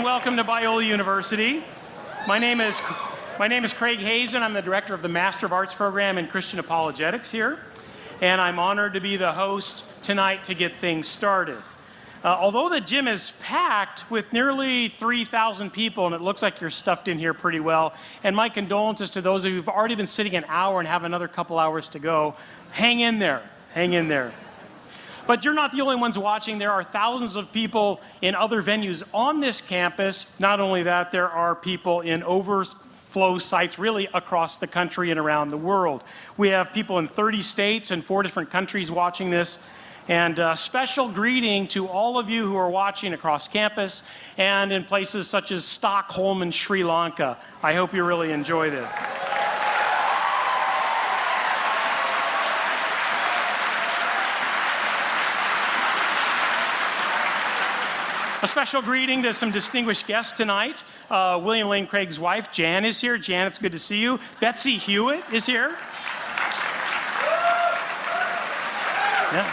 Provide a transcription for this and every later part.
and welcome to Biola University. My name is Craig Hazen. I'm the director of the Master of Arts program in Christian Apologetics here, and I'm honored to be the host tonight to get things started. Although the gym is packed with nearly 3,000 people, and it looks like you're stuffed in here pretty well, and my condolences to those of you who've already been sitting an hour and have another couple hours to go. Hang in there. Hang in there. But you're not the only ones watching. There are thousands of people in other venues on this campus. Not only that, there are people in overflow sites really across the country and around the world. We have people in 30 states and 4 different countries watching this. And a special greeting to all of you who are watching across campus and in places such as Stockholm and Sri Lanka. I hope you really enjoy this. A special greeting to some distinguished guests tonight. William Lane Craig's wife, Jan, is here. Jan, it's good to see you. Betsy Hewitt is here. Yeah.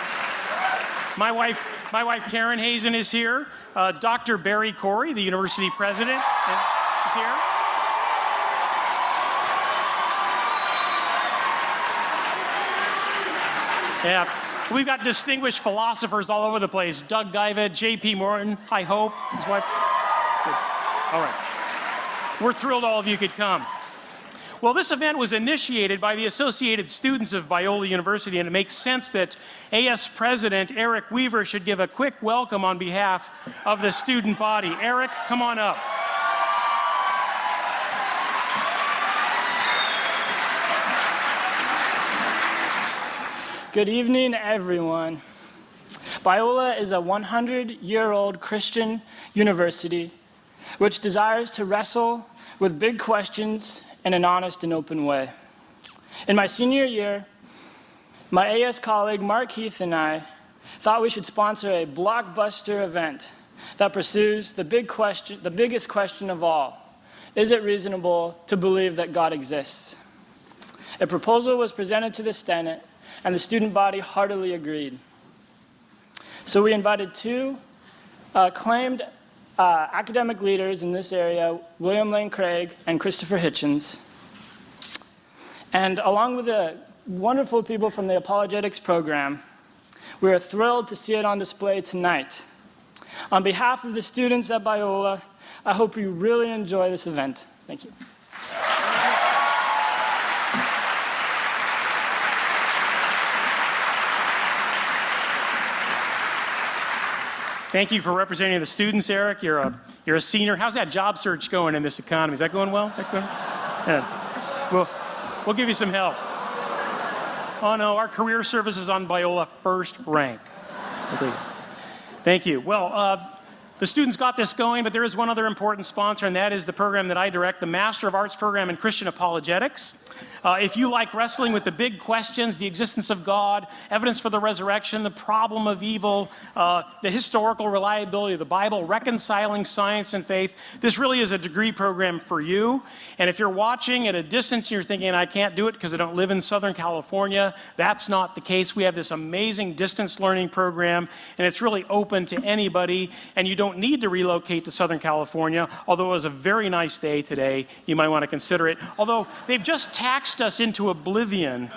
My wife Karen Hazen is here. Dr. Barry Corey, the university president, is here. Yeah. We've got distinguished philosophers all over the place. Doug Guyved, J.P. Morton, I hope, his wife. Good. All right. We're thrilled all of you could come. Well, this event was initiated by the Associated Students of Biola University, and it makes sense that AS President Eric Weaver should give a quick welcome on behalf of the student body. Eric, come on up. Good evening, everyone. Biola is a 100-year-old Christian university which desires to wrestle with big questions in an honest and open way. In my senior year, my AS colleague Mark Heath and I thought we should sponsor a blockbuster event that pursues the biggest question of all. Is it reasonable to believe that God exists? A proposal was presented to the Senate, and the student body heartily agreed. So we invited 2 acclaimed academic leaders in this area, William Lane Craig and Christopher Hitchens. And along with the wonderful people from the apologetics program, we are thrilled to see it on display tonight. On behalf of the students at Biola, I hope you really enjoy this event. Thank you. Thank you for representing the students, Eric. You're a senior. How's that job search going in this economy? Is that going well? Is that going? Yeah. We'll give you some help. Oh no, our career service is on Biola first rank. Thank you. Well, the students got this going, but there is one other important sponsor, and that is the program that I direct, the Master of Arts program in Christian Apologetics. If you like wrestling with the big questions, the existence of God, evidence for the resurrection, the problem of evil, the historical reliability of the Bible, reconciling science and faith, this really is a degree program for you. And if you're watching at a distance and you're thinking, I can't do it because I don't live in Southern California, that's not the case. We have this amazing distance learning program, and it's really open to anybody, and you don't need to relocate to Southern California, although it was a very nice day today. You might want to consider it. Although they've just taxed us into oblivion,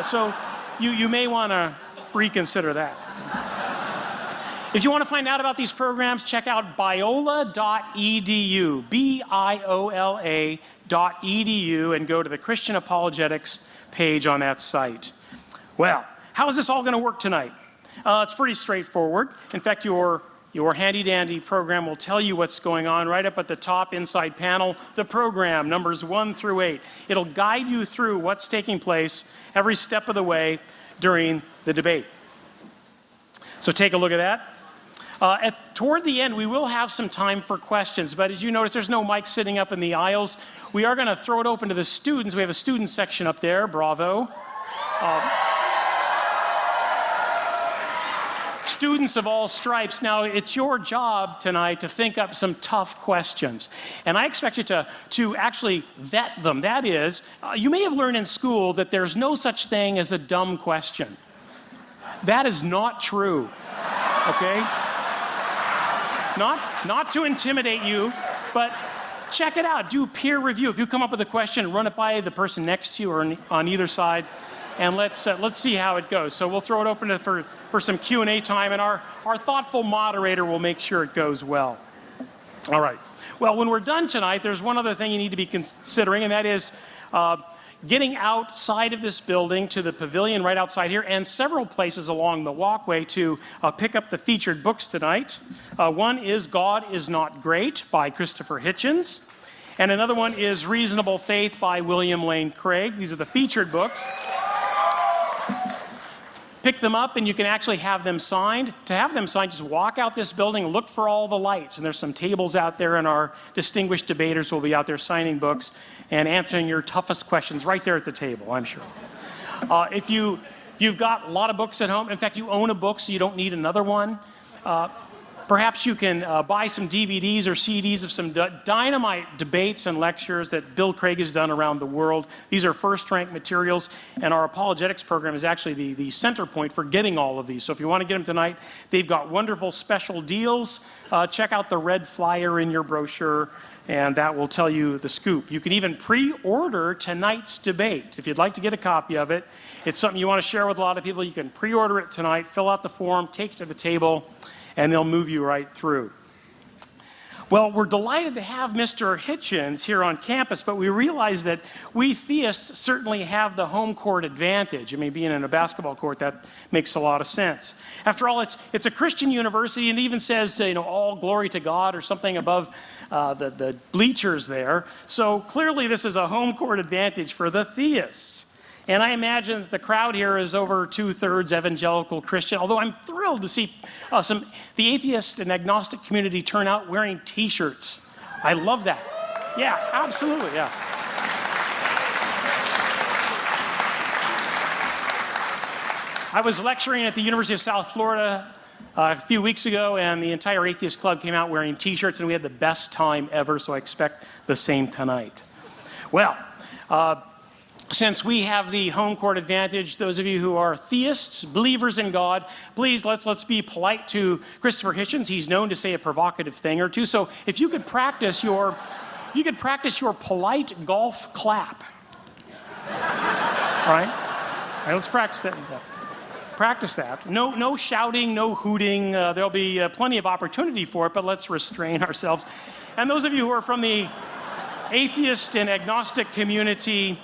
so you may want to reconsider that. If you want to find out about these programs, check out biola.edu, biola.edu, and go to the Christian Apologetics page on that site. Well, how is this all going to work tonight? It's pretty straightforward. In fact, your handy-dandy program will tell you what's going on right up at the top inside panel, the program, numbers 1 through 8. It'll guide you through what's taking place every step of the way during the debate. So take a look at that. Toward the end, we will have some time for questions, but as you notice, there's no mic sitting up in the aisles. We are going to throw it open to the students. We have a student section up there. Bravo. Students of all stripes. Now, it's your job tonight to think up some tough questions. And I expect you to actually vet them. That is, you may have learned in school that there's no such thing as a dumb question. That is not true, okay? not to intimidate you, but check it out. Do peer review. If you come up with a question, run it by the person next to you or on either side, and let's see how it goes. So we'll throw it open for some Q&A time, and our thoughtful moderator will make sure it goes well. All right. Well, when we're done tonight, there's one other thing you need to be considering, and that is getting outside of this building to the pavilion right outside here and several places along the walkway to pick up the featured books tonight. One is God is Not Great by Christopher Hitchens, and another one is Reasonable Faith by William Lane Craig. These are the featured books. Pick them up and you can actually have them signed. To have them signed, just walk out this building, look for all the lights, and there's some tables out there, and our distinguished debaters will be out there signing books and answering your toughest questions right there at the table, I'm sure. If you've got a lot of books at home, in fact, you own a book so you don't need another one, perhaps you can buy some DVDs or CDs of some dynamite debates and lectures that Bill Craig has done around the world. These are first-rank materials, and our apologetics program is actually the center point for getting all of these. So if you want to get them tonight, they've got wonderful special deals. Check out the red flyer in your brochure, and that will tell you the scoop. You can even pre-order tonight's debate. If you'd like to get a copy of it, it's something you want to share with a lot of people, you can pre-order it tonight, fill out the form, take it to the table, and they'll move you right through. Well, we're delighted to have Mr. Hitchens here on campus, but we realize that we theists certainly have the home court advantage. I mean, being in a basketball court, that makes a lot of sense. After all, it's a Christian university, and it even says, all glory to God or something above the bleachers there. So clearly this is a home court advantage for the theists. And I imagine that the crowd here is over 2/3 evangelical Christian, although I'm thrilled to see the atheist and agnostic community turn out wearing T-shirts. I love that. Yeah, absolutely, yeah. I was lecturing at the University of South Florida a few weeks ago, and the entire atheist club came out wearing T-shirts, and we had the best time ever, so I expect the same tonight. Well, since we have the home court advantage, those of you who are theists, believers in God, please let's be polite to Christopher Hitchens. He's known to say a provocative thing or two. So if you could practice your polite golf clap. All right, let's practice that. Practice that. No shouting, no hooting. There'll be plenty of opportunity for it, but let's restrain ourselves. And those of you who are from the atheist and agnostic community,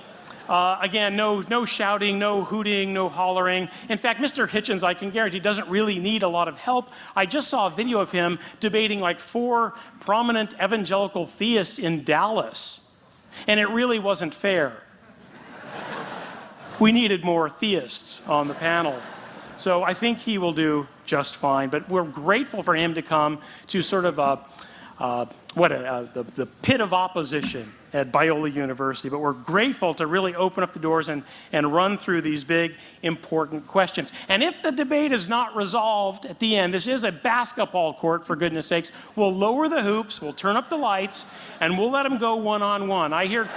again, no shouting, no hooting, no hollering. In fact, Mr. Hitchens, I can guarantee, doesn't really need a lot of help. I just saw a video of him debating like 4 prominent evangelical theists in Dallas, and it really wasn't fair. We needed more theists on the panel. So I think he will do just fine. But we're grateful for him to come to sort of the pit of opposition at Biola University, but we're grateful to really open up the doors and run through these big, important questions. And if the debate is not resolved at the end, this is a basketball court, for goodness sakes, we'll lower the hoops, we'll turn up the lights, and we'll let them go one-on-one. I hear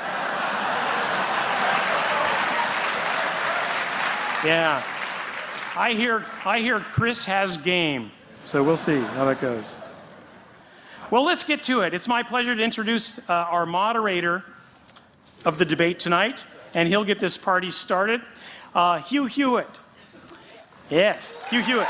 Chris has game, so we'll see how that goes. Well, let's get to it. It's my pleasure to introduce our moderator of the debate tonight, and he'll get this party started. Hugh Hewitt. Yes, Hugh Hewitt.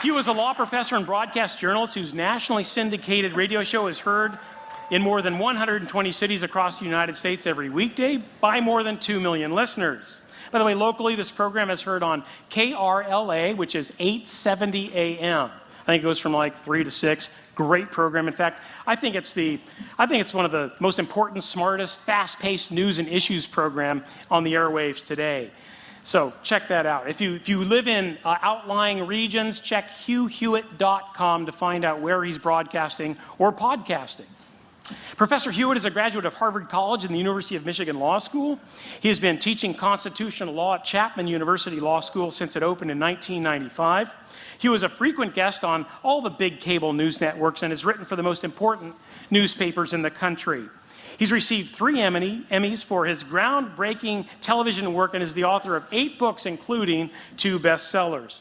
Hugh is a law professor and broadcast journalist whose nationally syndicated radio show is heard in more than 120 cities across the United States every weekday by more than 2 million listeners. By the way, locally, this program is heard on KRLA, which is 870 AM. I think it goes from like 3 to 6. Great program. In fact, I think it's one of the most important, smartest, fast-paced news and issues program on the airwaves today. So check that out. If you live in outlying regions, check hughhewitt.com to find out where he's broadcasting or podcasting. Professor Hewitt is a graduate of Harvard College and the University of Michigan Law School. He has been teaching constitutional law at Chapman University Law School since it opened in 1995. He was a frequent guest on all the big cable news networks and has written for the most important newspapers in the country. He's received 3 Emmys for his groundbreaking television work and is the author of 8 books, including 2 bestsellers.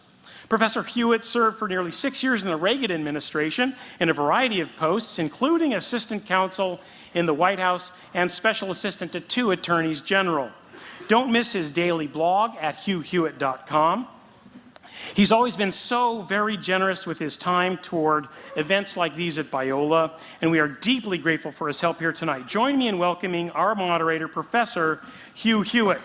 Professor Hewitt served for nearly 6 years in the Reagan administration in a variety of posts, including assistant counsel in the White House and special assistant to 2 attorneys general. Don't miss his daily blog at hughhewitt.com. He's always been so very generous with his time toward events like these at Biola, and we are deeply grateful for his help here tonight. Join me in welcoming our moderator, Professor Hugh Hewitt.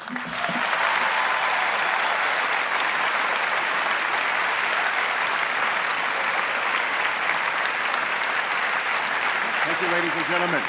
Thank you, ladies and gentlemen.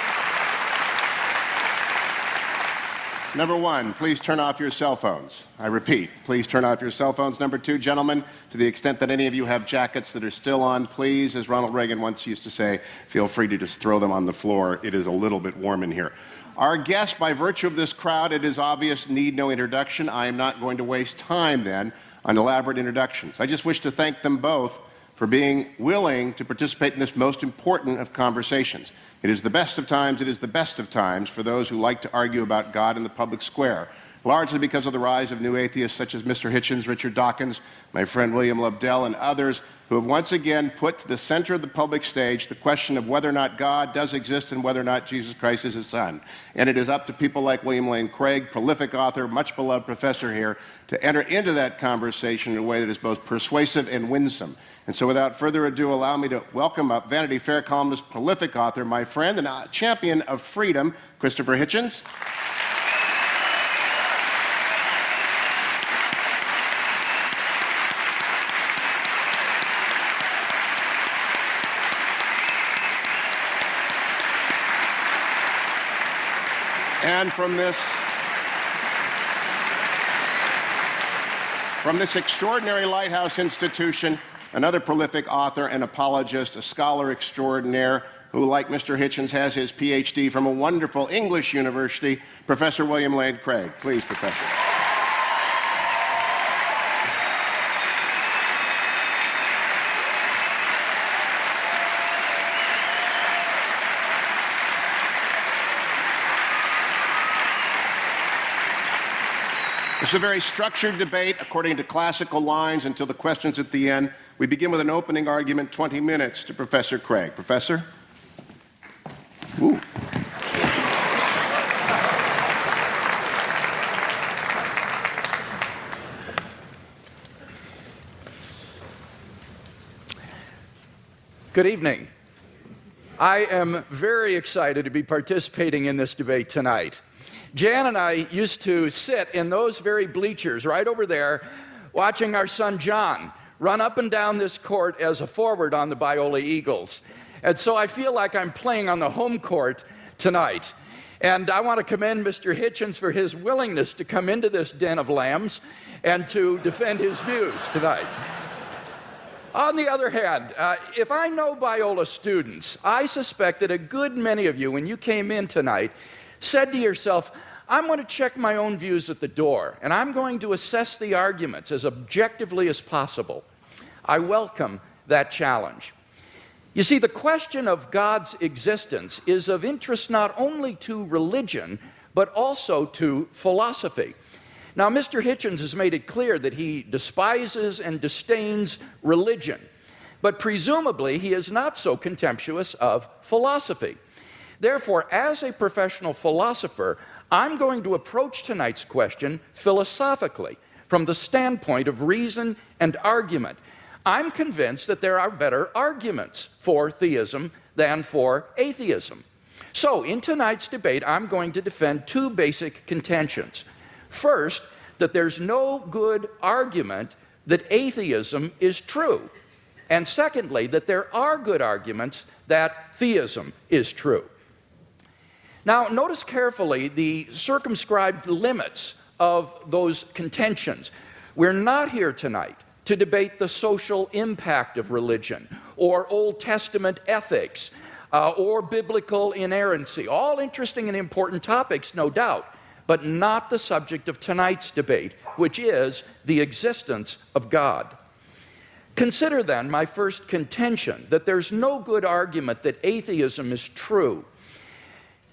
Number 1, please turn off your cell phones. I repeat, please turn off your cell phones. Number 2, gentlemen, to the extent that any of you have jackets that are still on, please, as Ronald Reagan once used to say, feel free to just throw them on the floor. It is a little bit warm in here. Our guests, by virtue of this crowd, it is obvious, need no introduction. I am not going to waste time, then, on elaborate introductions. I just wish to thank them both for being willing to participate in this most important of conversations. It is the best of times, it is the best of times for those who like to argue about God in the public square, largely because of the rise of new atheists such as Mr. Hitchens, Richard Dawkins, my friend William Lobdell, and others who have once again put to the center of the public stage the question of whether or not God does exist and whether or not Jesus Christ is his son. And it is up to people like William Lane Craig, prolific author, much beloved professor here, to enter into that conversation in a way that is both persuasive and winsome. And so without further ado, allow me to welcome up Vanity Fair columnist, prolific author, my friend, and champion of freedom, Christopher Hitchens. And from this extraordinary lighthouse institution, another prolific author and apologist, a scholar extraordinaire, who, like Mr. Hitchens, has his PhD from a wonderful English university, Professor William Lane Craig. Please, Professor. This is a very structured debate according to classical lines until the questions at the end. We begin with an opening argument, 20 minutes, to Professor Craig. Professor? Ooh. Good evening. I am very excited to be participating in this debate tonight. Jan and I used to sit in those very bleachers right over there watching our son John run up and down this court as a forward on the Biola Eagles. And so I feel like I'm playing on the home court tonight. And I want to commend Mr. Hitchens for his willingness to come into this den of lambs and to defend his views tonight. On the other hand, if I know Biola students, I suspect that a good many of you, when you came in tonight, said to yourself, I'm going to check my own views at the door, and I'm going to assess the arguments as objectively as possible. I welcome that challenge. You see, the question of God's existence is of interest not only to religion, but also to philosophy. Now, Mr. Hitchens has made it clear that he despises and disdains religion, but presumably he is not so contemptuous of philosophy. Therefore, as a professional philosopher, I'm going to approach tonight's question philosophically, from the standpoint of reason and argument. I'm convinced that there are better arguments for theism than for atheism. So, in tonight's debate, I'm going to defend 2 basic contentions. First, that there's no good argument that atheism is true. And secondly, that there are good arguments that theism is true. Now, notice carefully the circumscribed limits of those contentions. We're not here tonight to debate the social impact of religion, or Old Testament ethics, or biblical inerrancy. All interesting and important topics, no doubt, but not the subject of tonight's debate, which is the existence of God. Consider then my first contention, that there's no good argument that atheism is true.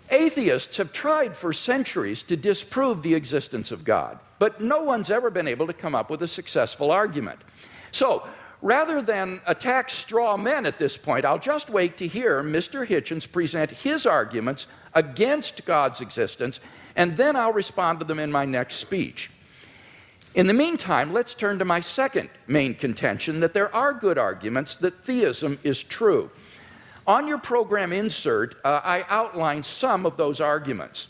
Atheists have tried for centuries to disprove the existence of God, but no one's ever been able to come up with a successful argument. So, rather than attack straw men at this point, I'll just wait to hear Mr. Hitchens present his arguments against God's existence, and then I'll respond to them in my next speech. In the meantime, let's turn to my second main contention, that there are good arguments that theism is true. On your program insert, I outline some of those arguments.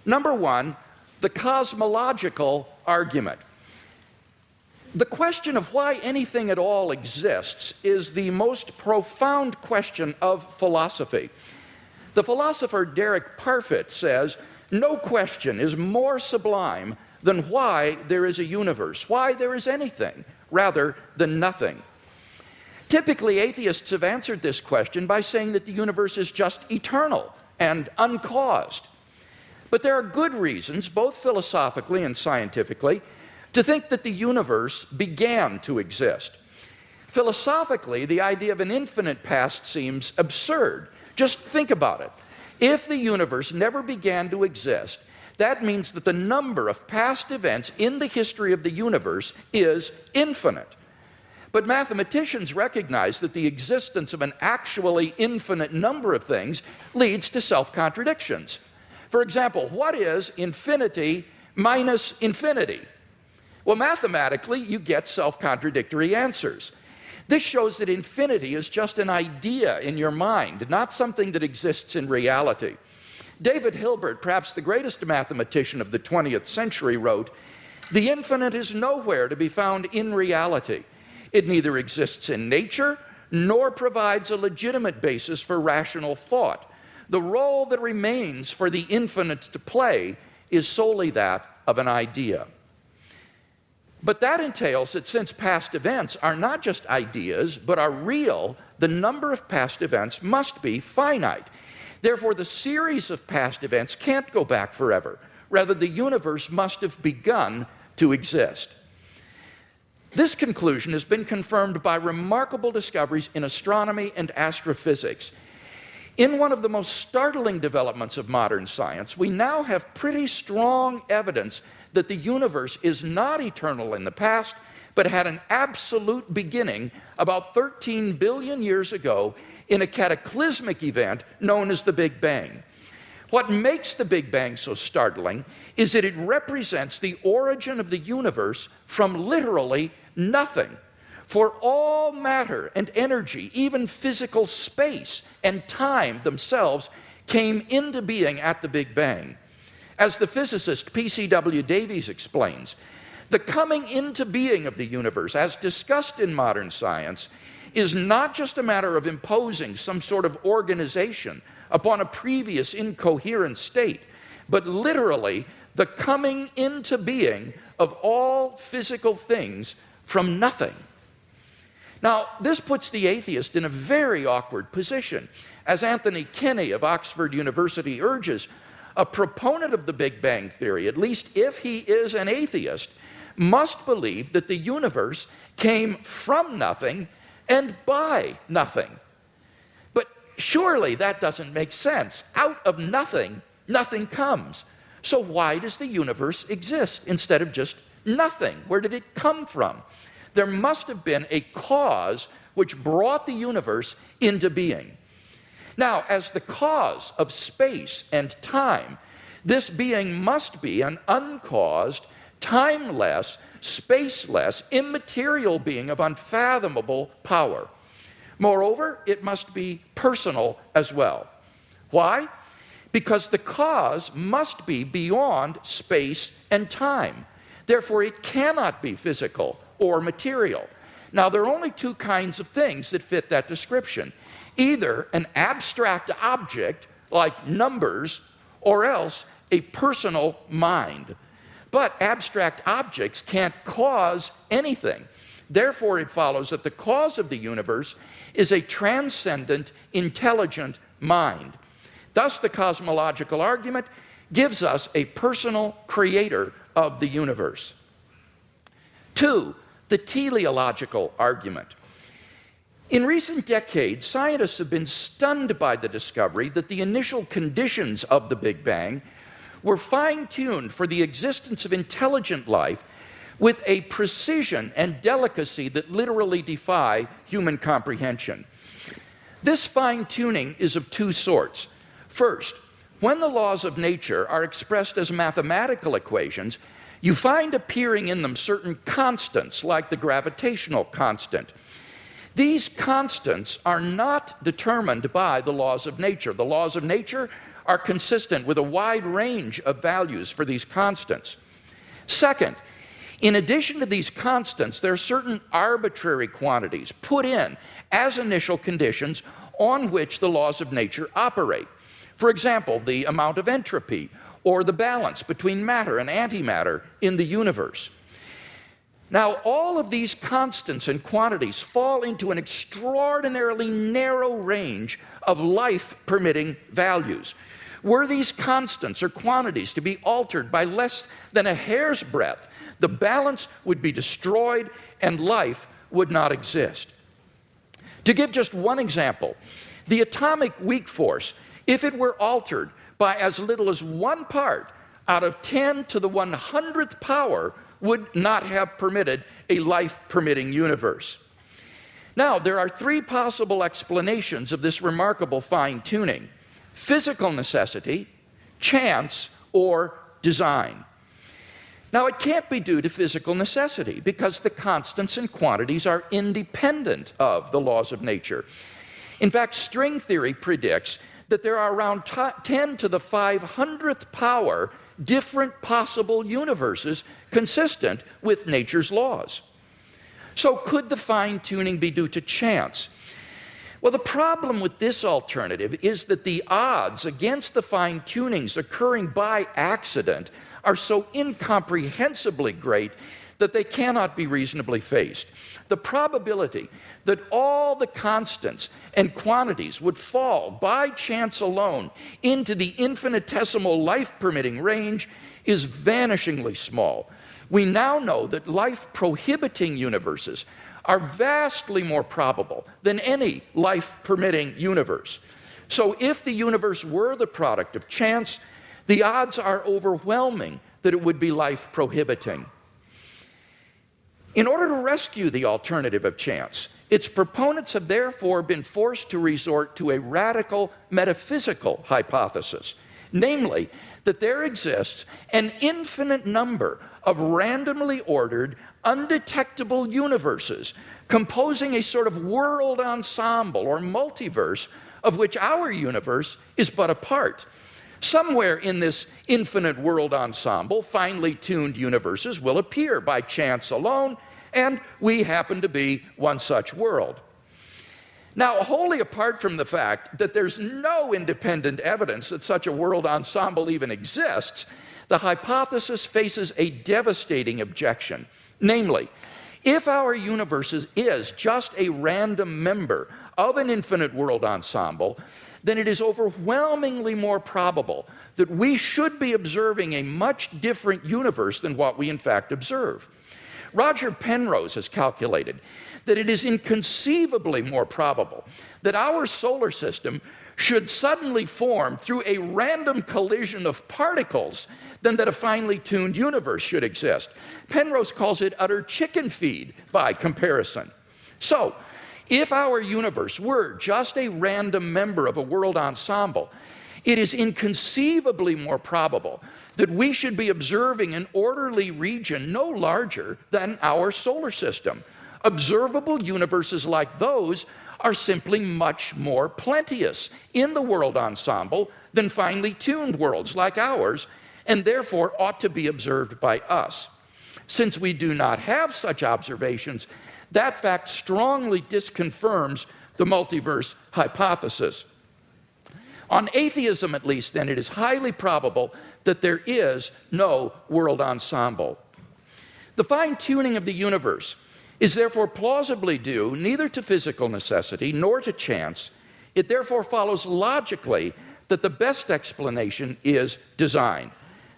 Number one, the cosmological argument. The question of why anything at all exists is the most profound question of philosophy. The philosopher Derek Parfit says, "No question is more sublime than why there is a universe, why there is anything, rather than nothing." Typically, atheists have answered this question by saying that the universe is just eternal and uncaused. But there are good reasons, both philosophically and scientifically, to think that the universe began to exist. Philosophically, the idea of an infinite past seems absurd. Just think about it. If the universe never began to exist, that means that the number of past events in the history of the universe is infinite. But mathematicians recognize that the existence of an actually infinite number of things leads to self-contradictions. For example, what is infinity minus infinity? Well, mathematically, you get self-contradictory answers. This shows that infinity is just an idea in your mind, not something that exists in reality. David Hilbert, perhaps the greatest mathematician of the 20th century, wrote, "The infinite is nowhere to be found in reality. It neither exists in nature nor provides a legitimate basis for rational thought. The role that remains for the infinite to play is solely that of an idea." But that entails that since past events are not just ideas, but are real, the number of past events must be finite. Therefore, the series of past events can't go back forever. Rather, the universe must have begun to exist. This conclusion has been confirmed by remarkable discoveries in astronomy and astrophysics. In one of the most startling developments of modern science, we now have pretty strong evidence that the universe is not eternal in the past, but had an absolute beginning about 13 billion years ago in a cataclysmic event known as the Big Bang. What makes the Big Bang so startling is that it represents the origin of the universe from literally nothing. For all matter and energy, even physical space and time themselves, came into being at the Big Bang. As the physicist P.C.W. Davies explains, the coming into being of the universe, as discussed in modern science, is not just a matter of imposing some sort of organization upon a previous incoherent state, but literally the coming into being of all physical things from nothing. Now, this puts the atheist in a very awkward position. As Anthony Kinney of Oxford University urges, a proponent of the Big Bang theory, at least if he is an atheist, must believe that the universe came from nothing and by nothing. But surely that doesn't make sense. Out of nothing, nothing comes. So why does the universe exist instead of just nothing? Where did it come from? There must have been a cause which brought the universe into being. Now, as the cause of space and time, this being must be an uncaused, timeless, spaceless, immaterial being of unfathomable power. Moreover, it must be personal as well. Why? Because the cause must be beyond space and time. Therefore, it cannot be physical or material. Now, there are only two kinds of things that fit that description. Either an abstract object, like numbers, or else a personal mind. But abstract objects can't cause anything. Therefore, it follows that the cause of the universe is a transcendent, intelligent mind. Thus, the cosmological argument gives us a personal creator of the universe. 2, the teleological argument. In recent decades, scientists have been stunned by the discovery that the initial conditions of the Big Bang were fine-tuned for the existence of intelligent life with a precision and delicacy that literally defy human comprehension. This fine-tuning is of two sorts. First, when the laws of nature are expressed as mathematical equations, you find appearing in them certain constants, like the gravitational constant. These constants are not determined by the laws of nature. The laws of nature are consistent with a wide range of values for these constants. Second, in addition to these constants, there are certain arbitrary quantities put in as initial conditions on which the laws of nature operate. For example, the amount of entropy or the balance between matter and antimatter in the universe. Now, all of these constants and quantities fall into an extraordinarily narrow range of life-permitting values. Were these constants or quantities to be altered by less than a hair's breadth, the balance would be destroyed and life would not exist. To give just one example, the atomic weak force, if it were altered by as little as 1 part out of 10 to the 100th power, would not have permitted a life-permitting universe. Now, there are 3 possible explanations of this remarkable fine-tuning: physical necessity, chance, or design. Now, it can't be due to physical necessity because the constants and quantities are independent of the laws of nature. In fact, string theory predicts that there are around 10 to the 500th power different possible universes consistent with nature's laws. So could the fine-tuning be due to chance? Well, the problem with this alternative is that the odds against the fine-tunings occurring by accident are so incomprehensibly great that they cannot be reasonably faced. The probability that all the constants and quantities would fall by chance alone into the infinitesimal life-permitting range is vanishingly small. We now know that life-prohibiting universes are vastly more probable than any life-permitting universe. So if the universe were the product of chance, the odds are overwhelming that it would be life-prohibiting. In order to rescue the alternative of chance, its proponents have therefore been forced to resort to a radical metaphysical hypothesis, namely that there exists an infinite number of randomly ordered, undetectable universes composing a sort of world ensemble or multiverse of which our universe is but a part. Somewhere in this infinite world ensemble, finely tuned universes will appear by chance alone, and we happen to be one such world. Now, wholly apart from the fact that there's no independent evidence that such a world ensemble even exists, the hypothesis faces a devastating objection. Namely, if our universe is just a random member of an infinite world ensemble, then it is overwhelmingly more probable that we should be observing a much different universe than what we in fact observe. Roger Penrose has calculated that it is inconceivably more probable that our solar system should suddenly form through a random collision of particles than that a finely tuned universe should exist. Penrose calls it utter chicken feed by comparison. So, if our universe were just a random member of a world ensemble, it is inconceivably more probable that we should be observing an orderly region no larger than our solar system. Observable universes like those are simply much more plenteous in the world ensemble than finely tuned worlds like ours, and therefore ought to be observed by us. Since we do not have such observations, that fact strongly disconfirms the multiverse hypothesis. On atheism, at least, then, it is highly probable that there is no world ensemble. The fine-tuning of the universe is therefore plausibly due neither to physical necessity nor to chance. It therefore follows logically that the best explanation is design.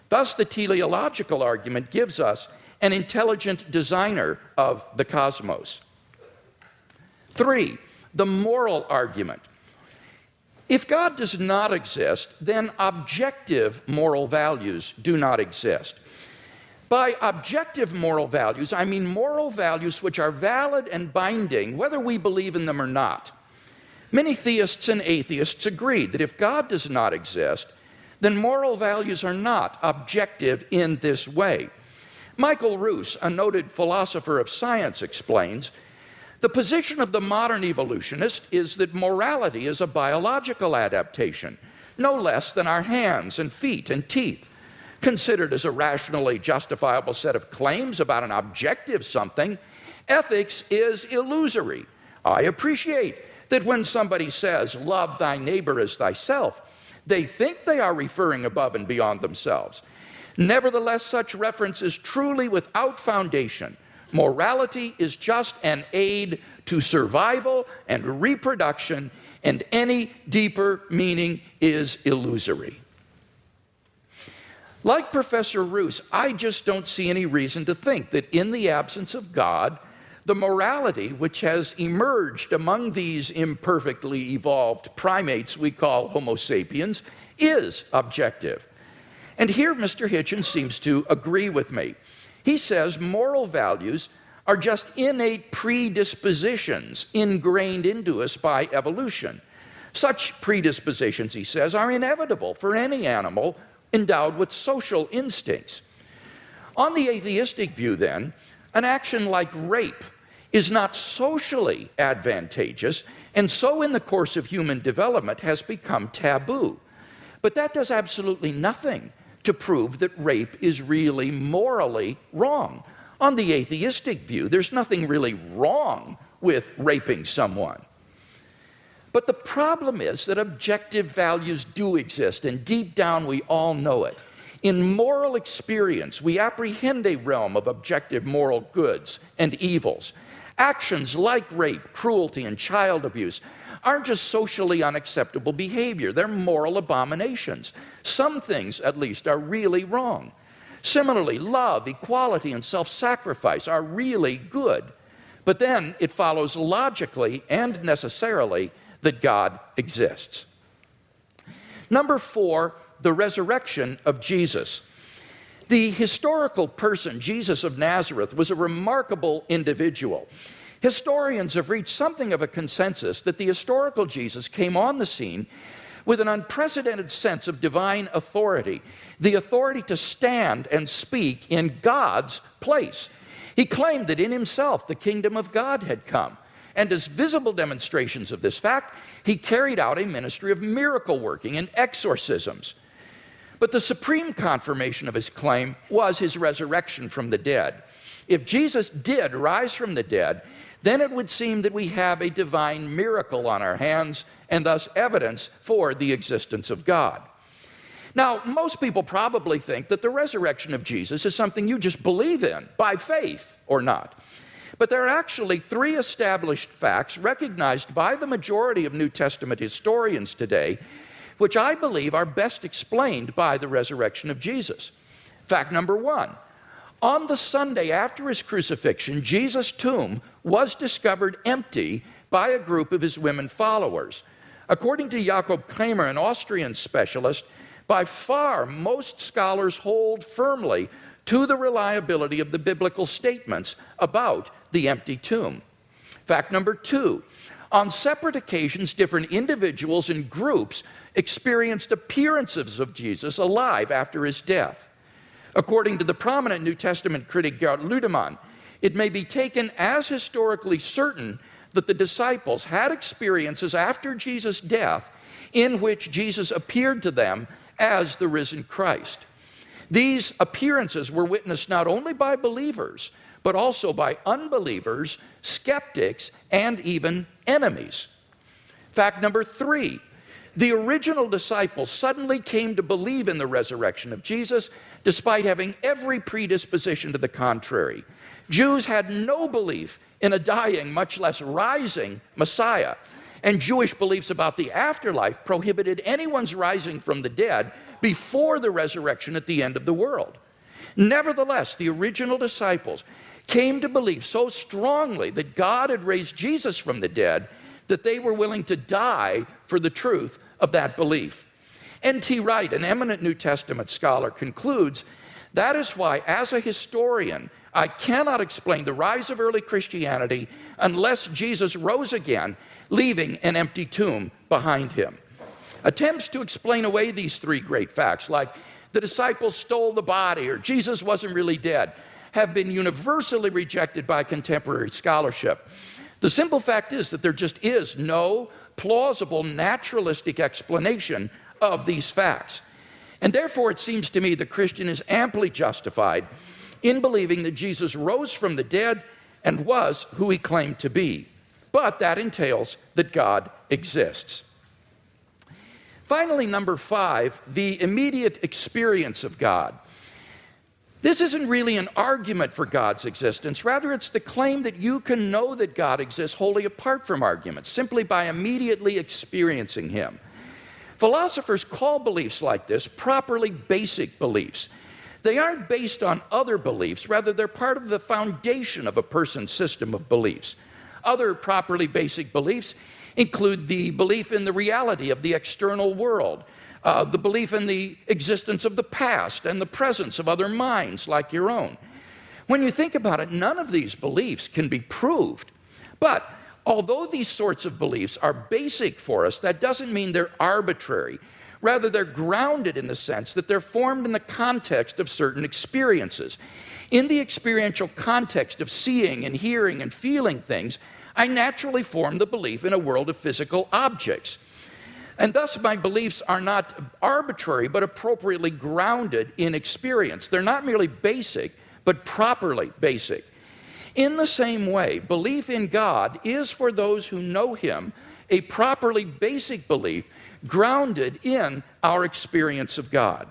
Thus, the teleological argument gives us an intelligent designer of the cosmos. 3, the moral argument. If God does not exist, then objective moral values do not exist. By objective moral values, I mean moral values which are valid and binding, whether we believe in them or not. Many theists and atheists agree that if God does not exist, then moral values are not objective in this way. Michael Roos, a noted philosopher of science, explains, the position of the modern evolutionist is that morality is a biological adaptation, no less than our hands and feet and teeth. Considered as a rationally justifiable set of claims about an objective something, ethics is illusory. I appreciate that when somebody says, love thy neighbor as thyself, they think they are referring above and beyond themselves. Nevertheless, such reference is truly without foundation. Morality is just an aid to survival and reproduction, and any deeper meaning is illusory. Like Professor Roos, I just don't see any reason to think that in the absence of God, the morality which has emerged among these imperfectly evolved primates we call Homo sapiens is objective. And here Mr. Hitchens seems to agree with me. He says moral values are just innate predispositions ingrained into us by evolution. Such predispositions, he says, are inevitable for any animal endowed with social instincts. On the atheistic view, then, an action like rape is not socially advantageous, and so in the course of human development has become taboo. But that does absolutely nothing to prove that rape is really morally wrong. On the atheistic view, there's nothing really wrong with raping someone. But the problem is that objective values do exist, and deep down we all know it. In moral experience, we apprehend a realm of objective moral goods and evils. Actions like rape, cruelty, and child abuse aren't just socially unacceptable behavior, they're moral abominations. Some things, at least, are really wrong. Similarly, love, equality, and self-sacrifice are really good. But then it follows logically and necessarily that God exists. Number 4, the resurrection of Jesus. The historical person, Jesus of Nazareth, was a remarkable individual. Historians have reached something of a consensus that the historical Jesus came on the scene with an unprecedented sense of divine authority, the authority to stand and speak in God's place. He claimed that in himself the kingdom of God had come. And as visible demonstrations of this fact, he carried out a ministry of miracle working and exorcisms. But the supreme confirmation of his claim was his resurrection from the dead. If Jesus did rise from the dead, then it would seem that we have a divine miracle on our hands and thus evidence for the existence of God. Now, most people probably think that the resurrection of Jesus is something you just believe in by faith or not. But there are actually 3 established facts recognized by the majority of New Testament historians today, which I believe are best explained by the resurrection of Jesus. Fact number 1, on the Sunday after his crucifixion, Jesus' tomb was discovered empty by a group of his women followers. According to Jakob Kramer, an Austrian specialist, by far most scholars hold firmly to the reliability of the biblical statements about the empty tomb. Fact number 2, on separate occasions, different individuals and groups experienced appearances of Jesus alive after his death. According to the prominent New Testament critic Gerd Ludemann, it may be taken as historically certain that the disciples had experiences after Jesus' death in which Jesus appeared to them as the risen Christ. These appearances were witnessed not only by believers, but also by unbelievers, skeptics, and even enemies. Fact number 3, the original disciples suddenly came to believe in the resurrection of Jesus, despite having every predisposition to the contrary. Jews had no belief in a dying, much less rising Messiah, and Jewish beliefs about the afterlife prohibited anyone's rising from the dead before the resurrection at the end of the world. Nevertheless, the original disciples came to believe so strongly that God had raised Jesus from the dead that they were willing to die for the truth of that belief. N.T. Wright, an eminent New Testament scholar, concludes, that is why, as a historian, I cannot explain the rise of early Christianity unless Jesus rose again, leaving an empty tomb behind him. Attempts to explain away these three great facts, like the disciples stole the body or Jesus wasn't really dead, have been universally rejected by contemporary scholarship. The simple fact is that there just is no plausible naturalistic explanation of these facts. And therefore, it seems to me the Christian is amply justified in believing that Jesus rose from the dead and was who he claimed to be. But that entails that God exists. Finally, number 5, the immediate experience of God. This isn't really an argument for God's existence. Rather, it's the claim that you can know that God exists wholly apart from arguments, simply by immediately experiencing him. Philosophers call beliefs like this properly basic beliefs. They aren't based on other beliefs. Rather, they're part of the foundation of a person's system of beliefs. Other properly basic beliefs include the belief in the reality of the external world, the belief in the existence of the past and the presence of other minds like your own. When you think about it, none of these beliefs can be proved. But although these sorts of beliefs are basic for us, that doesn't mean they're arbitrary. Rather, they're grounded in the sense that they're formed in the context of certain experiences. In the experiential context of seeing and hearing and feeling things, I naturally form the belief in a world of physical objects. And thus, my beliefs are not arbitrary, but appropriately grounded in experience. They're not merely basic, but properly basic. In the same way, belief in God is, for those who know him, a properly basic belief grounded in our experience of God.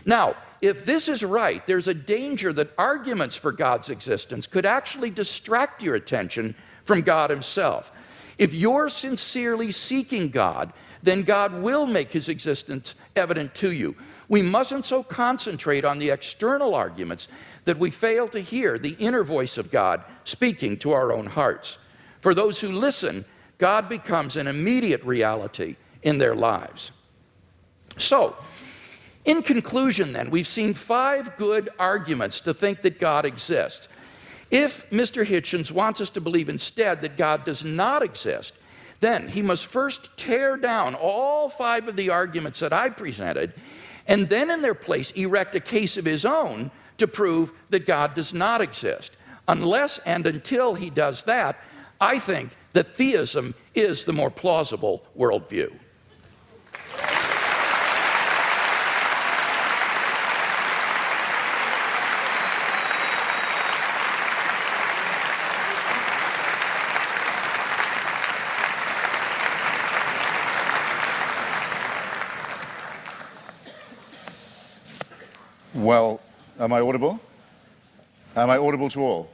Now, if this is right, there's a danger that arguments for God's existence could actually distract your attention from God himself. If you're sincerely seeking God, then God will make his existence evident to you. We mustn't so concentrate on the external arguments that we fail to hear the inner voice of God speaking to our own hearts. For those who listen, God becomes an immediate reality in their lives. So, in conclusion then, we've seen 5 good arguments to think that God exists. If Mr. Hitchens wants us to believe instead that God does not exist, then he must first tear down all 5 of the arguments that I presented, and then in their place erect a case of his own to prove that God does not exist. Unless and until he does that, I think that theism is the more plausible worldview. Well, am I audible? Am I audible to all?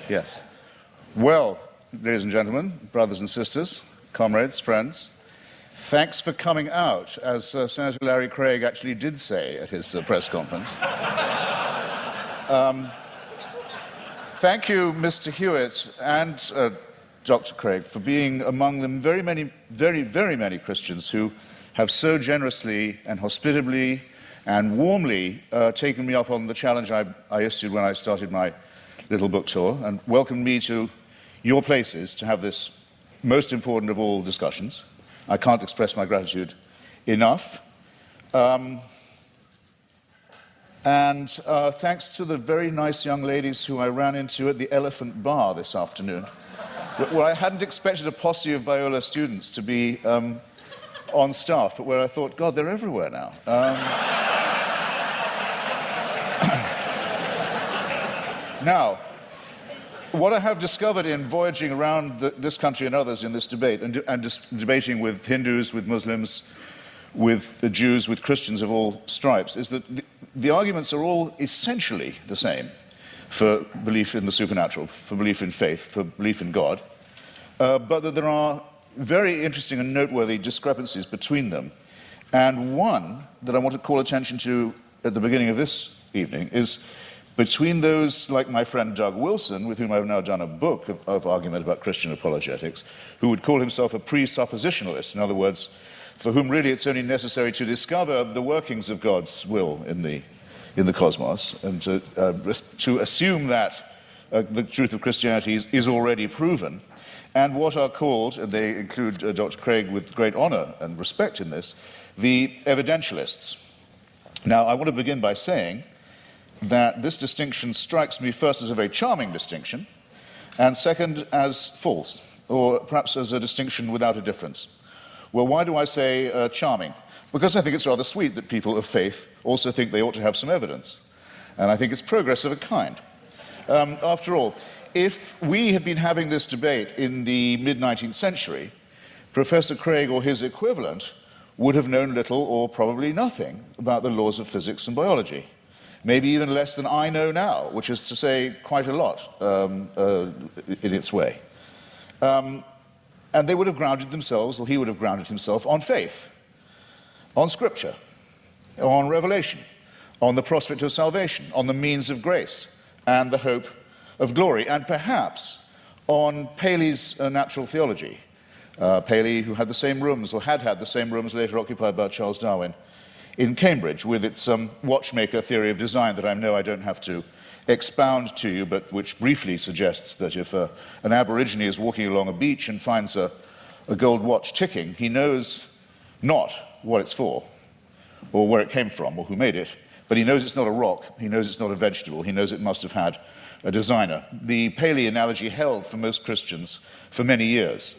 Yes. Well, ladies and gentlemen, brothers and sisters, comrades, friends, thanks for coming out, as Senator Larry Craig actually did say at his press conference. Thank you, Mr. Hewitt and Dr. Craig, for being among the very many Christians who have so generously and hospitably and warmly taken me up on the challenge I issued when I started my little book tour and welcomed me to your places to have this most important of all discussions. I can't express my gratitude enough. And thanks to the very nice young ladies who I ran into at the Elephant Bar this afternoon. Well, I hadn't expected a posse of Biola students to be on staff, but where I thought, God, they're everywhere now. Now, what I have discovered in voyaging around this country and others in this debate, and just debating with Hindus, with Muslims, with the Jews, with Christians of all stripes, is that the arguments are all essentially the same for belief in the supernatural, for belief in faith, for belief in God, but that there are very interesting and noteworthy discrepancies between them. And one that I want to call attention to at the beginning of this evening is between those like my friend Doug Wilson, with whom I've now done a book of argument about Christian apologetics, who would call himself a presuppositionalist, in other words, for whom really it's only necessary to discover the workings of God's will in the cosmos, and to assume that the truth of Christianity is already proven, and what are called, and they include Dr. Craig with great honor and respect in this, the evidentialists. Now, I want to begin by saying that this distinction strikes me first as a very charming distinction, and second as false, or perhaps as a distinction without a difference. Well, why do I say charming? Because I think it's rather sweet that people of faith also think they ought to have some evidence. And I think it's progress of a kind. After all, if we had been having this debate in the mid-19th century, Professor Craig or his equivalent would have known little or probably nothing about the laws of physics and biology. Maybe even less than I know now, which is to say quite a lot in its way. And they would have grounded themselves, or he would have grounded himself, on faith, on scripture, on revelation, on the prospect of salvation, on the means of grace, and the hope of glory, and perhaps on Paley's natural theology. Paley, who had the same rooms, or had the same rooms later occupied by Charles Darwin in Cambridge, with its watchmaker theory of design that I know I don't have to expound to you, but which briefly suggests that if an Aborigine is walking along a beach and finds a gold watch ticking, he knows not what it's for, or where it came from, or who made it, but he knows it's not a rock, he knows it's not a vegetable, he knows it must have had a designer. The Paley analogy held for most Christians for many years,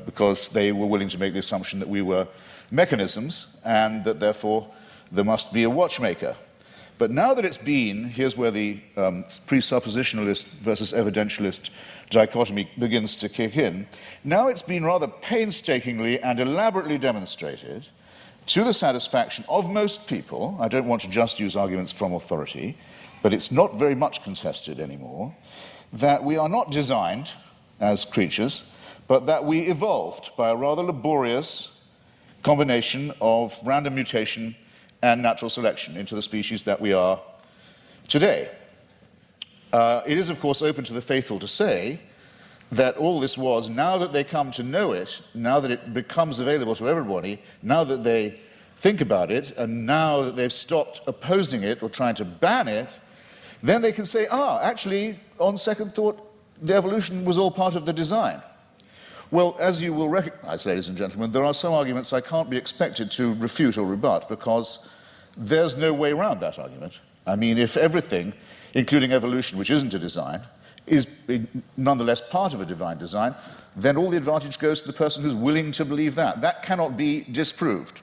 because they were willing to make the assumption that we were mechanisms, and that therefore there must be a watchmaker. But now that it's been, here's where the presuppositionalist versus evidentialist dichotomy begins to kick in. Now it's been rather painstakingly and elaborately demonstrated to the satisfaction of most people, I don't want to just use arguments from authority, but it's not very much contested anymore, that we are not designed as creatures, but that we evolved by a rather laborious combination of random mutation and natural selection into the species that we are today. It is, of course, open to the faithful to say that all this was, now that they come to know it, now that it becomes available to everybody, now that they think about it, and now that they've stopped opposing it or trying to ban it, then they can say, actually, on second thought, the evolution was all part of the design. Well, as you will recognize, ladies and gentlemen, there are some arguments I can't be expected to refute or rebut, because there's no way around that argument. I mean, if everything, including evolution, which isn't a design, is nonetheless part of a divine design, then all the advantage goes to the person who's willing to believe that. That cannot be disproved.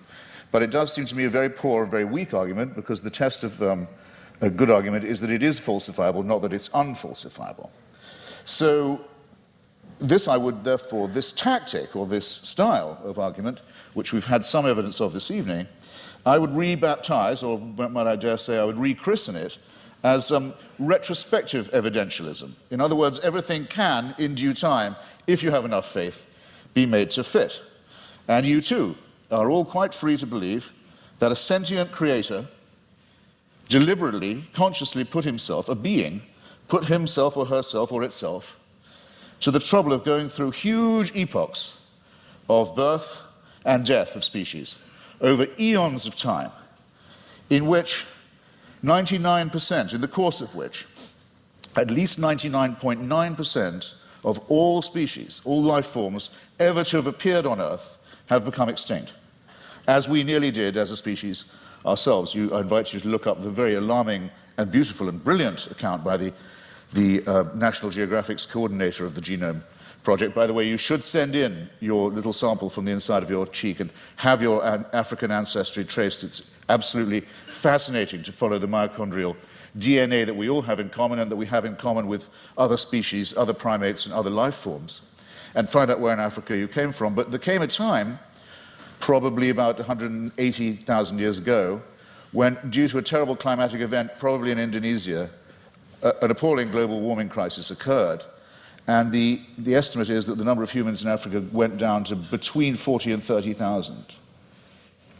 But it does seem to me a very poor and very weak argument, because the test of a good argument is that it is falsifiable, not that it's unfalsifiable. So this tactic, or this style of argument, which we've had some evidence of this evening, I would rebaptize, or might I dare say I would rechristen it, as retrospective evidentialism. In other words, everything can, in due time, if you have enough faith, be made to fit. And you too are all quite free to believe that a sentient creator deliberately, consciously put himself or herself or itself to the trouble of going through huge epochs of birth and death of species over eons of time, in which 99%, in the course of which at least 99.9% of all species, all life forms ever to have appeared on Earth have become extinct, as we nearly did as a species ourselves. I invite you to look up the very alarming and beautiful and brilliant account by the National Geographic's coordinator of the Genome Project. By the way, you should send in your little sample from the inside of your cheek and have your African ancestry traced. It's absolutely fascinating to follow the mitochondrial DNA that we all have in common, and that we have in common with other species, other primates, and other life forms, and find out where in Africa you came from. But there came a time, probably about 180,000 years ago, when, due to a terrible climatic event, probably in Indonesia, an appalling global warming crisis occurred. And the estimate is that the number of humans in Africa went down to between 40 and 30,000.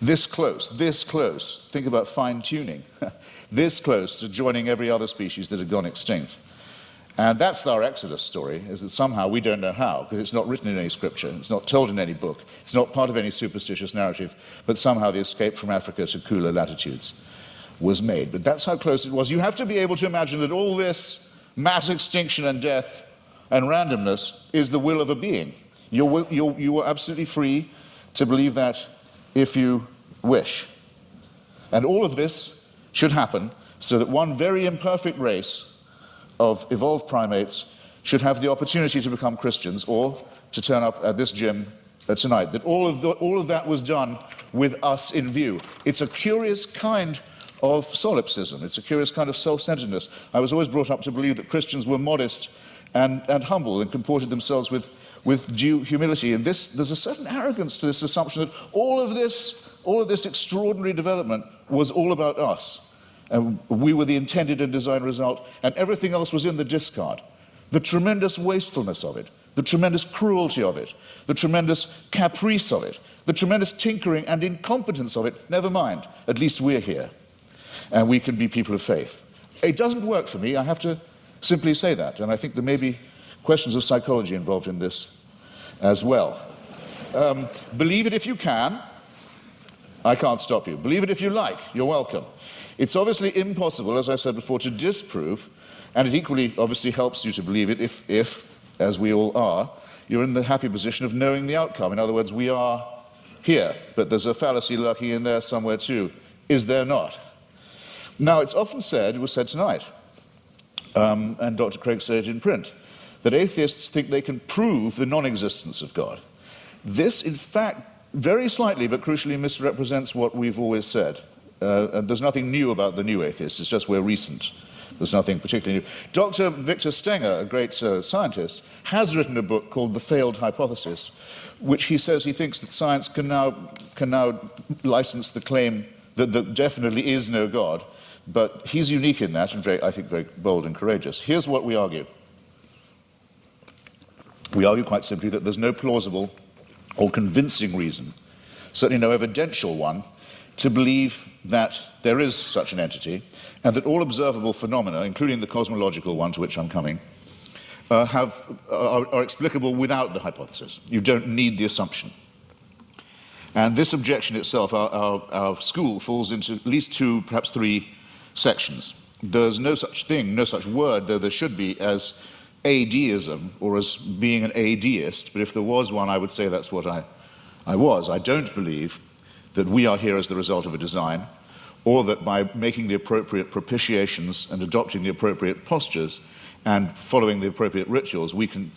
this close, think about fine-tuning, this close to joining every other species that had gone extinct. And that's our Exodus story, is that somehow we don't know how, because it's not written in any scripture, it's not told in any book, it's not part of any superstitious narrative, but somehow the escape from Africa to cooler latitudes was made. But that's how close it was. You have to be able to imagine that all this mass extinction and death and randomness is the will of a being. You are absolutely free to believe that if you wish. And all of this should happen so that one very imperfect race of evolved primates should have the opportunity to become Christians or to turn up at this gym tonight. That all of that was done with us in view. It's a curious kind of solipsism. It's a curious kind of self-centeredness. I was always brought up to believe that Christians were modest and humble and comported themselves with due humility. And there's a certain arrogance to this assumption that all of this extraordinary development was all about us. And we were the intended and designed result, and everything else was in the discard. The tremendous wastefulness of it, the tremendous cruelty of it, the tremendous caprice of it, the tremendous tinkering and incompetence of it, never mind, at least we're here, and we can be people of faith. It doesn't work for me, I have to simply say that, and I think there may be questions of psychology involved in this as well. Believe it if you can. I can't stop you. Believe it if you like. You're welcome. It's obviously impossible, as I said before, to disprove, and it equally obviously helps you to believe it if, as we all are, you're in the happy position of knowing the outcome. In other words, we are here, but there's a fallacy lurking in there somewhere too. Is there not? Now, it's often said, it was said tonight, and Dr. Craig said it in print, that atheists think they can prove the non-existence of God. This, in fact, very slightly but crucially misrepresents what we've always said. And there's nothing new about the new atheists, it's just we're recent. There's nothing particularly new. Dr. Victor Stenger, a great scientist, has written a book called The Failed Hypothesis, which he says he thinks that science can now license the claim that there definitely is no God, but he's unique in that and I think very bold and courageous. Here's what we argue. We argue quite simply that there's no plausible or convincing reason, certainly no evidential one, to believe that there is such an entity and that all observable phenomena, including the cosmological one to which I'm coming, are explicable without the hypothesis. You don't need the assumption. And this objection itself, our school falls into at least two, perhaps three sections. There's no such thing, no such word, though there should be, as adeism or as being an adeist, but if there was one, I would say that's what I was. I don't believe that we are here as the result of a design, or that by making the appropriate propitiations and adopting the appropriate postures and following the appropriate rituals, we can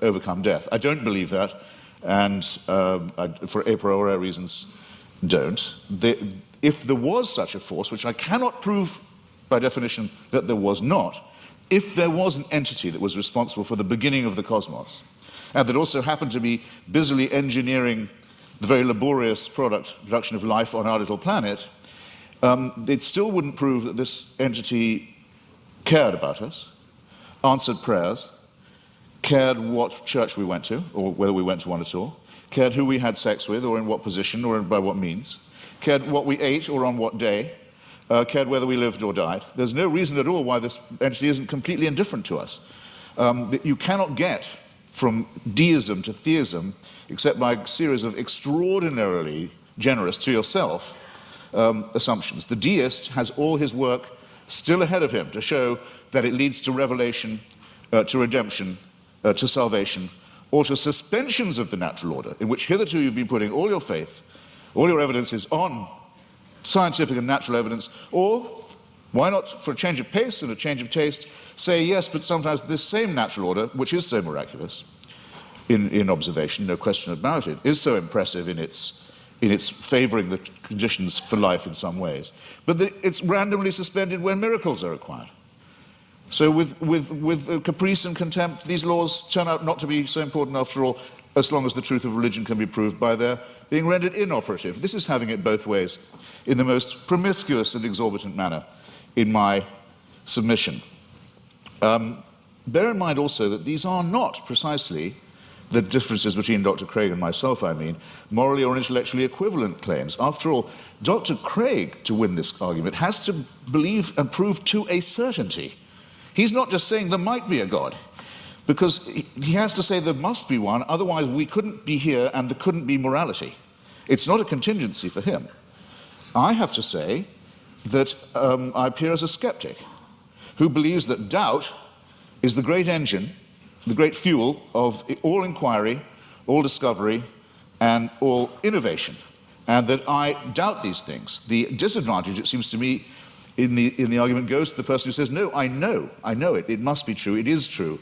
overcome death. I don't believe that, and for a priori reasons, don't. If there was such a force, which I cannot prove by definition that there was not, if there was an entity that was responsible for the beginning of the cosmos, and that also happened to be busily engineering the very laborious production of life on our little planet, it still wouldn't prove that this entity cared about us, answered prayers, cared what church we went to, or whether we went to one at all, cared who we had sex with, or in what position, or by what means, cared what we ate, or on what day, cared whether we lived or died. There's no reason at all why this entity isn't completely indifferent to us. You cannot get from deism to theism except by a series of extraordinarily generous to yourself assumptions. The deist has all his work still ahead of him to show that it leads to revelation, to redemption, to salvation, or to suspensions of the natural order, in which hitherto you've been putting all your faith, all your evidence is on scientific and natural evidence, or why not, for a change of pace and a change of taste, say yes, but sometimes this same natural order, which is so miraculous in observation, no question about it, is so impressive in its favoring the conditions for life in some ways, but it's randomly suspended when miracles are required. So with caprice and contempt, these laws turn out not to be so important after all, as long as the truth of religion can be proved by their being rendered inoperative. This is having it both ways in the most promiscuous and exorbitant manner in my submission. Bear in mind also that these are not precisely the differences between Dr. Craig and myself, I mean, morally or intellectually equivalent claims. After all, Dr. Craig, to win this argument, has to believe and prove to a certainty. He's not just saying there might be a God, because he has to say there must be one, otherwise we couldn't be here and there couldn't be morality. It's not a contingency for him. I have to say that I appear as a skeptic who believes that doubt is the great engine, the great fuel of all inquiry, all discovery, and all innovation, and that I doubt these things. The disadvantage, it seems to me, in the argument goes to the person who says, no, I know it, it must be true, it is true.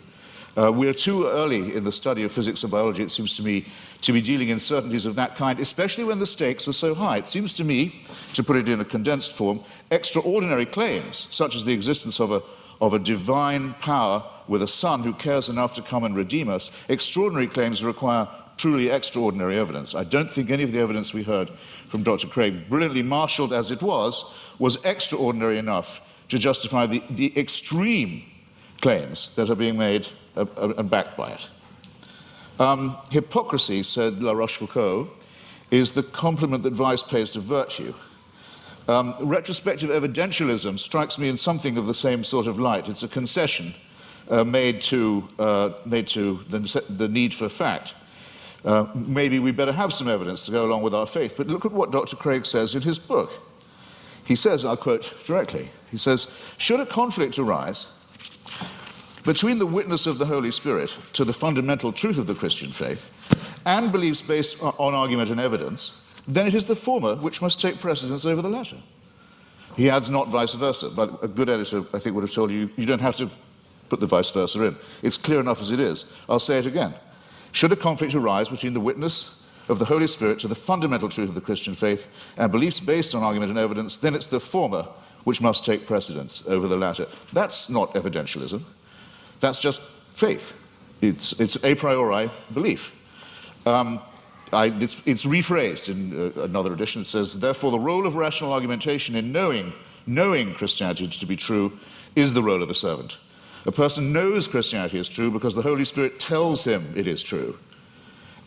We're too early in the study of physics and biology, it seems to me, to be dealing in certainties of that kind, especially when the stakes are so high. It seems to me, to put it in a condensed form, extraordinary claims, such as the existence of a divine power with a son who cares enough to come and redeem us, extraordinary claims require truly extraordinary evidence. I don't think any of the evidence we heard from Dr. Craig, brilliantly marshaled as it was extraordinary enough to justify the extreme claims that are being made and backed by it. Hypocrisy, said La Rochefoucauld, is the compliment that vice pays to virtue. Retrospective evidentialism strikes me in something of the same sort of light. It's a concession made to the need for fact. Maybe we better have some evidence to go along with our faith. But look at what Dr. Craig says in his book. He says, I'll quote directly, he says, should a conflict arise between the witness of the Holy Spirit to the fundamental truth of the Christian faith and beliefs based on argument and evidence, then it is the former which must take precedence over the latter. He adds not vice versa, but a good editor, I think, would have told you, you don't have to put the vice versa in. It's clear enough as it is. I'll say it again. Should a conflict arise between the witness of the Holy Spirit to the fundamental truth of the Christian faith and beliefs based on argument and evidence, then it's the former which must take precedence over the latter. That's not evidentialism. That's just faith. It's a priori belief. It's rephrased in another edition. It says, therefore, the role of rational argumentation in knowing Christianity to be true is the role of a servant. A person knows Christianity is true because the Holy Spirit tells him it is true.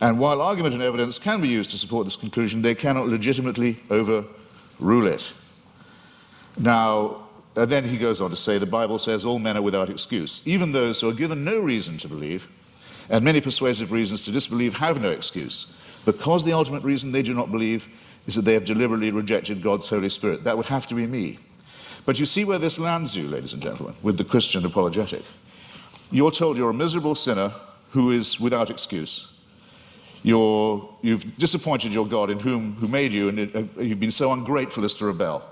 And while argument and evidence can be used to support this conclusion, they cannot legitimately overrule it. Now, then he goes on to say, the Bible says all men are without excuse. Even those who are given no reason to believe, and many persuasive reasons to disbelieve, have no excuse, because the ultimate reason they do not believe is that they have deliberately rejected God's Holy Spirit. That would have to be me. But you see where this lands you, ladies and gentlemen, with the Christian apologetic. You're told you're a miserable sinner who is without excuse. You've disappointed your God who made you, and you've been so ungrateful as to rebel.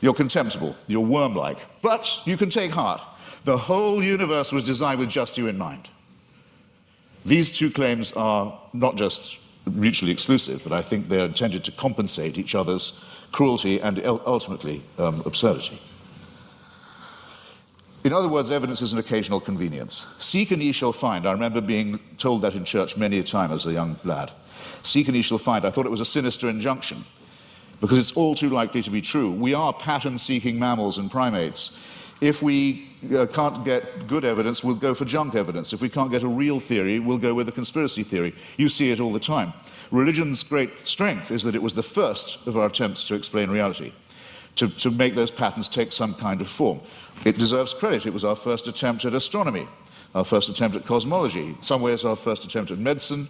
You're contemptible, you're worm-like, but you can take heart. The whole universe was designed with just you in mind. These two claims are not just mutually exclusive, but I think they're intended to compensate each other's cruelty and ultimately absurdity. In other words, evidence is an occasional convenience. Seek and ye shall find. I remember being told that in church many a time as a young lad. Seek and ye shall find. I thought it was a sinister injunction because it's all too likely to be true. We are pattern-seeking mammals and primates. If we can't get good evidence, we'll go for junk evidence. If we can't get a real theory, we'll go with a conspiracy theory. You see it all the time. Religion's great strength is that it was the first of our attempts to explain reality, to make those patterns take some kind of form. It deserves credit. It was our first attempt at astronomy, our first attempt at cosmology, in some ways our first attempt at medicine,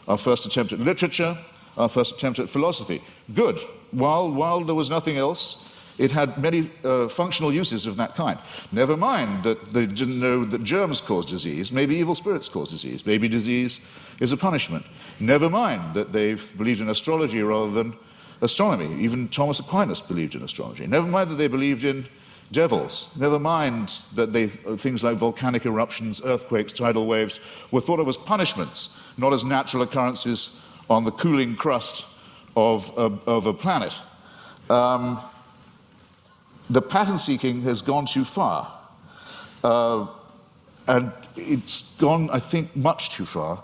our first attempt at literature, our first attempt at philosophy. Good. While there was nothing else, it had many functional uses of that kind. Never mind that they didn't know that germs cause disease. Maybe evil spirits cause disease. Maybe disease is a punishment. Never mind that they believed in astrology rather than astronomy. Even Thomas Aquinas believed in astrology. Never mind that they believed in devils. Never mind that things like volcanic eruptions, earthquakes, tidal waves were thought of as punishments, not as natural occurrences on the cooling crust of a planet. The pattern seeking has gone too far. And it's gone, I think, much too far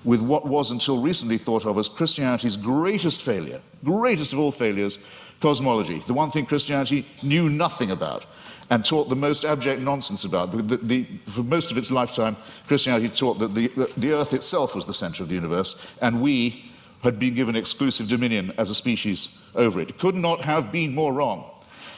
with what was until recently thought of as Christianity's greatest failure, greatest of all failures, cosmology, the one thing Christianity knew nothing about. and taught the most abject nonsense about. For most of its lifetime, Christianity taught that the earth itself was the center of the universe, and we had been given exclusive dominion as a species over it. It could not have been more wrong.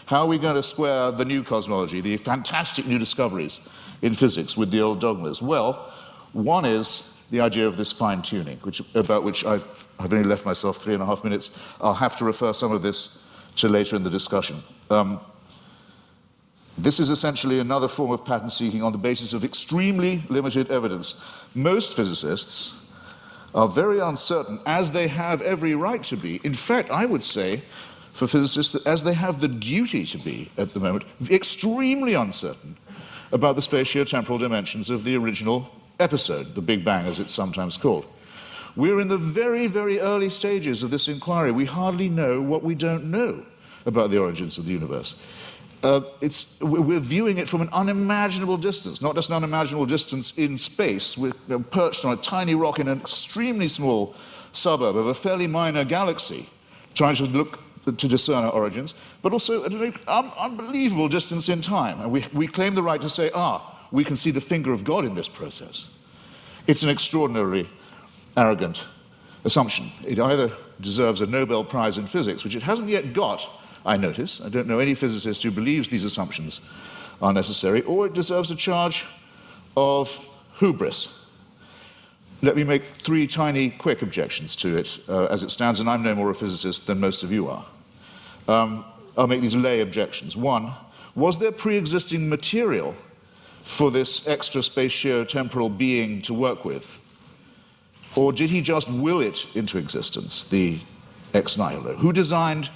How are we going to square the new cosmology, the fantastic new discoveries in physics with the old dogmas? Well, one is the idea of this fine-tuning, about which I've only left myself 3.5 minutes. I'll have to refer some of this to later in the discussion. This is essentially another form of pattern seeking on the basis of extremely limited evidence. Most physicists are very uncertain, as they have every right to be. In fact, I would say, for physicists, that as they have the duty to be at the moment, extremely uncertain about the spatio-temporal dimensions of the original episode, the Big Bang, as it's sometimes called. We're in the very, very early stages of this inquiry. We hardly know what we don't know about the origins of the universe. We're viewing it from an unimaginable distance, not just an unimaginable distance in space. We're perched on a tiny rock in an extremely small suburb of a fairly minor galaxy, trying to look to discern our origins, but also at an unbelievable distance in time. And we claim the right to say, we can see the finger of God in this process. It's an extraordinarily arrogant assumption. It either deserves a Nobel Prize in physics, which it hasn't yet got, I notice. I don't know any physicist who believes these assumptions are necessary, or it deserves a charge of hubris. Let me make 3 tiny, quick objections to it as it stands, and I'm no more a physicist than most of you are. I'll make these lay objections. 1, was there pre-existing material for this extra spatio-temporal being to work with? Or did he just will it into existence, the ex nihilo? Who designed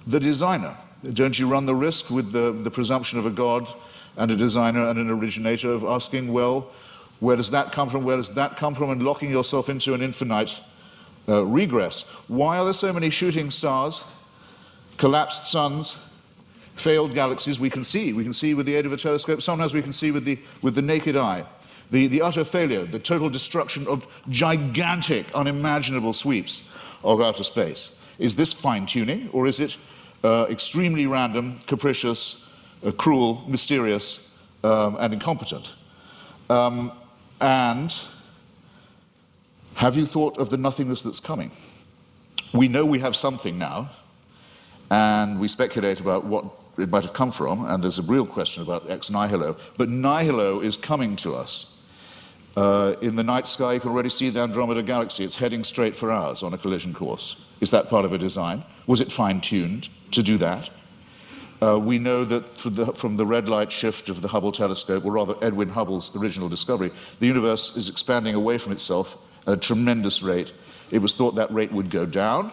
the designer? Don't you run the risk with the presumption of a God and a designer and an originator of asking, well, where does that come from, where does that come from, and locking yourself into an infinite regress? Why are there so many shooting stars, collapsed suns, failed galaxies? We can see with the aid of a telescope, sometimes we can see with the naked eye. The utter failure, the total destruction of gigantic, unimaginable sweeps of outer space. Is this fine-tuning, or is it extremely random, capricious, cruel, mysterious, and incompetent? And have you thought of the nothingness that's coming? We know we have something now, and we speculate about what it might have come from, and there's a real question about ex nihilo, but nihilo is coming to us. In the night sky, you can already see the Andromeda Galaxy. It's heading straight for ours on a collision course. Is that part of a design? Was it fine-tuned to do that? We know that from the red light shift of the Hubble telescope, or rather Edwin Hubble's original discovery, the universe is expanding away from itself at a tremendous rate. It was thought that rate would go down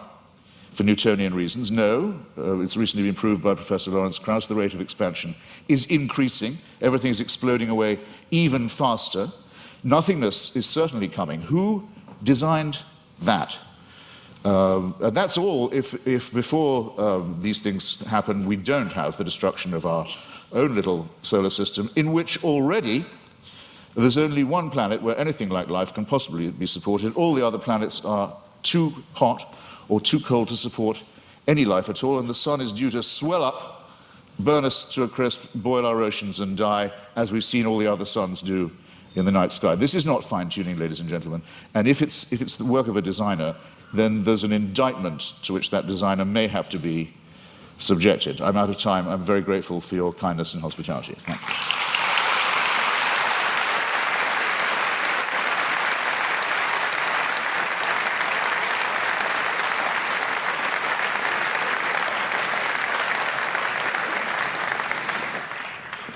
for Newtonian reasons. No, it's recently been proved by Professor Lawrence Krauss, the rate of expansion is increasing. Everything is exploding away even faster. Nothingness is certainly coming. Who designed that? And that's all if before these things happen, we don't have the destruction of our own little solar system, in which already there's only one planet where anything like life can possibly be supported. All the other planets are too hot or too cold to support any life at all, and the sun is due to swell up, burn us to a crisp, boil our oceans and die, as we've seen all the other suns do in the night sky. This is not fine-tuning, ladies and gentlemen, and if it's the work of a designer, then there's an indictment to which that designer may have to be subjected. I'm out of time. I'm very grateful for your kindness and hospitality. Thank you.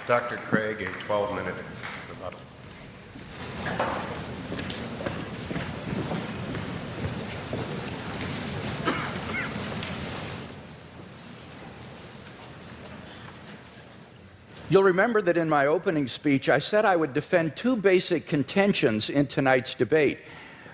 Dr. Craig, a 12-minute rebuttal. You'll remember that in my opening speech, I said I would defend 2 basic contentions in tonight's debate.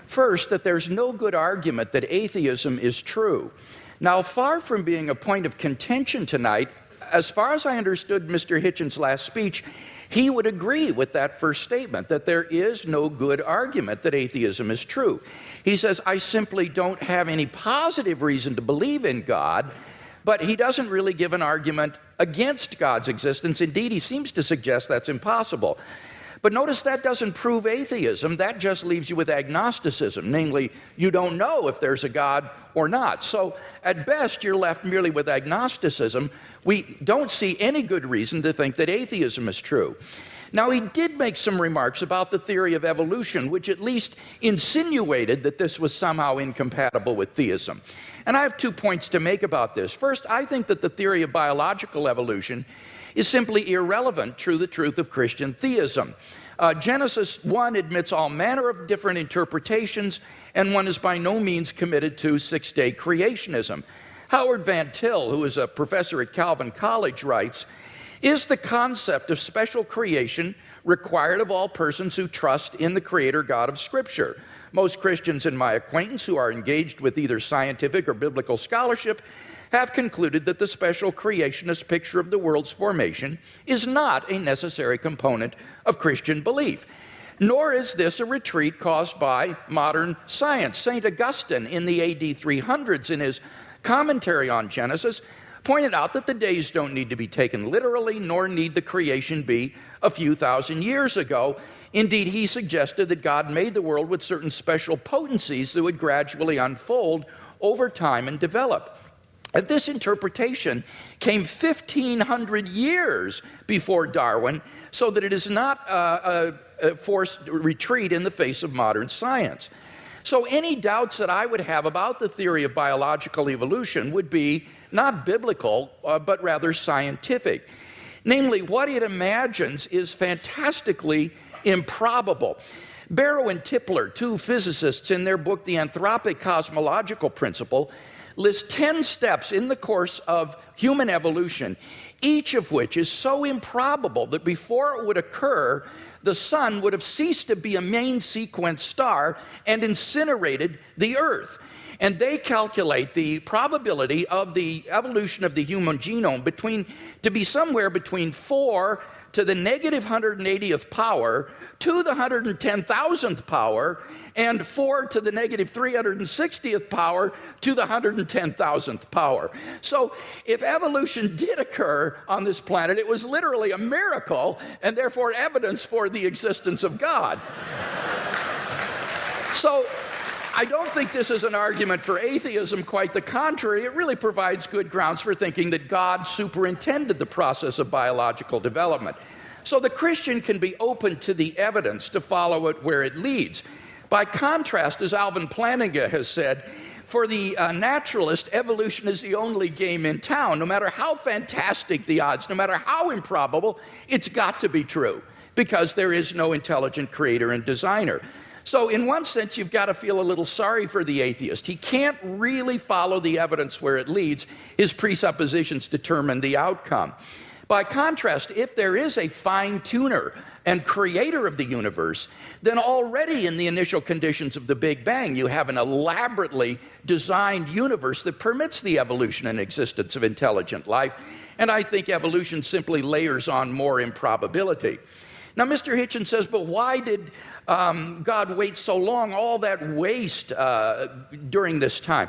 First, that there's no good argument that atheism is true. Now, far from being a point of contention tonight, as far as I understood Mr. Hitchens' last speech, he would agree with that first statement, that there is no good argument that atheism is true. He says, I simply don't have any positive reason to believe in God, But he doesn't really give an argument against God's existence. Indeed, he seems to suggest that's impossible. But notice that doesn't prove atheism. That just leaves you with agnosticism, namely, you don't know if there's a God or not. So at best, you're left merely with agnosticism. We don't see any good reason to think that atheism is true. Now, he did make some remarks about the theory of evolution, which at least insinuated that this was somehow incompatible with theism. And I have 2 points to make about this. First, I think that the theory of biological evolution is simply irrelevant to the truth of Christian theism. Genesis 1 admits all manner of different interpretations, and one is by no means committed to six-day creationism. Howard Van Til, who is a professor at Calvin College, writes, "Is the concept of special creation required of all persons who trust in the Creator God of Scripture? Most Christians in my acquaintance who are engaged with either scientific or biblical scholarship have concluded that the special creationist picture of the world's formation is not a necessary component of Christian belief. Nor is this a retreat caused by modern science. St. Augustine in the AD 300s, in his commentary on Genesis, pointed out that the days don't need to be taken literally, nor need the creation be a few thousand years ago. Indeed, he suggested that God made the world with certain special potencies that would gradually unfold over time and develop. And this interpretation came 1,500 years before Darwin, so that it is not a forced retreat in the face of modern science. So any doubts that I would have about the theory of biological evolution would be not biblical, but rather scientific. Namely, what it imagines is fantastically improbable. Barrow and Tipler, 2 physicists, in their book, The Anthropic Cosmological Principle, list 10 steps in the course of human evolution, each of which is so improbable that before it would occur, the sun would have ceased to be a main sequence star and incinerated the Earth. And they calculate the probability of the evolution of the human genome to be somewhere between 4 to the negative 180th power to the 110,000th power, and 4 to the negative 360th power to the 110,000th power. So if evolution did occur on this planet, it was literally a miracle, and therefore evidence for the existence of God. So I don't think this is an argument for atheism, quite the contrary. It really provides good grounds for thinking that God superintended the process of biological development. So the Christian can be open to the evidence to follow it where it leads. By contrast, as Alvin Plantinga has said, for the naturalist, evolution is the only game in town. No matter how fantastic the odds, no matter how improbable, it's got to be true, because there is no intelligent creator and designer. So in one sense, you've got to feel a little sorry for the atheist. He can't really follow the evidence where it leads. His presuppositions determine the outcome. By contrast, if there is a fine-tuner and creator of the universe, then already in the initial conditions of the Big Bang, you have an elaborately designed universe that permits the evolution and existence of intelligent life. And I think evolution simply layers on more improbability. Now, Mr. Hitchens says, but why did God wait so long, all that waste during this time?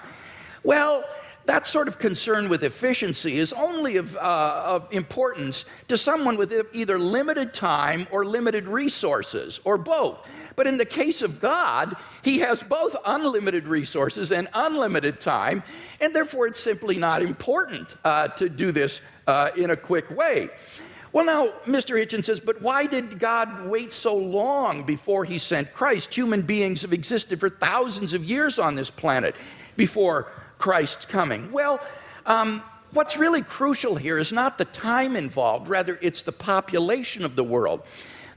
Well, that sort of concern with efficiency is only of importance to someone with either limited time or limited resources, or both. But in the case of God, he has both unlimited resources and unlimited time, and therefore it's simply not important to do this in a quick way. Well, now, Mr. Hitchens says, but why did God wait so long before he sent Christ? Human beings have existed for thousands of years on this planet before Christ's coming. Well, what's really crucial here is not the time involved, rather it's the population of the world.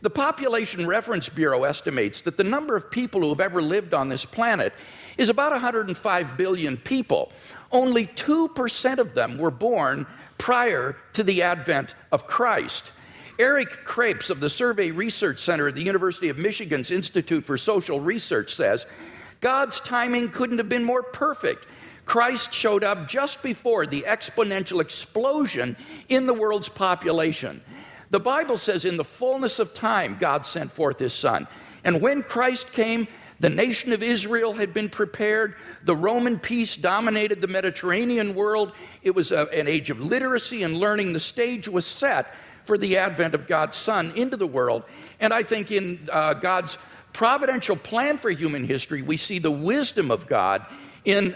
The Population Reference Bureau estimates that the number of people who have ever lived on this planet is about 105 billion people. Only 2% of them were born prior to the advent of Christ. Eric Krapes of the Survey Research Center at the University of Michigan's Institute for Social Research says, God's timing couldn't have been more perfect. Christ showed up just before the exponential explosion in the world's population. The Bible says in the fullness of time, God sent forth his Son. And when Christ came, The nation of Israel had been prepared. The Roman peace dominated the Mediterranean world. It was an age of literacy and learning. The stage was set for the advent of God's Son into the world. And I think in God's providential plan for human history, we see the wisdom of God in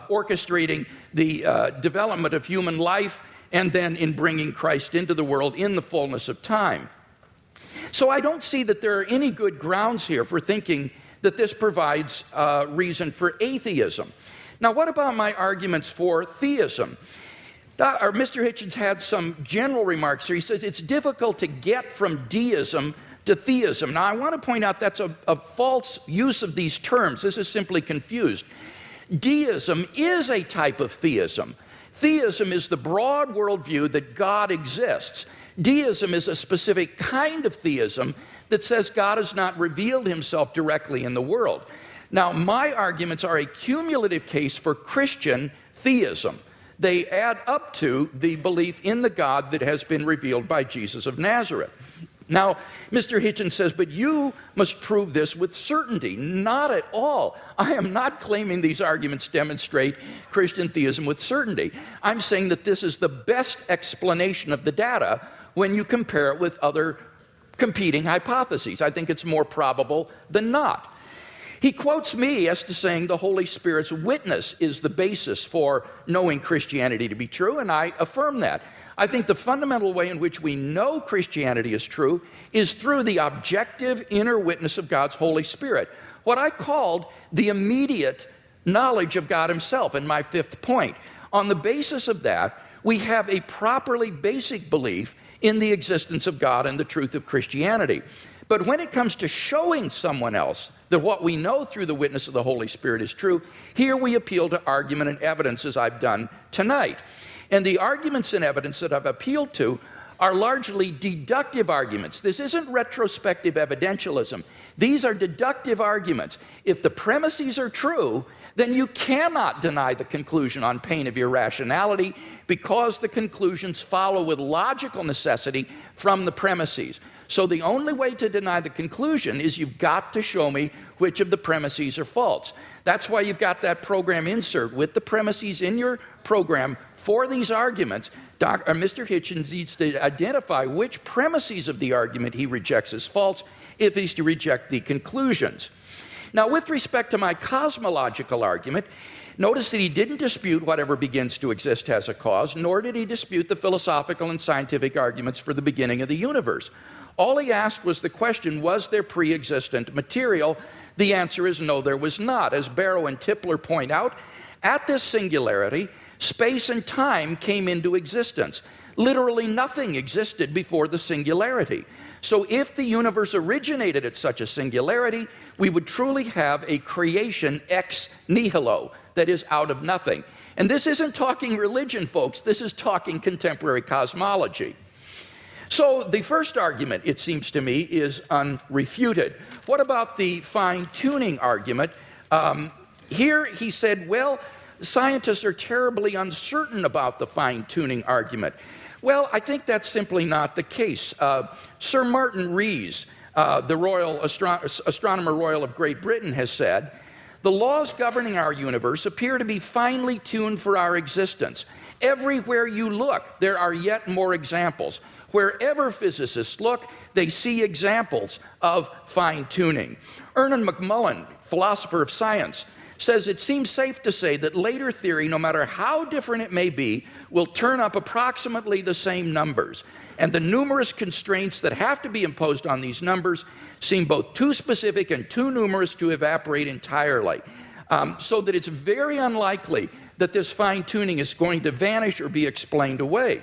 orchestrating the development of human life and then in bringing Christ into the world in the fullness of time. So I don't see that there are any good grounds here for thinking that this provides reason for atheism. Now, what about my arguments for theism? Mr. Hitchens had some general remarks here. He says it's difficult to get from deism to theism. Now, I want to point out that's a false use of these terms. This is simply confused. Deism is a type of theism. Theism is the broad worldview that God exists. Deism is a specific kind of theism that says God has not revealed himself directly in the world. Now, my arguments are a cumulative case for Christian theism. They add up to the belief in the God that has been revealed by Jesus of Nazareth. Now, Mr. Hitchens says, but you must prove this with certainty. Not at all. I am not claiming these arguments demonstrate Christian theism with certainty. I'm saying that this is the best explanation of the data when you compare it with other competing hypotheses. I think it's more probable than not. He quotes me as to saying the Holy Spirit's witness is the basis for knowing Christianity to be true, and I affirm that. I think the fundamental way in which we know Christianity is true is through the objective inner witness of God's Holy Spirit, what I called the immediate knowledge of God himself in my fifth point. On the basis of that, we have a properly basic belief in the existence of God and the truth of Christianity. But when it comes to showing someone else that what we know through the witness of the Holy Spirit is true, here we appeal to argument and evidence as I've done tonight. And the arguments and evidence that I've appealed to are largely deductive arguments. This isn't retrospective evidentialism. These are deductive arguments. If the premises are true, then you cannot deny the conclusion on pain of irrationality because the conclusions follow with logical necessity from the premises. So the only way to deny the conclusion is you've got to show me which of the premises are false. That's why you've got that program insert with the premises in your program for these arguments. Mr. Hitchens needs to identify which premises of the argument he rejects as false if he's to reject the conclusions. Now, with respect to my cosmological argument, notice that he didn't dispute whatever begins to exist has a cause, nor did he dispute the philosophical and scientific arguments for the beginning of the universe. All he asked was the question, was there pre-existent material? The answer is no, there was not. As Barrow and Tipler point out, at this singularity, space and time came into existence. Literally nothing existed before the singularity. So if the universe originated at such a singularity, we would truly have a creation ex nihilo, that is, out of nothing. And this isn't talking religion, folks. This is talking contemporary cosmology. So the first argument, it seems to me, is unrefuted. What about the fine-tuning argument? Here he said, well, scientists are terribly uncertain about the fine-tuning argument. Well, I think that's simply not the case. Sir Martin Rees, the Royal Astronomer Royal of Great Britain, has said, the laws governing our universe appear to be finely tuned for our existence. Everywhere you look, there are yet more examples. Wherever physicists look, they see examples of fine-tuning. Ernan McMullen, philosopher of science, says it seems safe to say that later theory, no matter how different it may be, will turn up approximately the same numbers. And the numerous constraints that have to be imposed on these numbers seem both too specific and too numerous to evaporate entirely. So that it's very unlikely that this fine-tuning is going to vanish or be explained away.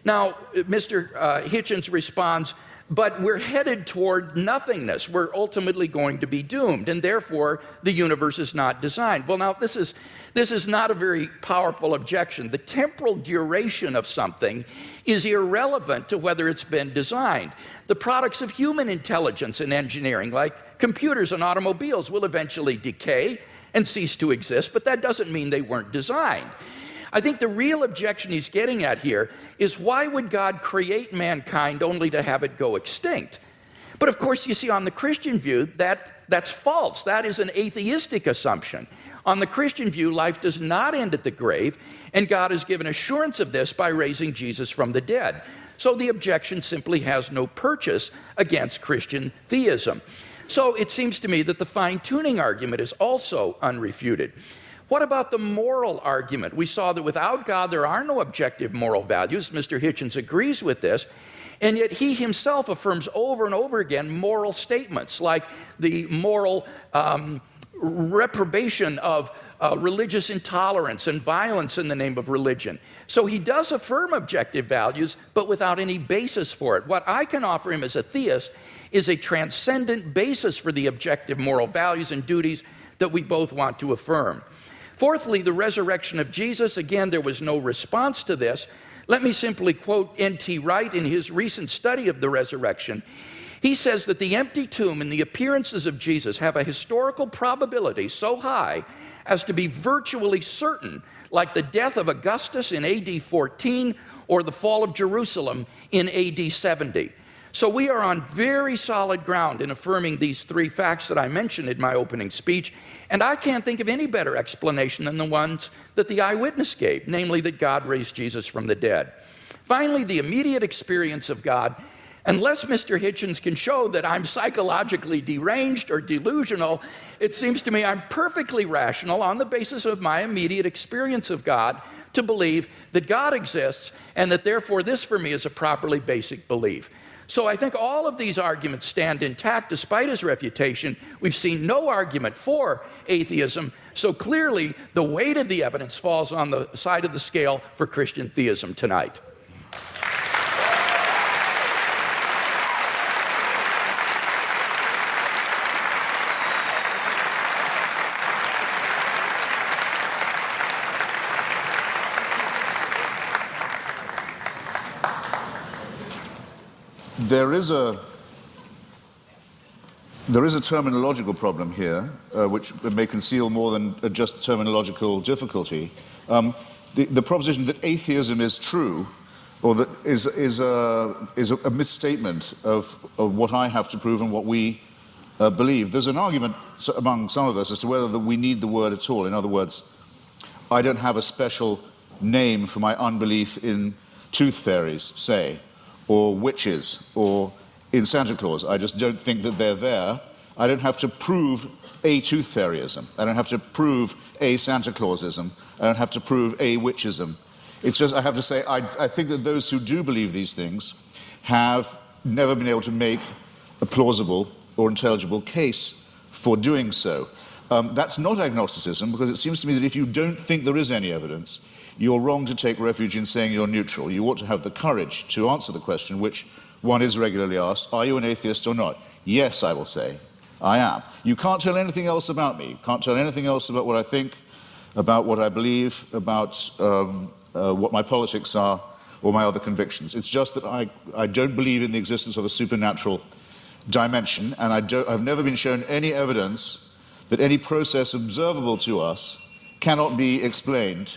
Now, Mr. Hitchens responds, but we're headed toward nothingness. We're ultimately going to be doomed, and therefore the universe is not designed. Well, now, this is not a very powerful objection. The temporal duration of something is irrelevant to whether it's been designed. The products of human intelligence and engineering, like computers and automobiles, will eventually decay and cease to exist, but that doesn't mean they weren't designed. I think the real objection he's getting at here is why would God create mankind only to have it go extinct? But of course, you see, on the Christian view, that That's false. That is an atheistic assumption. On the Christian view, life does not end at the grave, and God has given assurance of this by raising Jesus from the dead. So the objection simply has no purchase against Christian theism. So it seems to me that the fine-tuning argument is also unrefuted. What about the moral argument? We saw that without God, there are no objective moral values. Mr. Hitchens agrees with this. And yet he himself affirms over and over again moral statements, like the moral reprobation of religious intolerance and violence in the name of religion. So he does affirm objective values, but without any basis for it. What I can offer him as a theist is a transcendent basis for the objective moral values and duties that we both want to affirm. Fourthly, the resurrection of Jesus. Again, there was no response to this. Let me simply quote N.T. Wright in his recent study of the resurrection. He says that the empty tomb and the appearances of Jesus have a historical probability so high as to be virtually certain, like the death of Augustus in AD 14 or the fall of Jerusalem in AD 70. So we are on very solid ground in affirming these three facts that I mentioned in my opening speech, and I can't think of any better explanation than the ones that the eyewitness gave, namely that God raised Jesus from the dead. Finally, the immediate experience of God. Unless Mr. Hitchens can show that I'm psychologically deranged or delusional, it seems to me I'm perfectly rational on the basis of my immediate experience of God to believe that God exists and that therefore this for me is a properly basic belief. So I think all of these arguments stand intact despite his refutation. We've seen no argument for atheism, so clearly the weight of the evidence falls on the side of the scale for Christian theism tonight. There is a terminological problem here, which may conceal more than just terminological difficulty. The proposition that atheism is true, or that is a misstatement of what I have to prove and what we believe. There's an argument among some of us as to whether we need the word at all. In other words, I don't have a special name for my unbelief in tooth fairies, say, or witches, or in Santa Claus. I just don't think that they're there. I don't have to prove a tooth fairyism. I don't have to prove a Santa Clausism. I don't have to prove a witchism. It's just, I have to say, I think that those who do believe these things have never been able to make a plausible or intelligible case for doing so. That's not agnosticism, because it seems to me that if you don't think there is any evidence, you're wrong to take refuge in saying you're neutral. You ought to have the courage to answer the question, which one is regularly asked, are you an atheist or not? Yes, I will say, I am. You can't tell anything else about me. You can't tell anything else about what I think, about what I believe, about what my politics are, or my other convictions. It's just that I don't believe in the existence of a supernatural dimension, and I've never been shown any evidence that any process observable to us cannot be explained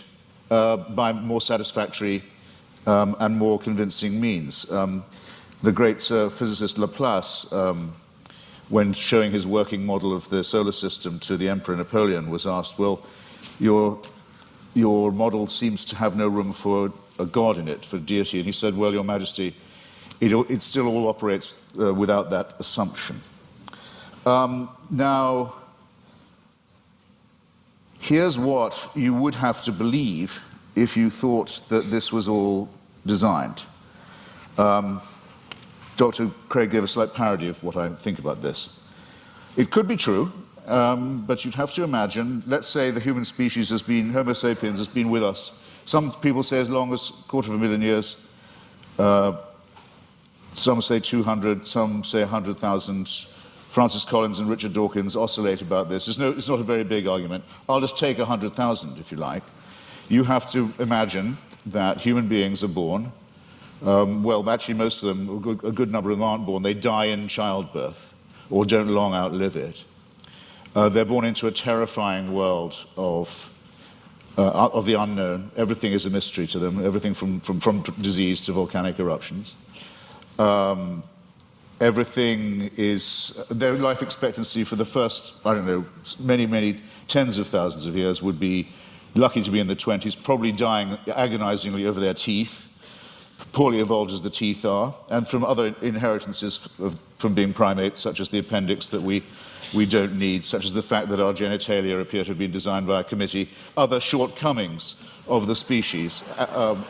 by more satisfactory and more convincing means. The great physicist Laplace, when showing his working model of the solar system to the Emperor Napoleon, was asked, well, your model seems to have no room for a god in it, for deity. And he said, well, Your Majesty, it still all operates without that assumption. Now, here's what you would have to believe if you thought that this was all designed. Dr. Craig gave a slight parody of what I think about this. It could be true, but you'd have to imagine, let's say the human species has been, Homo sapiens has been with us, some people say as long as 250,000 years, some say 200, some say 100,000. Francis Collins and Richard Dawkins oscillate about this. It's not a very big argument. I'll just take 100,000, if you like. You have to imagine that human beings are born. Well, actually, most of them, a good number of them aren't born. They die in childbirth or don't long outlive it. They're born into a terrifying world of the unknown. Everything is a mystery to them, everything from disease to volcanic eruptions. everything is, their life expectancy for the first, I don't know, many, many tens of thousands of years would be lucky to be in the 20s, probably dying agonizingly over their teeth, poorly evolved as the teeth are, and from other inheritances from being primates, such as the appendix that we don't need, such as the fact that our genitalia appear to have been designed by a committee, other shortcomings of the species,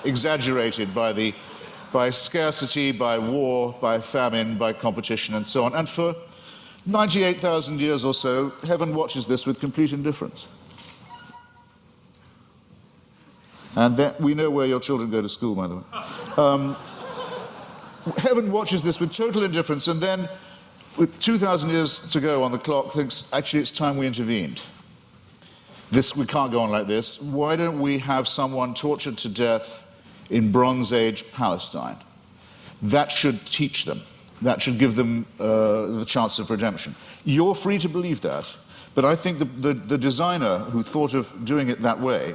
exaggerated by scarcity, by war, by famine, by competition, and so on. And for 98,000 years or so, heaven watches this with complete indifference. And then we know where your children go to school, by the way. Heaven watches this with total indifference, and then, with 2,000 years to go on the clock, thinks, actually, it's time we intervened. We can't go on like this. Why don't we have someone tortured to death in Bronze Age Palestine? That should teach them. That should give them the chance of redemption. You're free to believe that, but I think the designer who thought of doing it that way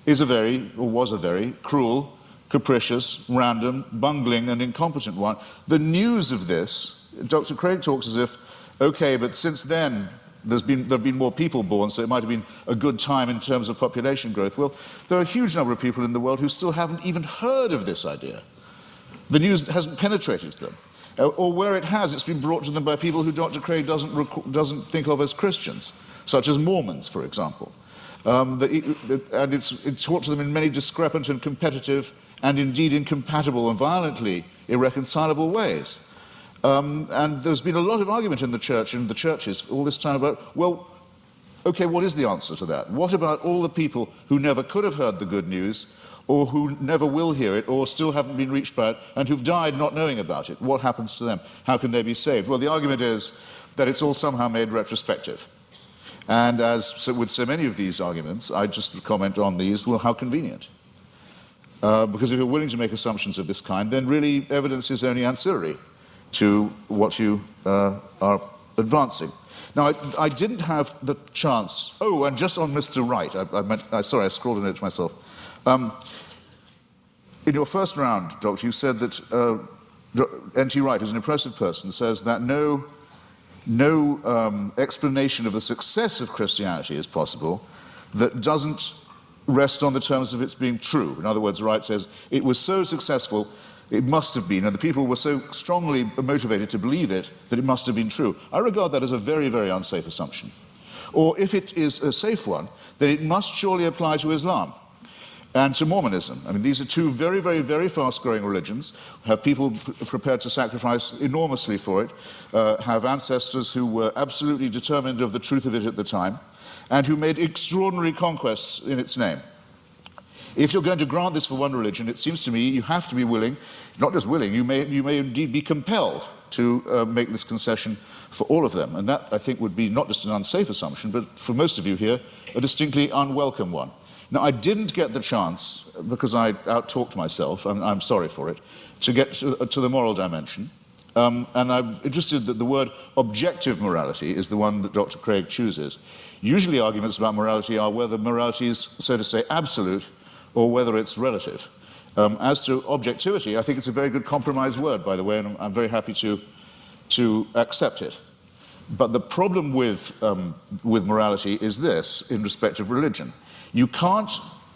was a very cruel, capricious, random, bungling, and incompetent one. The news of this, Dr. Craig talks as if, okay, but since then there have been more people born, so it might have been a good time in terms of population growth. Well, there are a huge number of people in the world who still haven't even heard of this idea. The news hasn't penetrated to them. Or where it has, it's been brought to them by people who Dr. Craig doesn't think of as Christians, such as Mormons, for example. And it's taught to them in many discrepant and competitive and indeed incompatible and violently irreconcilable ways. And there's been a lot of argument in the church and the churches all this time about, well, okay, what is the answer to that? What about all the people who never could have heard the good news, or who never will hear it, or still haven't been reached by it, and who've died not knowing about it? What happens to them? How can they be saved? Well, the argument is that it's all somehow made retrospective. And with so many of these arguments, I just comment on these, well, how convenient. Because if you're willing to make assumptions of this kind, then really evidence is only ancillary to what you are advancing. Now, I didn't have the chance. Oh, and just on Mr. Wright, sorry, I scrolled a note to myself. In your first round, Doctor, you said that N.T. Wright, who's an impressive person, says that no explanation of the success of Christianity is possible that doesn't rest on the terms of its being true. In other words, Wright says it was so successful, it must have been, and the people were so strongly motivated to believe it that it must have been true. I regard that as a very, very unsafe assumption. Or if it is a safe one, then it must surely apply to Islam and to Mormonism. I mean, these are two very, very, very fast-growing religions, have people prepared to sacrifice enormously for it, have ancestors who were absolutely determined of the truth of it at the time, and who made extraordinary conquests in its name. If you're going to grant this for one religion, it seems to me you have to be willing, not just willing, you may indeed be compelled to make this concession for all of them. And that, I think, would be not just an unsafe assumption, but for most of you here, a distinctly unwelcome one. Now, I didn't get the chance, because I out-talked myself, and I'm sorry for it, to get to the moral dimension. And I'm interested that the word objective morality is the one that Dr. Craig chooses. Usually arguments about morality are whether morality is, so to say, absolute, or whether it's relative. As to objectivity, I think it's a very good compromise word, by the way, and I'm very happy to accept it. But the problem with morality is this, in respect of religion. You can't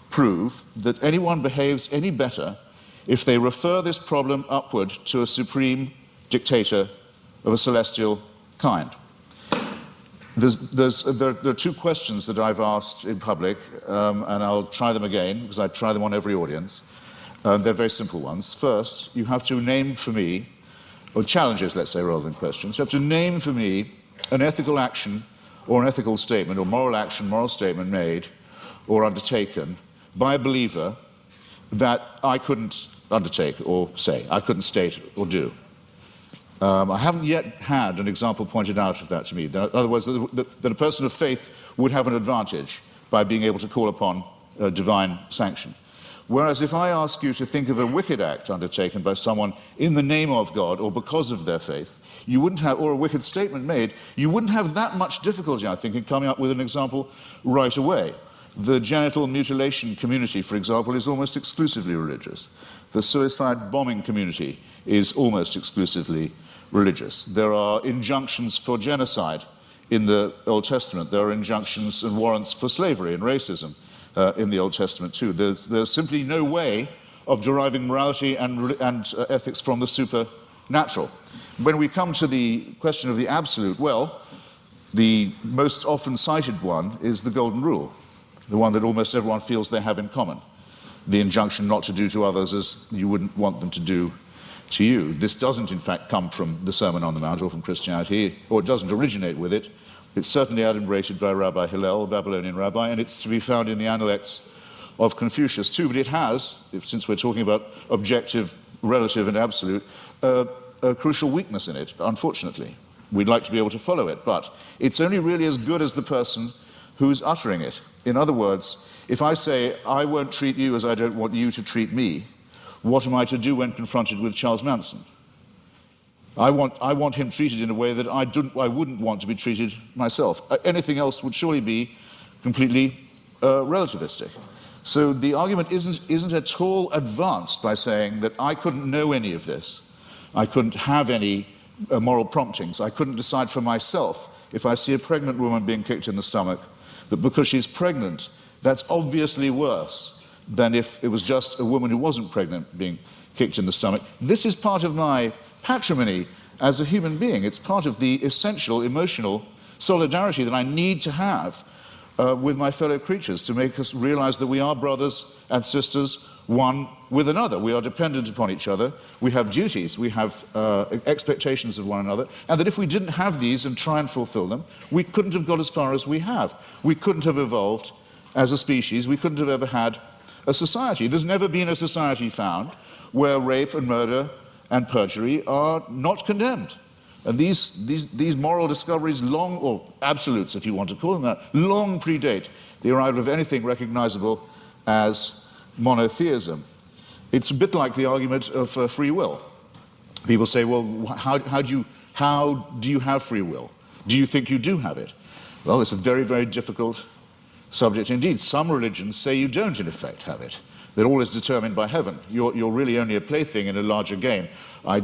prove that anyone behaves any better if they refer this problem upward to a supreme dictator of a celestial kind. There are two questions that I've asked in public, and I'll try them again, because I try them on every audience. They're very simple ones. First, you have to name for me, or challenges, let's say, rather than questions. You have to name for me an ethical action or an ethical statement or moral action, moral statement made or undertaken by a believer that I couldn't undertake or say, I couldn't state or do. I haven't yet had an example pointed out of that to me. In other words, that a person of faith would have an advantage by being able to call upon divine sanction. Whereas if I ask you to think of a wicked act undertaken by someone in the name of God or because of their faith, you wouldn't have, or a wicked statement made, you wouldn't have that much difficulty, I think, in coming up with an example right away. The genital mutilation community, for example, is almost exclusively religious. The suicide bombing community is almost exclusively religious. There are injunctions for genocide in the Old Testament. There are injunctions and warrants for slavery and racism in the Old Testament too. There's simply no way of deriving morality and ethics from the supernatural. When we come to the question of the absolute, well, the most often cited one is the Golden Rule, the one that almost everyone feels they have in common. The injunction not to do to others as you wouldn't want them to do to you. This doesn't, in fact, come from the Sermon on the Mount or from Christianity, or it doesn't originate with it. It's certainly adumbrated by Rabbi Hillel, a Babylonian rabbi, and it's to be found in the Analects of Confucius too. But it has, since we're talking about objective, relative, and absolute, a crucial weakness in it, unfortunately. We'd like to be able to follow it, but it's only really as good as the person who's uttering it. In other words, if I say, I won't treat you as I don't want you to treat me, what am I to do when confronted with Charles Manson? I want him treated in a way that I wouldn't want to be treated myself. Anything else would surely be completely relativistic. So the argument isn't at all advanced by saying that I couldn't know any of this. I couldn't have any moral promptings. I couldn't decide for myself if I see a pregnant woman being kicked in the stomach, that because she's pregnant, that's obviously worse than if it was just a woman who wasn't pregnant being kicked in the stomach. This is part of my patrimony as a human being. It's part of the essential emotional solidarity that I need to have with my fellow creatures to make us realize that we are brothers and sisters, one with another. We are dependent upon each other. We have duties. We have expectations of one another. And that if we didn't have these and try and fulfill them, we couldn't have got as far as we have. We couldn't have evolved as a species. We couldn't have ever had a society. There's never been a society found where rape and murder and perjury are not condemned. And these moral discoveries long, or absolutes if you want to call them that, long predate the arrival of anything recognizable as monotheism. It's a bit like the argument of free will. People say, well, how do you have free will? Do you think you do have it? Well, it's a very, very difficult subject indeed. Some religions say you don't, in effect, have it. That all is determined by heaven. You're really only a plaything in a larger game. I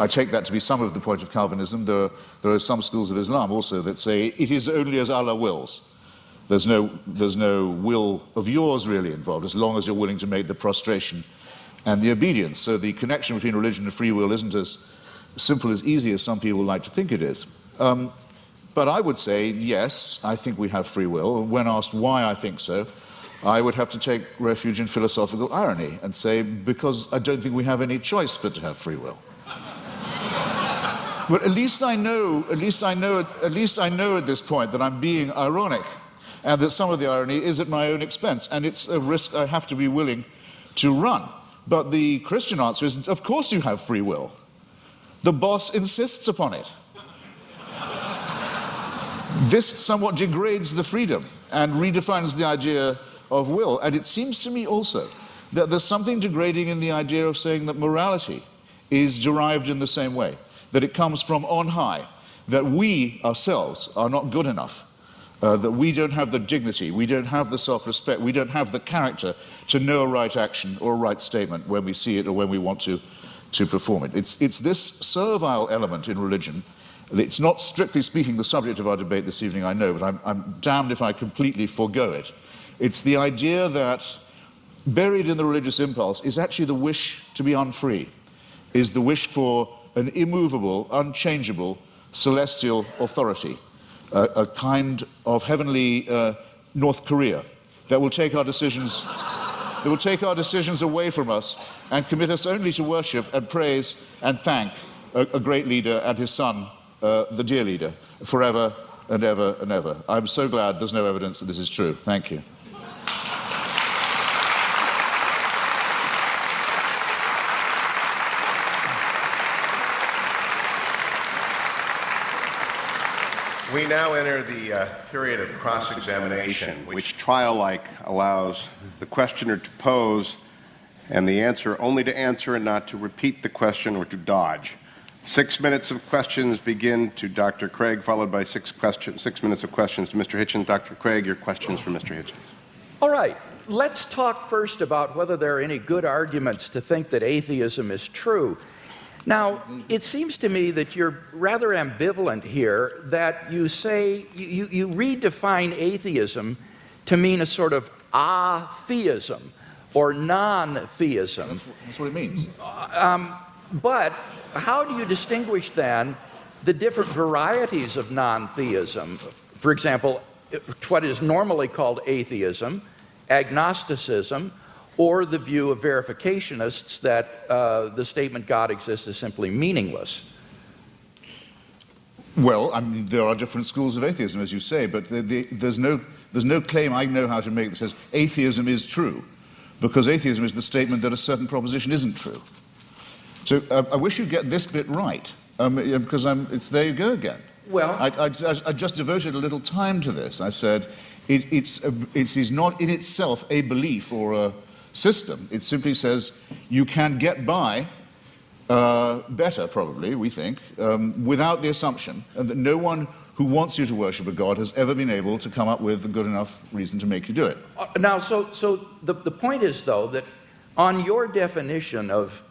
take that to be some of the point of Calvinism. There are some schools of Islam also that say it is only as Allah wills. There's no will of yours really involved, as long as you're willing to make the prostration and the obedience. So the connection between religion and free will isn't as simple, as easy as some people like to think it is. But I would say, yes, I think we have free will. When asked why I think so, I would have to take refuge in philosophical irony and say, because I don't think we have any choice but to have free will. But at least I know at this point that I'm being ironic, and that some of the irony is at my own expense, and it's a risk I have to be willing to run. But the Christian answer is, of course you have free will. The boss insists upon it. This somewhat degrades the freedom and redefines the idea of will. And it seems to me also that there's something degrading in the idea of saying that morality is derived in the same way, that it comes from on high, that we ourselves are not good enough, that we don't have the dignity, we don't have the self-respect, we don't have the character to know a right action or a right statement when we see it or when we want to perform it. It's this servile element in religion. It's not strictly speaking the subject of our debate this evening, I know, but I'm damned if I completely forego it. It's the idea that buried in the religious impulse is actually the wish to be unfree, is the wish for an immovable, unchangeable, celestial authority, a kind of heavenly North Korea that will take our decisions away from us and commit us only to worship and praise and thank a great leader and his son, the dear leader, forever and ever and ever. I'm so glad there's no evidence that this is true. Thank you. We now enter the period of cross-examination, which trial-like allows the questioner to pose and the answer only to answer and not to repeat the question or to dodge. 6 minutes of questions begin to Dr. Craig, followed by 6 minutes of questions to Mr. Hitchens. Dr. Craig, your questions for Mr. Hitchens. All right, let's talk first about whether there are any good arguments to think that atheism is true. Now, it seems to me that you're rather ambivalent here, that you say, you redefine atheism to mean a sort of atheism or non-theism. That's what it means. But how do you distinguish then the different varieties of non-theism? For example, what is normally called atheism, agnosticism, or the view of verificationists that the statement God exists is simply meaningless? Well, I mean, there are different schools of atheism, as you say, but there's no claim I know how to make that says atheism is true, because atheism is the statement that a certain proposition isn't true. So I wish you'd get this bit right, because there you go again. Well, I just devoted a little time to this. I said it is not in itself a belief or a system. It simply says you can get by better, probably, we think, without the assumption that no one who wants you to worship a God has ever been able to come up with a good enough reason to make you do it. Now, so the point is, though, that on your definition of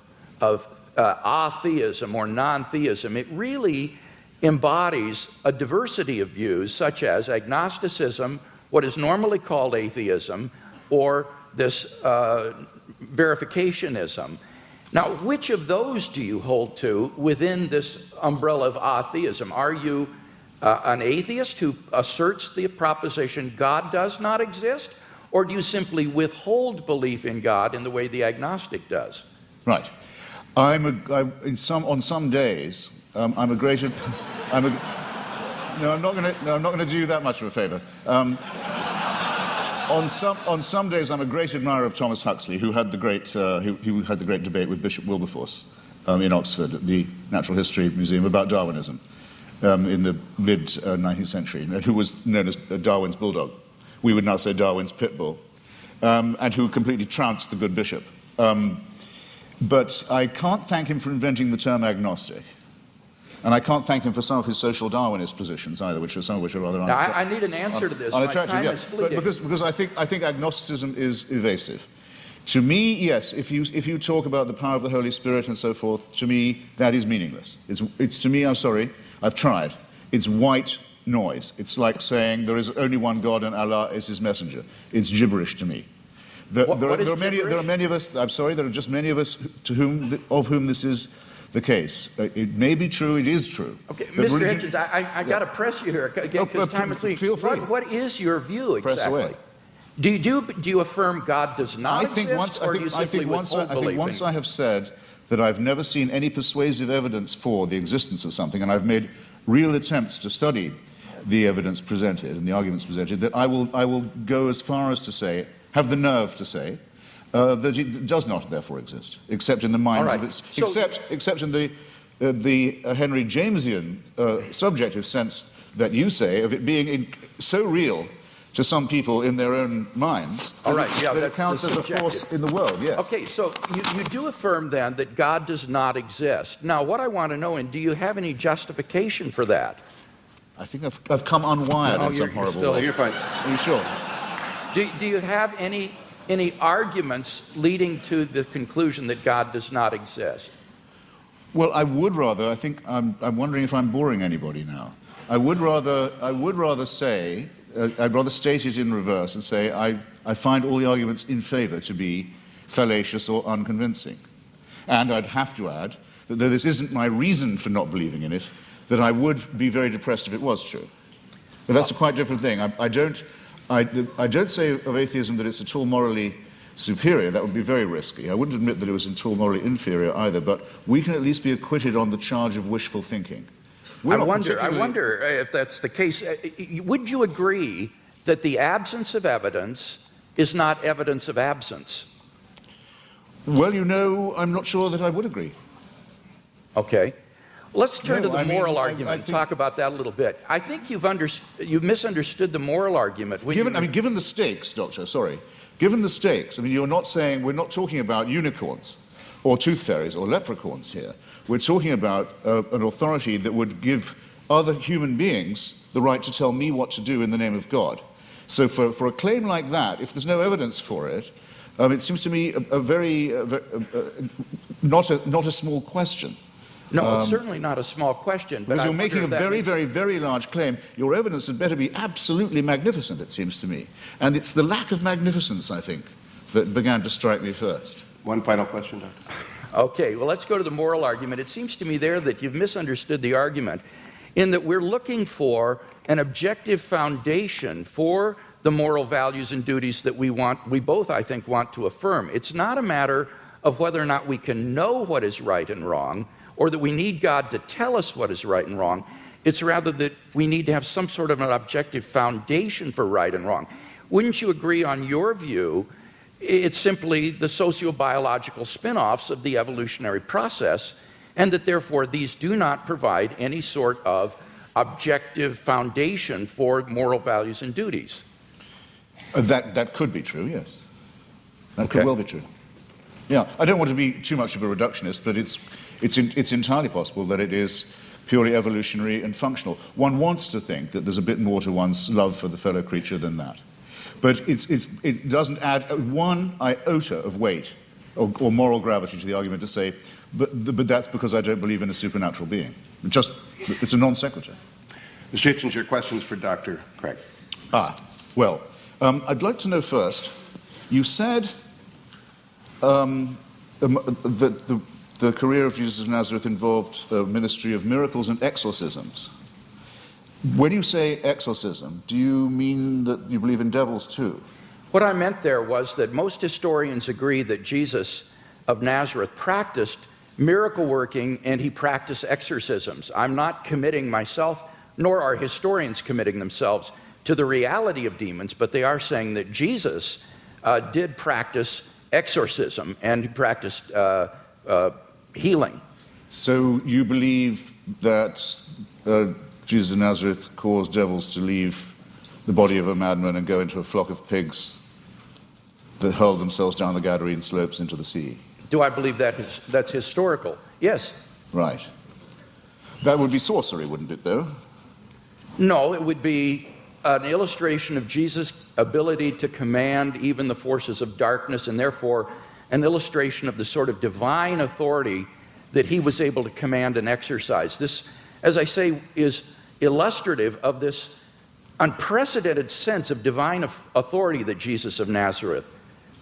atheism or non-theism, it really embodies a diversity of views, such as agnosticism, what is normally called atheism, or this verificationism. Now, which of those do you hold to within this umbrella of atheism? Are you an atheist who asserts the proposition God does not exist, or do you simply withhold belief in God in the way the agnostic does? Right. On some days, I'm a great. No, I'm not going to do you that much of a favor. On some days, I'm a great admirer of Thomas Huxley, who had the great debate with Bishop Wilberforce in Oxford at the Natural History Museum about Darwinism in the mid 19th century, and who was known as Darwin's bulldog. We would now say Darwin's pit bull, and who completely trounced the good bishop. But I can't thank him for inventing the term agnostic. And I can't thank him for some of his social Darwinist positions either, some of which are rather unattractive. I need an answer to this. My time is fleeting. But because I think agnosticism is evasive. To me, yes, if you talk about the power of the Holy Spirit and so forth, to me that is meaningless. It's to me, I'm sorry, I've tried. It's white noise. It's like saying there is only one God and Allah is his messenger. It's gibberish to me. There are many of us. I'm sorry, there are just many of us of whom this is the case. It may be true, it is true. Okay, Mr. Hitchens, I got to press you here because time is leaving. Feel free. What is your view exactly? Press away. Do you affirm God does not exist, or do you simply withhold belief? I think once I have said that I've never seen any persuasive evidence for the existence of something, and I've made real attempts to study the evidence presented and the arguments presented, that I will go as far as to say, have the nerve to say, that it does not therefore exist, except in the minds of its, except in the Henry Jamesian subjective sense that you say of it being so real to some people in their own minds that it counts as a force in the world. Yes. Okay, so you do affirm then that God does not exist. Now, what I want to know, and do you have any justification for that? I think I've come unwired in some horrible way. You're fine. Are you sure? Do you have any arguments leading to the conclusion that God does not exist? Well, I would rather. I think I'm wondering if I'm boring anybody now. I would rather say. I'd rather state it in reverse and say I find all the arguments in favor to be fallacious or unconvincing. And I'd have to add that though this isn't my reason for not believing in it, that I would be very depressed if it was true. But that's a quite different thing. I don't say of atheism that it's at all morally superior. That would be very risky. I wouldn't admit that it was at all morally inferior either, but we can at least be acquitted on the charge of wishful thinking. I wonder if that's the case. Would you agree that the absence of evidence is not evidence of absence? Well, I'm not sure that I would agree. Okay. Let's turn to the moral argument and talk about that a little bit. I think you've misunderstood the moral argument. Given the stakes, Doctor, given the stakes, we're not talking about unicorns or tooth fairies or leprechauns here. We're talking about an authority that would give other human beings the right to tell me what to do in the name of God. So for a claim like that, if there's no evidence for it, it seems to me not a small question No, it's certainly not a small question. But Because you're I making a wonder if that very, means- very, very large claim. Your evidence had better be absolutely magnificent, it seems to me. And it's the lack of magnificence, I think, that began to strike me first. One final question, Doctor. Okay, well, let's go to the moral argument. It seems to me there that you've misunderstood the argument in that we're looking for an objective foundation for the moral values and duties that we both, I think, want to affirm. It's not a matter of whether or not we can know what is right and wrong, or that we need God to tell us what is right and wrong. It's rather that we need to have some sort of an objective foundation for right and wrong. Wouldn't you agree on your view? It's simply the sociobiological spin-offs of the evolutionary process, and that therefore these do not provide any sort of objective foundation for moral values and duties. That could be true, yes. That Okay. could well be true. Yeah, I don't want to be too much of a reductionist, but it's entirely possible that it is purely evolutionary and functional. One wants to think that there's a bit more to one's love for the fellow creature than that. But it doesn't add one iota of weight or moral gravity to the argument to say, but that's because I don't believe in a supernatural being. It's a non sequitur. Mr. Hitchens, your questions for Dr. Craig. Well, I'd like to know first, you said that the career of Jesus of Nazareth involved a ministry of miracles and exorcisms. When you say exorcism, do you mean that you believe in devils too? What I meant there was that most historians agree that Jesus of Nazareth practiced miracle working and he practiced exorcisms. I'm not committing myself, nor are historians committing themselves to the reality of demons, but they are saying that Jesus did practice exorcism and he practiced healing. So you believe that Jesus of Nazareth caused devils to leave the body of a madman and go into a flock of pigs that hurled themselves down the Gadarene slopes into the sea? Do I believe that's historical? Yes. Right. That would be sorcery, wouldn't it, though? No, it would be an illustration of Jesus' ability to command even the forces of darkness, and therefore an illustration of the sort of divine authority that he was able to command and exercise. This, as I say, is illustrative of this unprecedented sense of divine authority that Jesus of Nazareth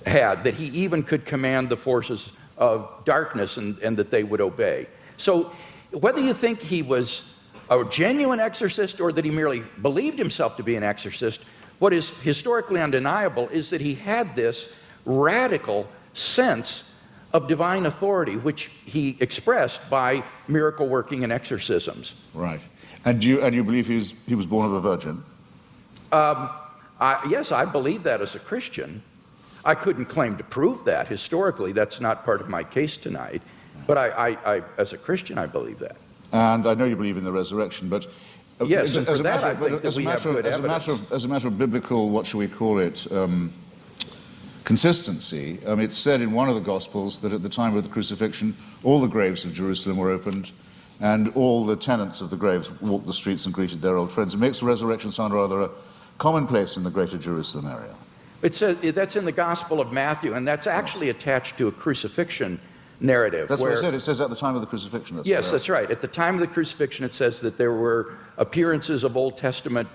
had, that he even could command the forces of darkness and that they would obey. So whether you think he was a genuine exorcist or that he merely believed himself to be an exorcist, what is historically undeniable is that he had this radical sense of divine authority, which he expressed by miracle working and exorcisms. Right. And you believe he was born of a virgin? Yes, I believe that as a Christian. I couldn't claim to prove that historically. That's not part of my case tonight. But I as a Christian, I believe that. And I know you believe in the resurrection, but yes, and for that I think that we have good evidence. As a matter of biblical, what shall we call it, consistency, it's said in one of the Gospels that at the time of the crucifixion, all the graves of Jerusalem were opened, and all the tenants of the graves walked the streets and greeted their old friends. It makes the resurrection sound rather a commonplace in the greater Jerusalem area. It says, that's in the Gospel of Matthew, and that's actually attached to a crucifixion narrative. That's what I said. It says at the time of the crucifixion. Yes, that's right. At the time of the crucifixion, it says that there were appearances of Old Testament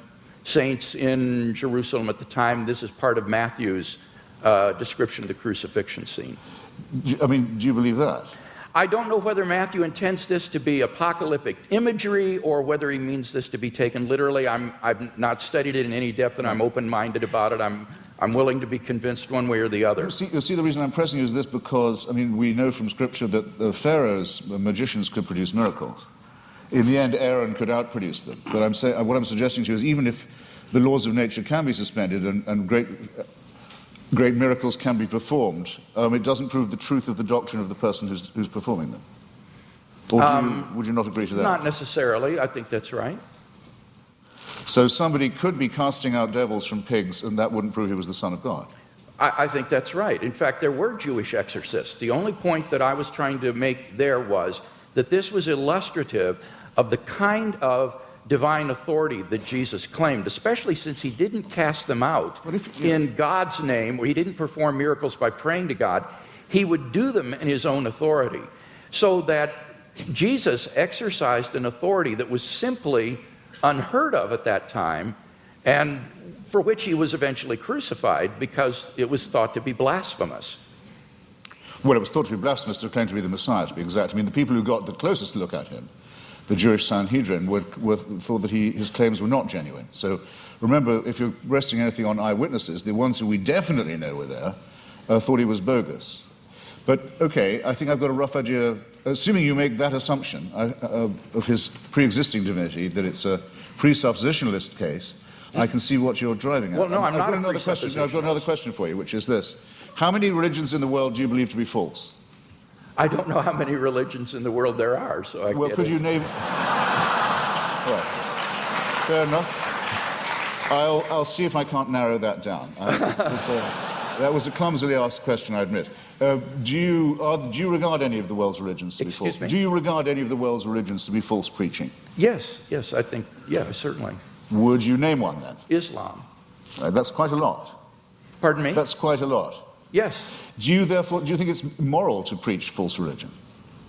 saints in Jerusalem at the time. This is part of Matthew's description of the crucifixion scene. Do you believe that? I don't know whether Matthew intends this to be apocalyptic imagery or whether he means this to be taken literally. I've not studied it in any depth, and I'm open-minded about it. I'm willing to be convinced one way or the other. You see, the reason I'm pressing you is this because, we know from Scripture that the pharaohs, magicians, could produce miracles. In the end, Aaron could outproduce them. But what I'm suggesting to you is even if the laws of nature can be suspended and great miracles can be performed, it doesn't prove the truth of the doctrine of the person who's performing them. Or would you not agree to that? Not necessarily. I think that's right. So somebody could be casting out devils from pigs, and that wouldn't prove he was the Son of God. I think that's right. In fact, there were Jewish exorcists. The only point that I was trying to make there was that this was illustrative of the kind of divine authority that Jesus claimed, especially since he didn't cast them out in God's name, or he didn't perform miracles by praying to God. He would do them in his own authority. So that Jesus exercised an authority that was simply unheard of at that time, and for which he was eventually crucified because it was thought to be blasphemous. Well, it was thought to be blasphemous to claim to be the Messiah, to be exact. I mean, the people who got the closest look at him, the Jewish Sanhedrin, thought that his claims were not genuine. So remember, if you're resting anything on eyewitnesses, the ones who we definitely know were there thought he was bogus. But, okay, I think I've got a rough idea, assuming you make that assumption of his pre-existing divinity, that it's a presuppositionalist case, I can see what you're driving at. Well, no, I'm not a another question. I've got another question for you, which is this. How many religions in the world do you believe to be false? I don't know how many religions in the world there are, so I Well, can't could you answer. name... Right. Fair enough. I'll see if I can't narrow that down. That was a clumsily asked question, I admit. Do you regard any of the world's religions to be false? Excuse me? Do you regard any of the world's religions to be false preaching? Yes, I think, yeah, certainly. Would you name one then? Islam. That's quite a lot. Pardon me? That's quite a lot. Yes. Do you think it's moral to preach false religion?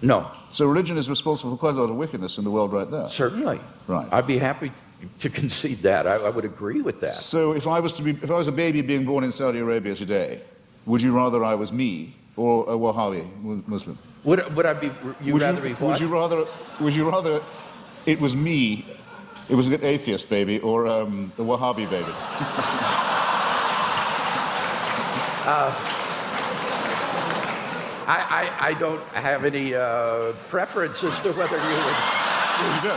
No. So religion is responsible for quite a lot of wickedness in the world right there. Certainly. Right. I'd be happy to concede that. I would agree with that. So if I was a baby being born in Saudi Arabia today, would you rather I was me or a Wahhabi Muslim? Would I be? You'd rather be what? Would you rather it was me? It was an atheist baby or a Wahhabi baby? I don't have any preference as to whether you would. You do.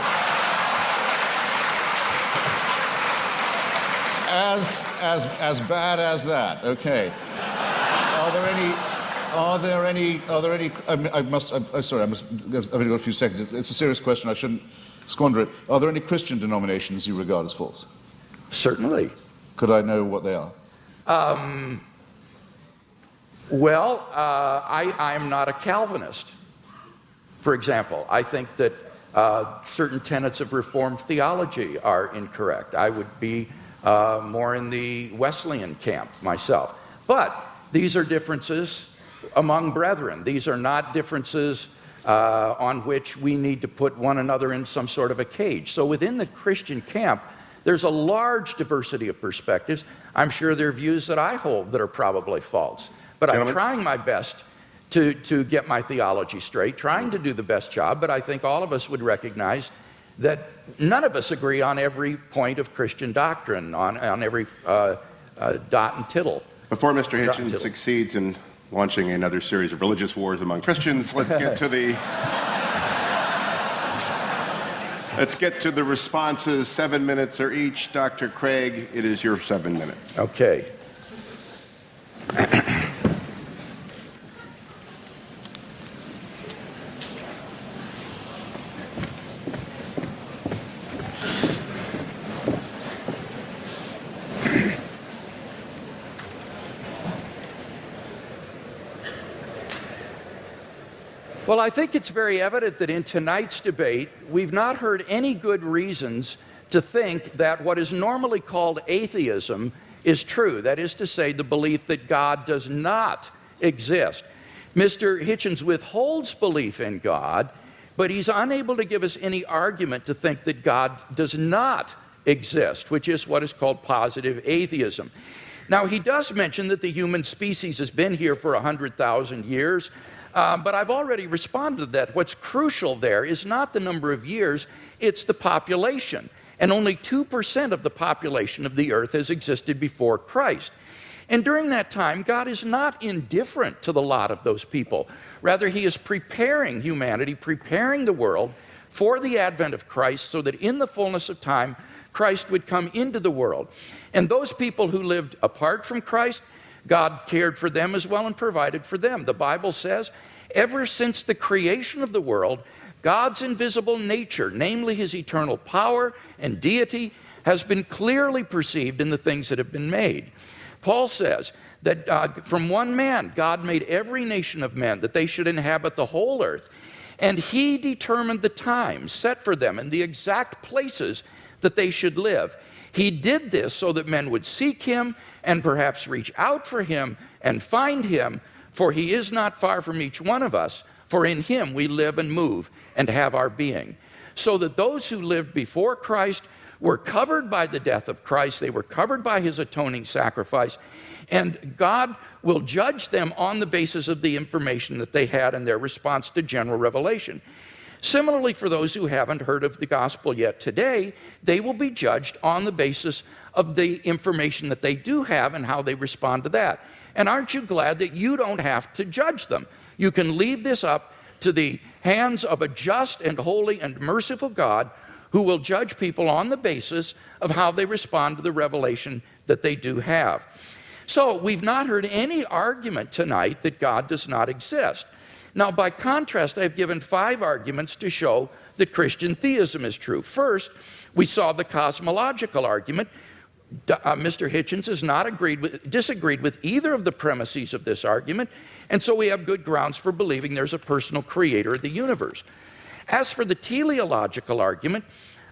As bad as that. Okay. Are there any? Sorry, I've only got a few seconds. It's a serious question. I shouldn't squander it. Are there any Christian denominations you regard as false? Certainly. Could I know what they are? Well, I'm not a Calvinist, for example. I think that certain tenets of Reformed theology are incorrect. I would be more in the Wesleyan camp myself. But these are differences among brethren. These are not differences on which we need to put one another in some sort of a cage. So within the Christian camp, there's a large diversity of perspectives. I'm sure there are views that I hold that are probably false. But I'm trying my best to get my theology straight, trying to do the best job, but I think all of us would recognize that none of us agree on every point of Christian doctrine, on every dot and tittle. Before Mr. Hitchens succeeds in launching another series of religious wars among Christians, let's get to the responses. 7 minutes are each. Dr. Craig, it is your 7 minutes. Okay. Well, I think it's very evident that in tonight's debate, we've not heard any good reasons to think that what is normally called atheism is true. That is to say, the belief that God does not exist. Mr. Hitchens withholds belief in God, but he's unable to give us any argument to think that God does not exist, which is what is called positive atheism. Now, he does mention that the human species has been here for 100,000 years, but I've already responded to that. What's crucial there is not the number of years, it's the population. And only 2% of the population of the earth has existed before Christ. And during that time, God is not indifferent to the lot of those people. Rather, he is preparing humanity, preparing the world for the advent of Christ so that in the fullness of time, Christ would come into the world. And those people who lived apart from Christ, God cared for them as well and provided for them. The Bible says, ever since the creation of the world, God's invisible nature, namely his eternal power and deity, has been clearly perceived in the things that have been made. Paul says that from one man, God made every nation of men, that they should inhabit the whole earth. And he determined the times set for them and the exact places that they should live. He did this so that men would seek him and perhaps reach out for him and find him, for he is not far from each one of us, For in him we live and move and have our being. So that those who lived before Christ were covered by the death of Christ, they were covered by his atoning sacrifice, and God will judge them on the basis of the information that they had in their response to general revelation. Similarly, for those who haven't heard of the gospel yet today, they will be judged on the basis of the information that they do have and how they respond to that. And aren't you glad that you don't have to judge them? You can leave this up to the hands of a just and holy and merciful God who will judge people on the basis of how they respond to the revelation that they do have. So we've not heard any argument tonight that God does not exist. Now, by contrast, I've given 5 arguments to show that Christian theism is true. First, we saw the cosmological argument. Mr. Hitchens has not disagreed with either of the premises of this argument, and so we have good grounds for believing there's a personal creator of the universe. As for the teleological argument,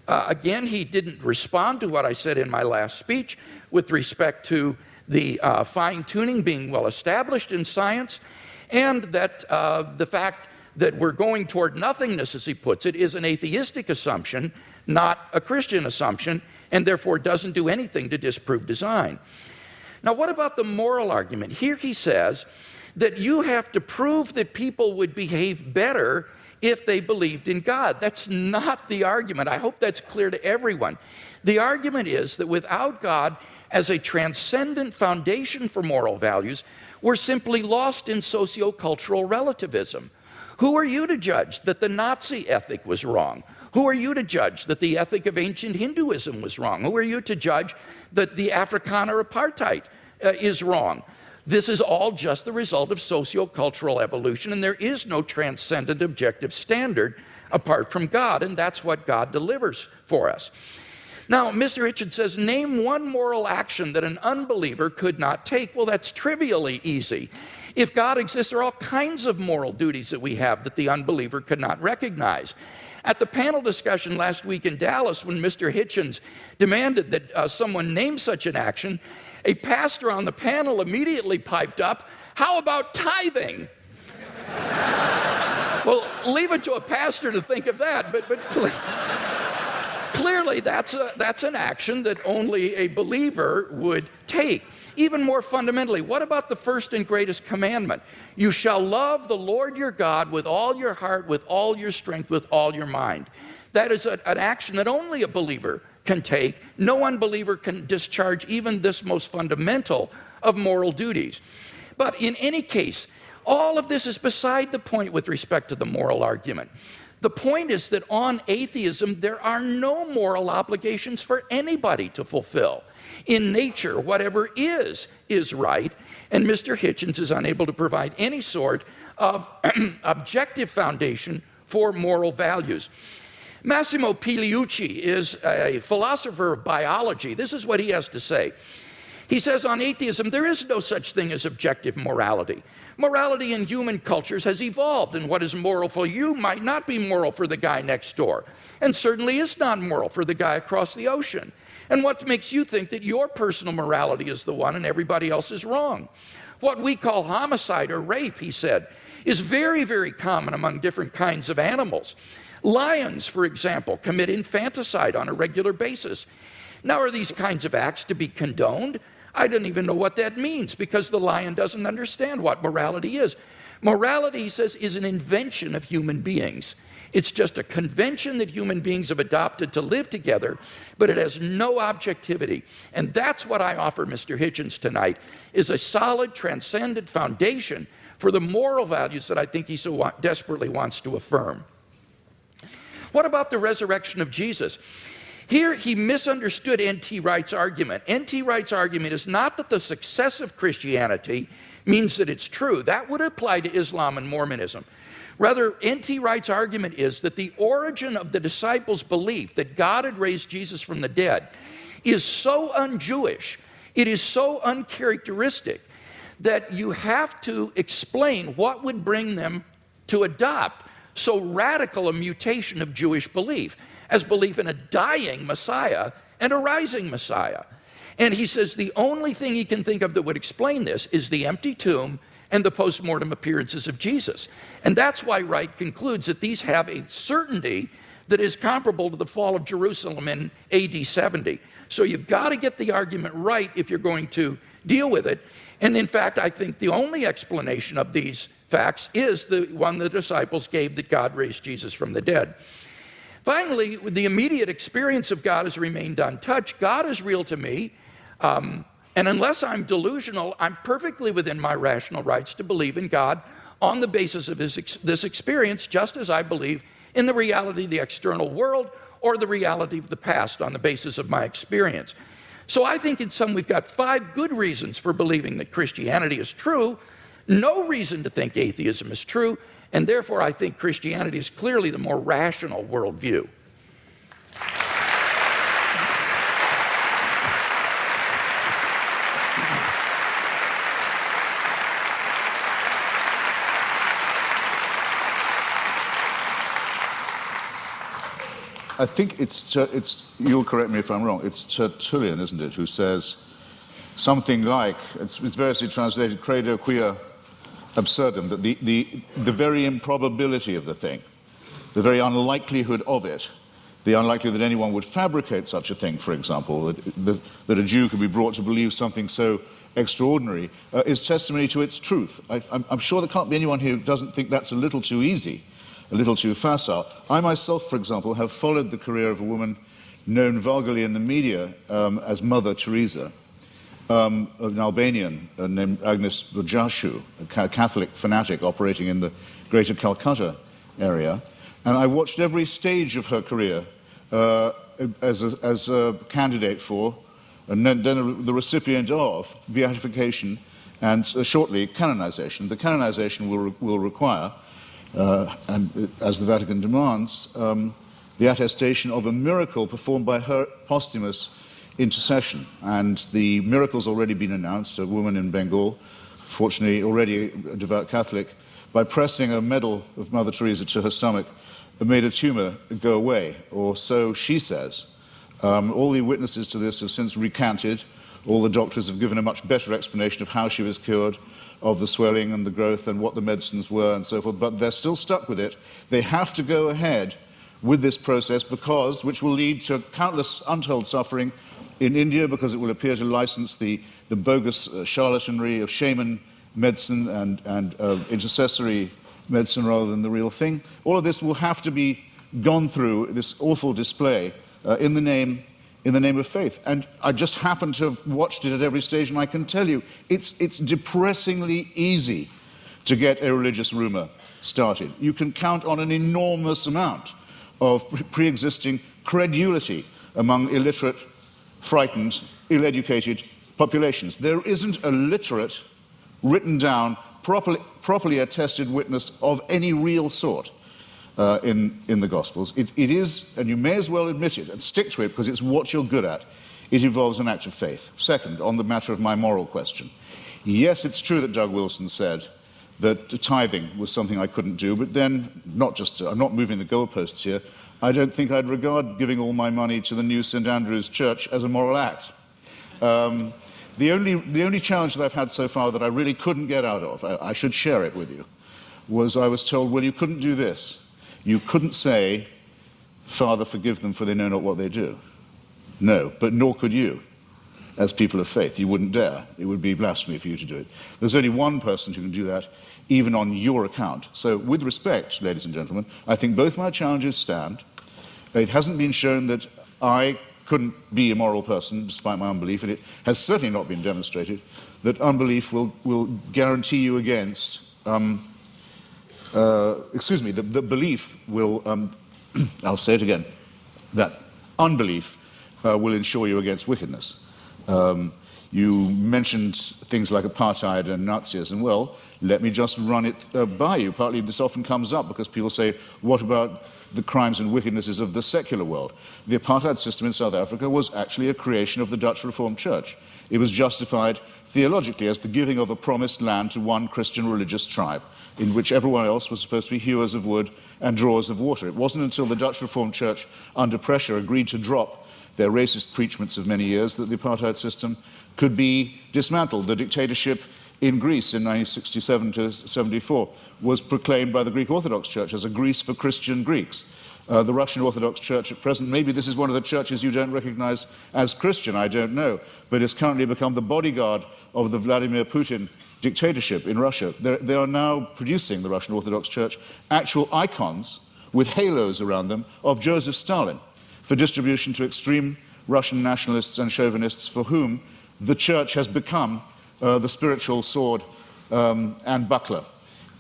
again, he didn't respond to what I said in my last speech with respect to the fine-tuning being well established in science, and that the fact that we're going toward nothingness, as he puts it, is an atheistic assumption, not a Christian assumption, and therefore doesn't do anything to disprove design. Now, what about the moral argument? Here he says that you have to prove that people would behave better if they believed in God. That's not the argument. I hope that's clear to everyone. The argument is that without God as a transcendent foundation for moral values, we're simply lost in sociocultural relativism. Who are you to judge that the Nazi ethic was wrong? Who are you to judge that the ethic of ancient Hinduism was wrong? Who are you to judge that the Afrikaner apartheid is wrong? This is all just the result of sociocultural evolution, and there is no transcendent objective standard apart from God, and that's what God delivers for us. Now, Mr. Hitchens says, name one moral action that an unbeliever could not take. Well, that's trivially easy. If God exists, there are all kinds of moral duties that we have that the unbeliever could not recognize. At the panel discussion last week in Dallas, when Mr. Hitchens demanded that someone name such an action, a pastor on the panel immediately piped up, how about tithing? Well, leave it to a pastor to think of that, but clearly that's an action that only a believer would take. Even more fundamentally, what about the first and greatest commandment? You shall love the Lord your God with all your heart, with all your strength, with all your mind. That is an action that only a believer can take. No unbeliever can discharge even this most fundamental of moral duties. But in any case, all of this is beside the point with respect to the moral argument. The point is that on atheism, there are no moral obligations for anybody to fulfill. In nature, whatever is right, and Mr. Hitchens is unable to provide any sort of objective foundation for moral values. Massimo Pigliucci is a philosopher of biology. This is what he has to say. He says, on atheism, there is no such thing as objective morality. Morality in human cultures has evolved, and what is moral for you might not be moral for the guy next door, and certainly is not moral for the guy across the ocean. And what makes you think that your personal morality is the one and everybody else is wrong? What we call homicide or rape, he said, is very, very common among different kinds of animals. Lions, for example, commit infanticide on a regular basis. Now, are these kinds of acts to be condoned? I don't even know what that means because the lion doesn't understand what morality is. Morality, he says, is an invention of human beings. It's just a convention that human beings have adopted to live together, but it has no objectivity. And that's what I offer Mr. Hitchens tonight, is a solid, transcendent foundation for the moral values that I think he so desperately wants to affirm. What about the resurrection of Jesus? Here he misunderstood N.T. Wright's argument. N.T. Wright's argument is not that the success of Christianity means that it's true. That would apply to Islam and Mormonism. Rather, N.T. Wright's argument is that the origin of the disciples' belief that God had raised Jesus from the dead is so un-Jewish, it is so uncharacteristic, that you have to explain what would bring them to adopt so radical a mutation of Jewish belief as belief in a dying Messiah and a rising Messiah. And he says the only thing he can think of that would explain this is the empty tomb and the post-mortem appearances of Jesus. And that's why Wright concludes that these have a certainty that is comparable to the fall of Jerusalem in AD 70. So you've got to get the argument right if you're going to deal with it. And in fact, I think the only explanation of these facts is the one the disciples gave, that God raised Jesus from the dead. Finally, the immediate experience of God has remained untouched. God is real to me, and unless I'm delusional, I'm perfectly within my rational rights to believe in God on the basis of this experience, just as I believe in the reality of the external world or the reality of the past on the basis of my experience. So I think in sum we've got 5 good reasons for believing that Christianity is true, no reason to think atheism is true, and therefore I think Christianity is clearly the more rational worldview. I think it's, you'll correct me if I'm wrong, it's Tertullian, isn't it, who says something like, it's variously translated, credo quia absurdum, that the very improbability of the thing, the very unlikelihood of it, the unlikelihood that anyone would fabricate such a thing, for example, that a Jew could be brought to believe something so extraordinary, is testimony to its truth. I'm sure there can't be anyone who doesn't think that's a little too easy, a little too facile. I myself, for example, have followed the career of a woman known vulgarly in the media as Mother Teresa, an Albanian named Agnes Bujashu, a Catholic fanatic operating in the greater Calcutta area. And I watched every stage of her career as a candidate for, and then the recipient of, beatification and shortly canonization. The canonization will require, and as the Vatican demands, the attestation of a miracle performed by her posthumous intercession. And the miracle's already been announced. A woman in Bengal, fortunately already a devout Catholic, by pressing a medal of Mother Teresa to her stomach, made a tumor go away, or so she says. All the witnesses to this have since recanted. All the doctors have given a much better explanation of how she was cured, of the swelling and the growth and what the medicines were and so forth, but they're still stuck with it. They have to go ahead with this process which will lead to countless untold suffering in India, because it will appear to license the bogus charlatanry of shaman medicine and intercessory medicine rather than the real thing. All of this will have to be gone through, this awful display, in the name of faith. And I just happen to have watched it at every stage, and I can tell you, it's depressingly easy to get a religious rumor started. You can count on an enormous amount of pre-existing credulity among illiterate, frightened, ill-educated populations. There isn't a literate, written down, properly attested witness of any real sort in the Gospels. It is, and you may as well admit it and stick to it because it's what you're good at, it involves an act of faith. Second, on the matter of my moral question, yes, it's true that Doug Wilson said that tithing was something I couldn't do, but then, I'm not moving the goalposts here, I don't think I'd regard giving all my money to the new St. Andrew's Church as a moral act. The only challenge that I've had so far that I really couldn't get out of, I should share it with you, was I was told, well, you couldn't do this. You couldn't say, Father, forgive them, for they know not what they do. No, but nor could you, as people of faith. You wouldn't dare. It would be blasphemy for you to do it. There's only one person who can do that, even on your account. So with respect, ladies and gentlemen, I think both my challenges stand. It hasn't been shown that I couldn't be a moral person despite my unbelief, and it has certainly not been demonstrated that unbelief will guarantee you against, the belief will, I'll say it again, that unbelief will ensure you against wickedness. You mentioned things like apartheid and Nazism. Well, let me just run it by you. Partly this often comes up because people say, what about the crimes and wickednesses of the secular world? The apartheid system in South Africa was actually a creation of the Dutch Reformed Church. It was justified theologically as the giving of a promised land to one Christian religious tribe, in which everyone else was supposed to be hewers of wood and drawers of water. It wasn't until the Dutch Reformed Church, under pressure, agreed to drop their racist preachments of many years that the apartheid system could be dismantled. The dictatorship in Greece in 1967 to 74 was proclaimed by the Greek Orthodox Church as a Greece for Christian Greeks. The Russian Orthodox Church at present, maybe this is one of the churches you don't recognize as Christian, I don't know, but it's currently become the bodyguard of the Vladimir Putin dictatorship in Russia. They are now producing, the Russian Orthodox Church, actual icons with halos around them of Joseph Stalin for distribution to extreme Russian nationalists and chauvinists for whom the church has become the spiritual sword and buckler.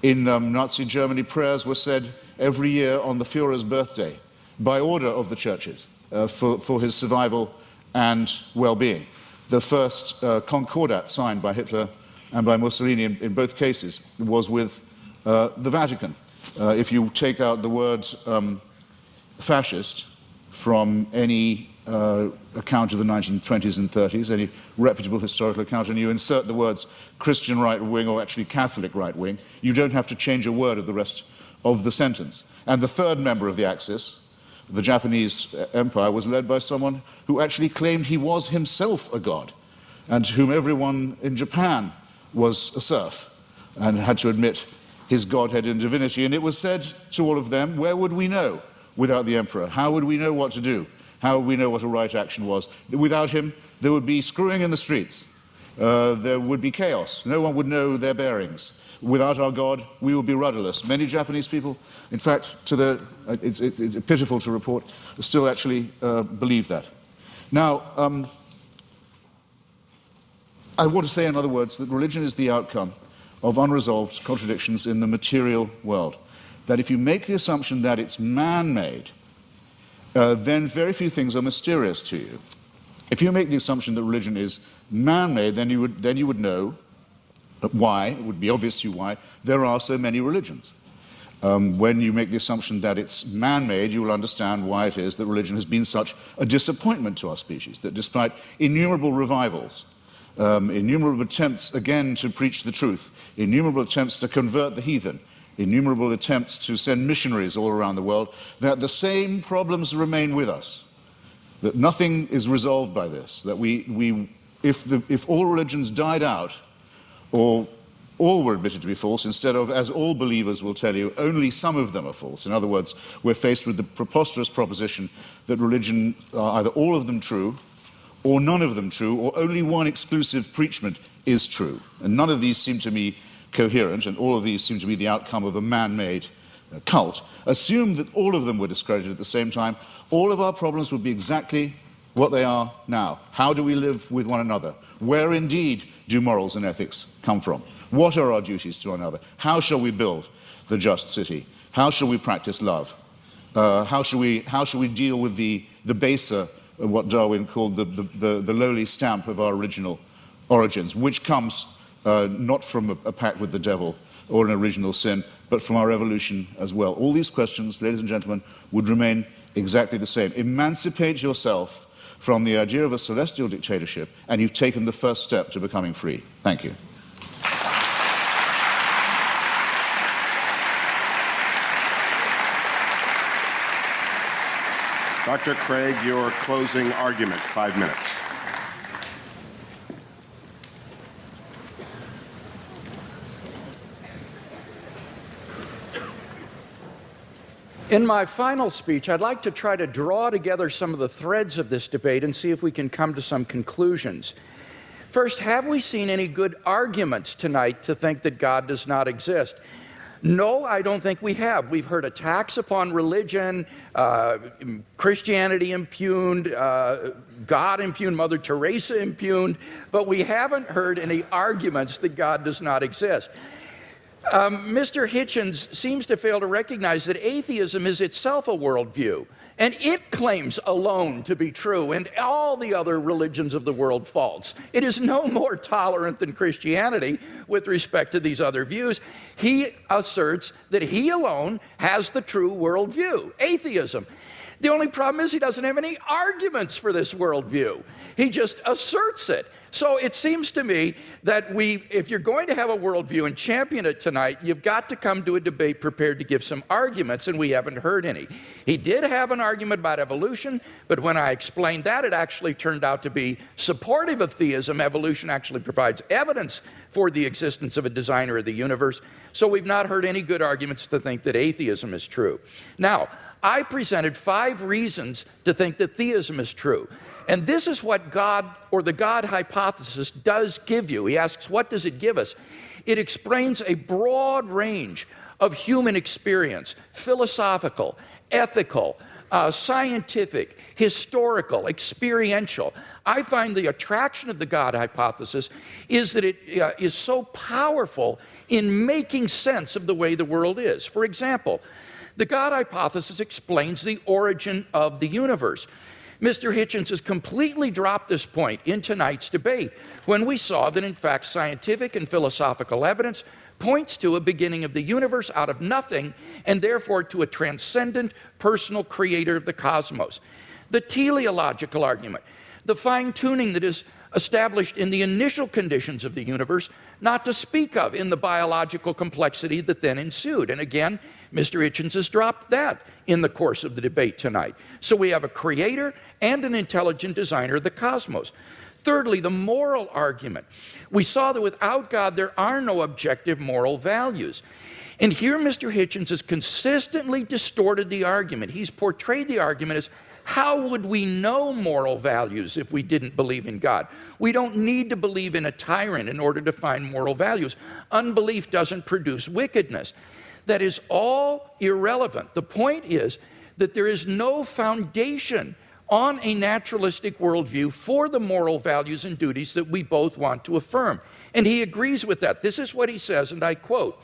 In Nazi Germany, prayers were said every year on the Führer's birthday by order of the churches for his survival and well-being. The first concordat signed by Hitler and by Mussolini in both cases was with the Vatican. If you take out the word fascist from any account of the 1920s and 30s, any reputable historical account, and you insert the words Christian right wing or actually Catholic right wing, you don't have to change a word of the rest of the sentence. And the third member of the Axis, the Japanese Empire, was led by someone who actually claimed he was himself a god, and to whom everyone in Japan was a serf and had to admit his godhead and divinity. And it was said to all of them, where would we know without the emperor? How would we know what to do? How would we know what a right action was? Without him, there would be screwing in the streets. There would be chaos. No one would know their bearings. Without our God, we would be rudderless. Many Japanese people, in fact, it's pitiful to report, still actually believe that. Now, I want to say, in other words, that religion is the outcome of unresolved contradictions in the material world. That if you make the assumption that it's man-made, then very few things are mysterious to you. If you make the assumption that religion is man-made, then you would know why, it would be obvious to you why, there are so many religions. When you make the assumption that it's man-made, you will understand why it is that religion has been such a disappointment to our species, that despite innumerable revivals, innumerable attempts again to preach the truth, innumerable attempts to convert the heathen, innumerable attempts to send missionaries all around the world, that the same problems remain with us, that nothing is resolved by this, that if all religions died out, or all were admitted to be false, instead of, as all believers will tell you, only some of them are false. In other words, we're faced with the preposterous proposition that religion are either all of them true, or none of them true, or only one exclusive preachment is true. And none of these seem to me coherent, and all of these seem to be the outcome of a man-made cult. Assume that all of them were discredited at the same time, all of our problems would be exactly what they are now. How do we live with one another? Where indeed do morals and ethics come from? What are our duties to one another? How shall we build the just city? How shall we practice love? How shall we deal with the baser, what Darwin called the lowly stamp of our original origins, which comes not from a pact with the devil or an original sin, but from our evolution as well. All these questions, ladies and gentlemen, would remain exactly the same. Emancipate yourself from the idea of a celestial dictatorship, and you've taken the first step to becoming free. Thank you. Dr. Craig, your closing argument, 5 minutes. In my final speech, I'd like to try to draw together some of the threads of this debate and see if we can come to some conclusions. First, have we seen any good arguments tonight to think that God does not exist? No, I don't think we have. We've heard attacks upon religion, Christianity impugned, God impugned, Mother Teresa impugned, but we haven't heard any arguments that God does not exist. Mr. Hitchens seems to fail to recognize that atheism is itself a worldview, and it claims alone to be true, and all the other religions of the world false. It is no more tolerant than Christianity with respect to these other views. He asserts that he alone has the true worldview, atheism. The only problem is he doesn't have any arguments for this worldview. He just asserts it. So it seems to me that if you're going to have a worldview and champion it tonight, you've got to come to a debate prepared to give some arguments, and we haven't heard any. He did have an argument about evolution, but when I explained that, it actually turned out to be supportive of theism. Evolution actually provides evidence for the existence of a designer of the universe. So we've not heard any good arguments to think that atheism is true. Now, I presented 5 reasons to think that theism is true. And this is what God, or the God hypothesis, does give you. He asks, what does it give us? It explains a broad range of human experience, philosophical, ethical, scientific, historical, experiential. I find the attraction of the God hypothesis is that it is so powerful in making sense of the way the world is. For example, the God hypothesis explains the origin of the universe. Mr. Hitchens has completely dropped this point in tonight's debate when we saw that, in fact, scientific and philosophical evidence points to a beginning of the universe out of nothing, and therefore to a transcendent personal creator of the cosmos. The teleological argument, the fine-tuning that is established in the initial conditions of the universe, not to speak of in the biological complexity that then ensued. And again, Mr. Hitchens has dropped that in the course of the debate tonight. So we have a creator and an intelligent designer of the cosmos. Thirdly, the moral argument. We saw that without God, there are no objective moral values. And here Mr. Hitchens has consistently distorted the argument. He's portrayed the argument as, how would we know moral values if we didn't believe in God? We don't need to believe in a tyrant in order to find moral values. Unbelief doesn't produce wickedness. That is all irrelevant. The point is that there is no foundation on a naturalistic worldview for the moral values and duties that we both want to affirm. And he agrees with that. This is what he says, and I quote.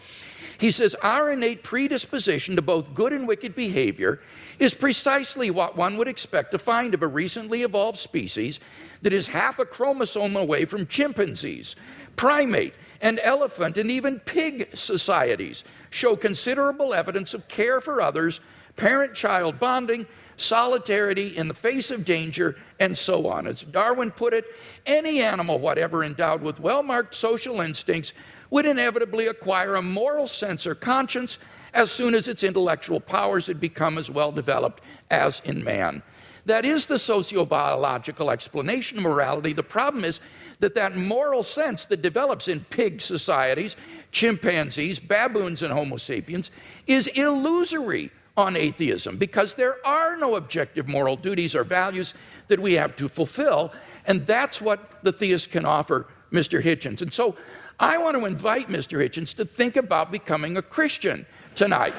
He says, our innate predisposition to both good and wicked behavior is precisely what one would expect to find of a recently evolved species that is half a chromosome away from chimpanzees, primate, and elephant, and even pig societies show considerable evidence of care for others, parent-child bonding, solidarity in the face of danger, and so on. As Darwin put it, any animal whatever endowed with well-marked social instincts would inevitably acquire a moral sense or conscience as soon as its intellectual powers had become as well developed as in man. That is the sociobiological explanation of morality. The problem is that moral sense that develops in pig societies, chimpanzees, baboons, and Homo sapiens is illusory on atheism, because there are no objective moral duties or values that we have to fulfill, and that's what the theist can offer Mr. Hitchens. And so I want to invite Mr. Hitchens to think about becoming a Christian tonight.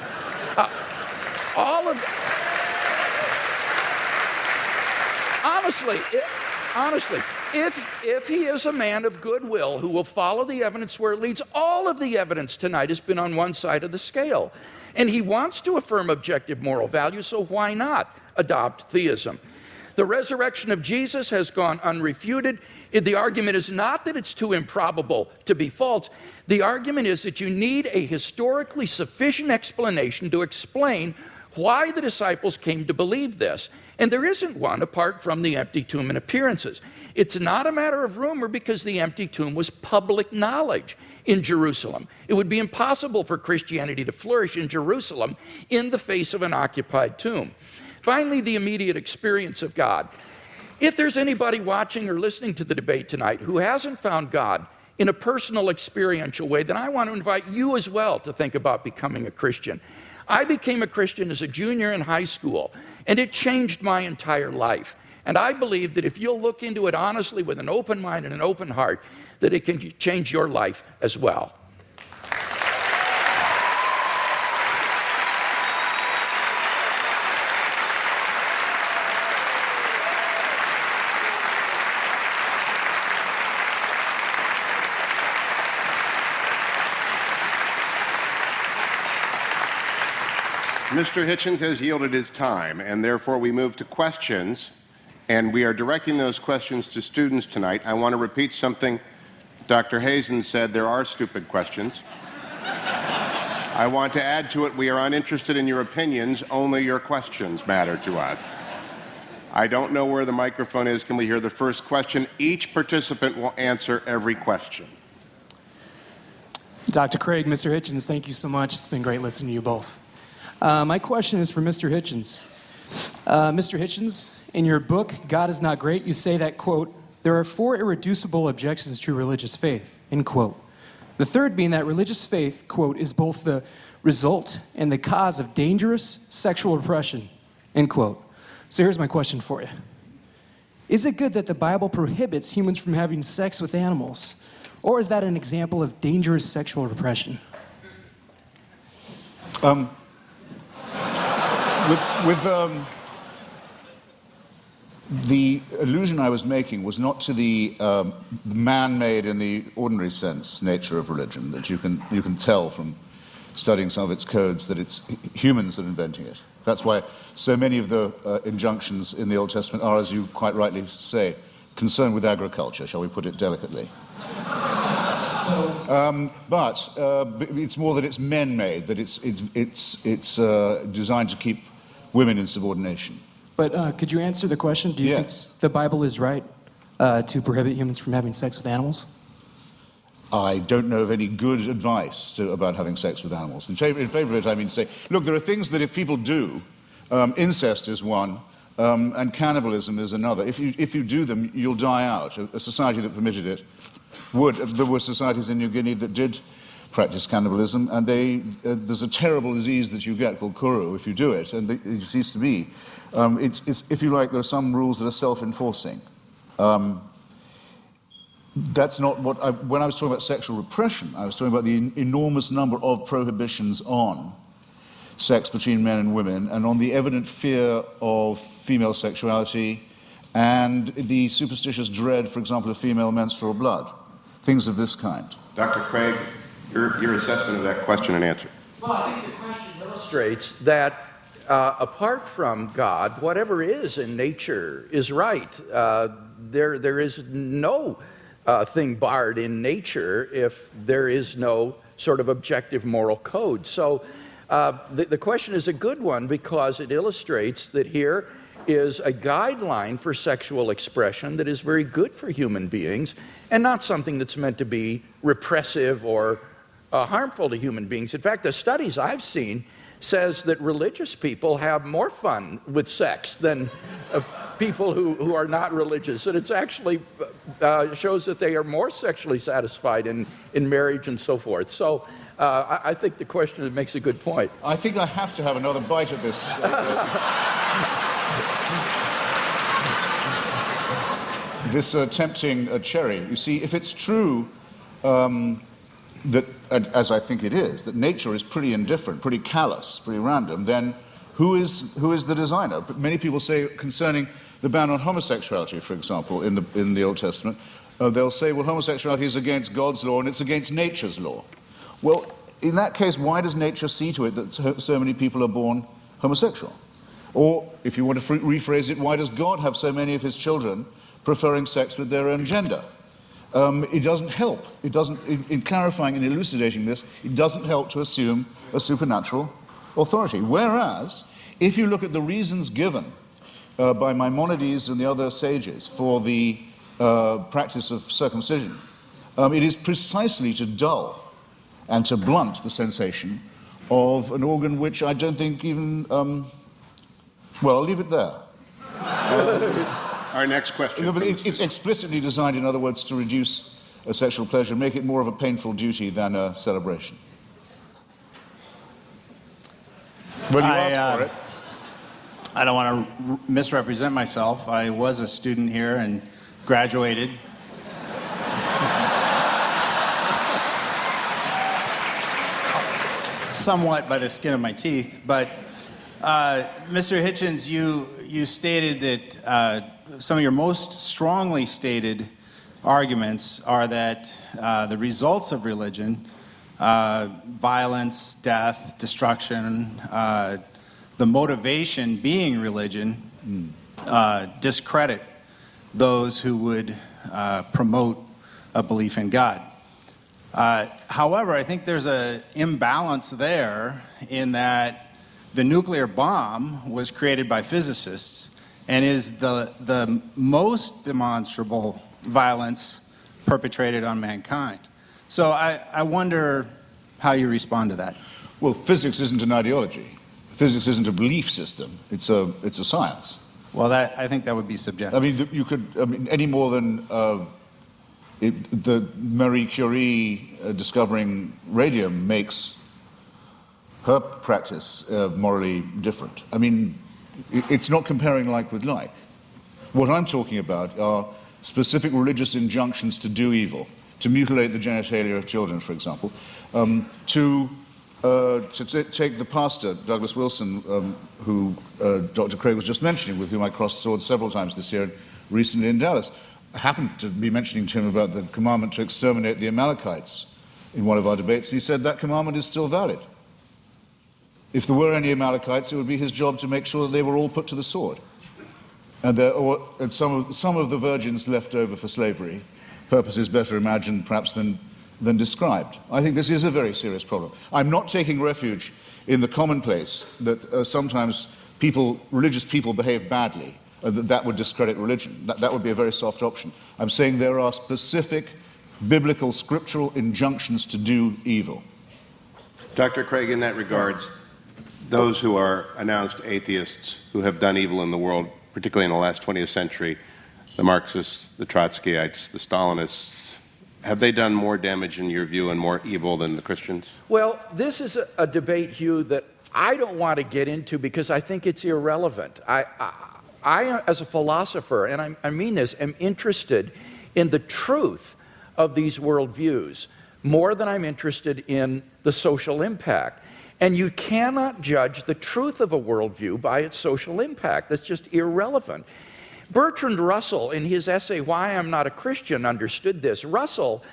Honestly, if he is a man of goodwill who will follow the evidence where it leads, all of the evidence tonight has been on one side of the scale. And he wants to affirm objective moral values, so why not adopt theism? The resurrection of Jesus has gone unrefuted. The argument is not that it's too improbable to be false. The argument is that you need a historically sufficient explanation to explain why the disciples came to believe this. And there isn't one apart from the empty tomb and appearances. It's not a matter of rumor because the empty tomb was public knowledge in Jerusalem. It would be impossible for Christianity to flourish in Jerusalem in the face of an occupied tomb. Finally, the immediate experience of God. If there's anybody watching or listening to the debate tonight who hasn't found God in a personal experiential way, then I want to invite you as well to think about becoming a Christian. I became a Christian as a junior in high school, and it changed my entire life. And I believe that if you'll look into it honestly with an open mind and an open heart, that it can change your life as well. Mr. Hitchens has yielded his time, and therefore we move to questions, and we are directing those questions to students tonight. I want to repeat something Dr. Hazen said: there are stupid questions. I want to add to it, we are uninterested in your opinions, only your questions matter to us. I don't know where the microphone is. Can we hear the first question? Each participant will answer every question. Dr. Craig, Mr. Hitchens, thank you so much. It's been great listening to you both. My question is for Mr. Hitchens. Mr. Hitchens, in your book, God is Not Great, you say that, quote, there are 4 irreducible objections to religious faith, end quote. The third being that religious faith, quote, is both the result and the cause of dangerous sexual repression, end quote. So here's my question for you. Is it good that the Bible prohibits humans from having sex with animals? Or is that an example of dangerous sexual repression? The allusion I was making was not to the man-made in the ordinary sense nature of religion, that you can tell from studying some of its codes that it's humans that are inventing it. That's why so many of the injunctions in the Old Testament are, as you quite rightly say, concerned with agriculture, shall we put it delicately. But it's more that it's men-made, that it's designed to keep women in subordination. But could you answer the question? Do you think the Bible is right to prohibit humans from having sex with animals? I don't know of any good advice about having sex with animals. In favor of it, I mean to say, look, there are things that if people do, incest is one, and cannibalism is another. If you do them, you'll die out. A society that permitted it would. There were societies in New Guinea that did practice cannibalism, and there's a terrible disease that you get called kuru if you do it, and it seems to be. If you like, there are some rules that are self-enforcing. That's not what when I was talking about sexual repression, I was talking about the enormous number of prohibitions on sex between men and women, and on the evident fear of female sexuality, and the superstitious dread, for example, of female menstrual blood, things of this kind. Dr. Craig, your assessment of that question and answer. Well, I think the question illustrates that apart from God, whatever is in nature is right. There is no thing barred in nature if there is no sort of objective moral code. So the question is a good one because it illustrates that here is a guideline for sexual expression that is very good for human beings and not something that's meant to be repressive or harmful to human beings. In fact, the studies I've seen says that religious people have more fun with sex than people who are not religious. And it's actually shows that they are more sexually satisfied in marriage and so forth. So I think the question makes a good point. I think I have to have another bite at this. This tempting cherry. You see, if it's true that, as I think it is, that nature is pretty indifferent, pretty callous, pretty random, then who is the designer? But many people say concerning the ban on homosexuality, for example, in the Old Testament, they'll say, well, homosexuality is against God's law and it's against nature's law. Well, in that case, why does nature see to it that so many people are born homosexual? Or, if you want to rephrase it, why does God have so many of his children preferring sex with their own gender? It doesn't help. It doesn't, in clarifying and elucidating this, it doesn't help to assume a supernatural authority. Whereas, if you look at the reasons given by Maimonides and the other sages for the practice of circumcision, it is precisely to dull and to blunt the sensation of an organ which I don't think even, well, I'll leave it there. Our next question. It's explicitly designed, in other words, to reduce sexual pleasure, make it more of a painful duty than a celebration. Well, you asked for it. I don't want to misrepresent myself. I was a student here and graduated. Somewhat by the skin of my teeth, but Mr. Hitchens, you stated that some of your most strongly stated arguments are that the results of religion, violence, death, destruction, the motivation being religion, discredit those who would promote a belief in God. However, I think there's an imbalance there in that the nuclear bomb was created by physicists, and is the most demonstrable violence perpetrated on mankind. So I wonder how you respond to that. Well, physics isn't an ideology. Physics isn't a belief system. It's a science. Well, I think that would be subjective. I mean, you could, any more than the Marie Curie discovering radium makes her practice morally different. I mean, it's not comparing like with like. What I'm talking about are specific religious injunctions to do evil, to mutilate the genitalia of children, for example, to take the pastor, Douglas Wilson, who Dr. Craig was just mentioning, with whom I crossed swords several times this year, recently in Dallas. I happened to be mentioning to him about the commandment to exterminate the Amalekites in one of our debates, and he said that commandment is still valid. If there were any Amalekites, it would be his job to make sure that they were all put to the sword. And some of the virgins left over for slavery, purposes better imagined perhaps than described. I think this is a very serious problem. I'm not taking refuge in the commonplace that sometimes religious people behave badly, that would discredit religion. That would be a very soft option. I'm saying there are specific biblical, scriptural injunctions to do evil. Dr. Craig, in that regard, those who are announced atheists who have done evil in the world, particularly in the last 20th century, the Marxists, the Trotskyites, the Stalinists, have they done more damage in your view and more evil than the Christians? Well, this is a debate, Hugh, that I don't want to get into because I think it's irrelevant. I as a philosopher, and I mean this, am interested in the truth of these worldviews more than I'm interested in the social impact. And you cannot judge the truth of a worldview by its social impact. That's just irrelevant. Bertrand Russell, in his essay, Why I'm Not a Christian, understood this. Russell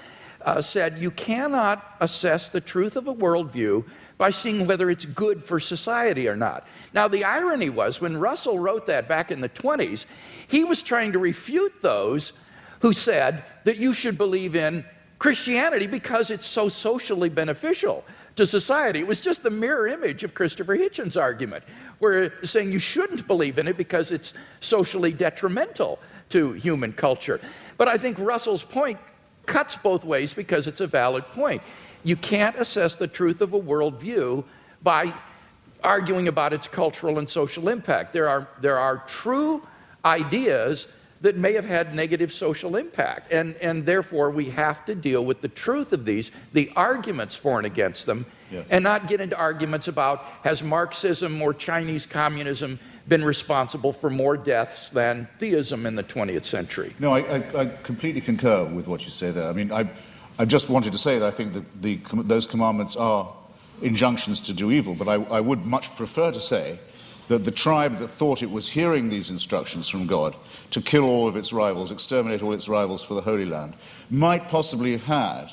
said, you cannot assess the truth of a worldview by seeing whether it's good for society or not. Now, the irony was, when Russell wrote that back in the 20s, he was trying to refute those who said that you should believe in Christianity because it's so socially beneficial to society. It was just the mirror image of Christopher Hitchens' argument, where saying you shouldn't believe in it because it's socially detrimental to human culture. But I think Russell's point cuts both ways because it's a valid point. You can't assess the truth of a worldview by arguing about its cultural and social impact. There are true ideas that may have had negative social impact, and therefore we have to deal with the truth of these, the arguments for and against them, and not get into arguments about has Marxism or Chinese communism been responsible for more deaths than theism in the 20th century. No, I completely concur with what you say there. I mean, I just wanted to say that I think that those commandments are injunctions to do evil, but I would much prefer to say that the tribe that thought it was hearing these instructions from God to kill all of its rivals, exterminate all its rivals for the Holy Land, might possibly have had,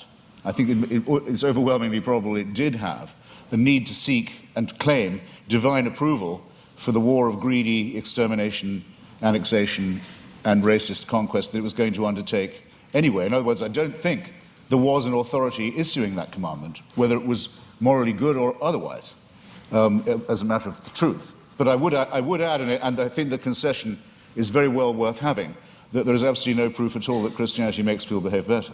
I think it's overwhelmingly probable it did have, a need to seek and claim divine approval for the war of greedy extermination, annexation, and racist conquest that it was going to undertake anyway. In other words, I don't think there was an authority issuing that commandment, whether it was morally good or otherwise, as a matter of the truth. But I would add, and I think the concession is very well worth having, that there is absolutely no proof at all that Christianity makes people behave better.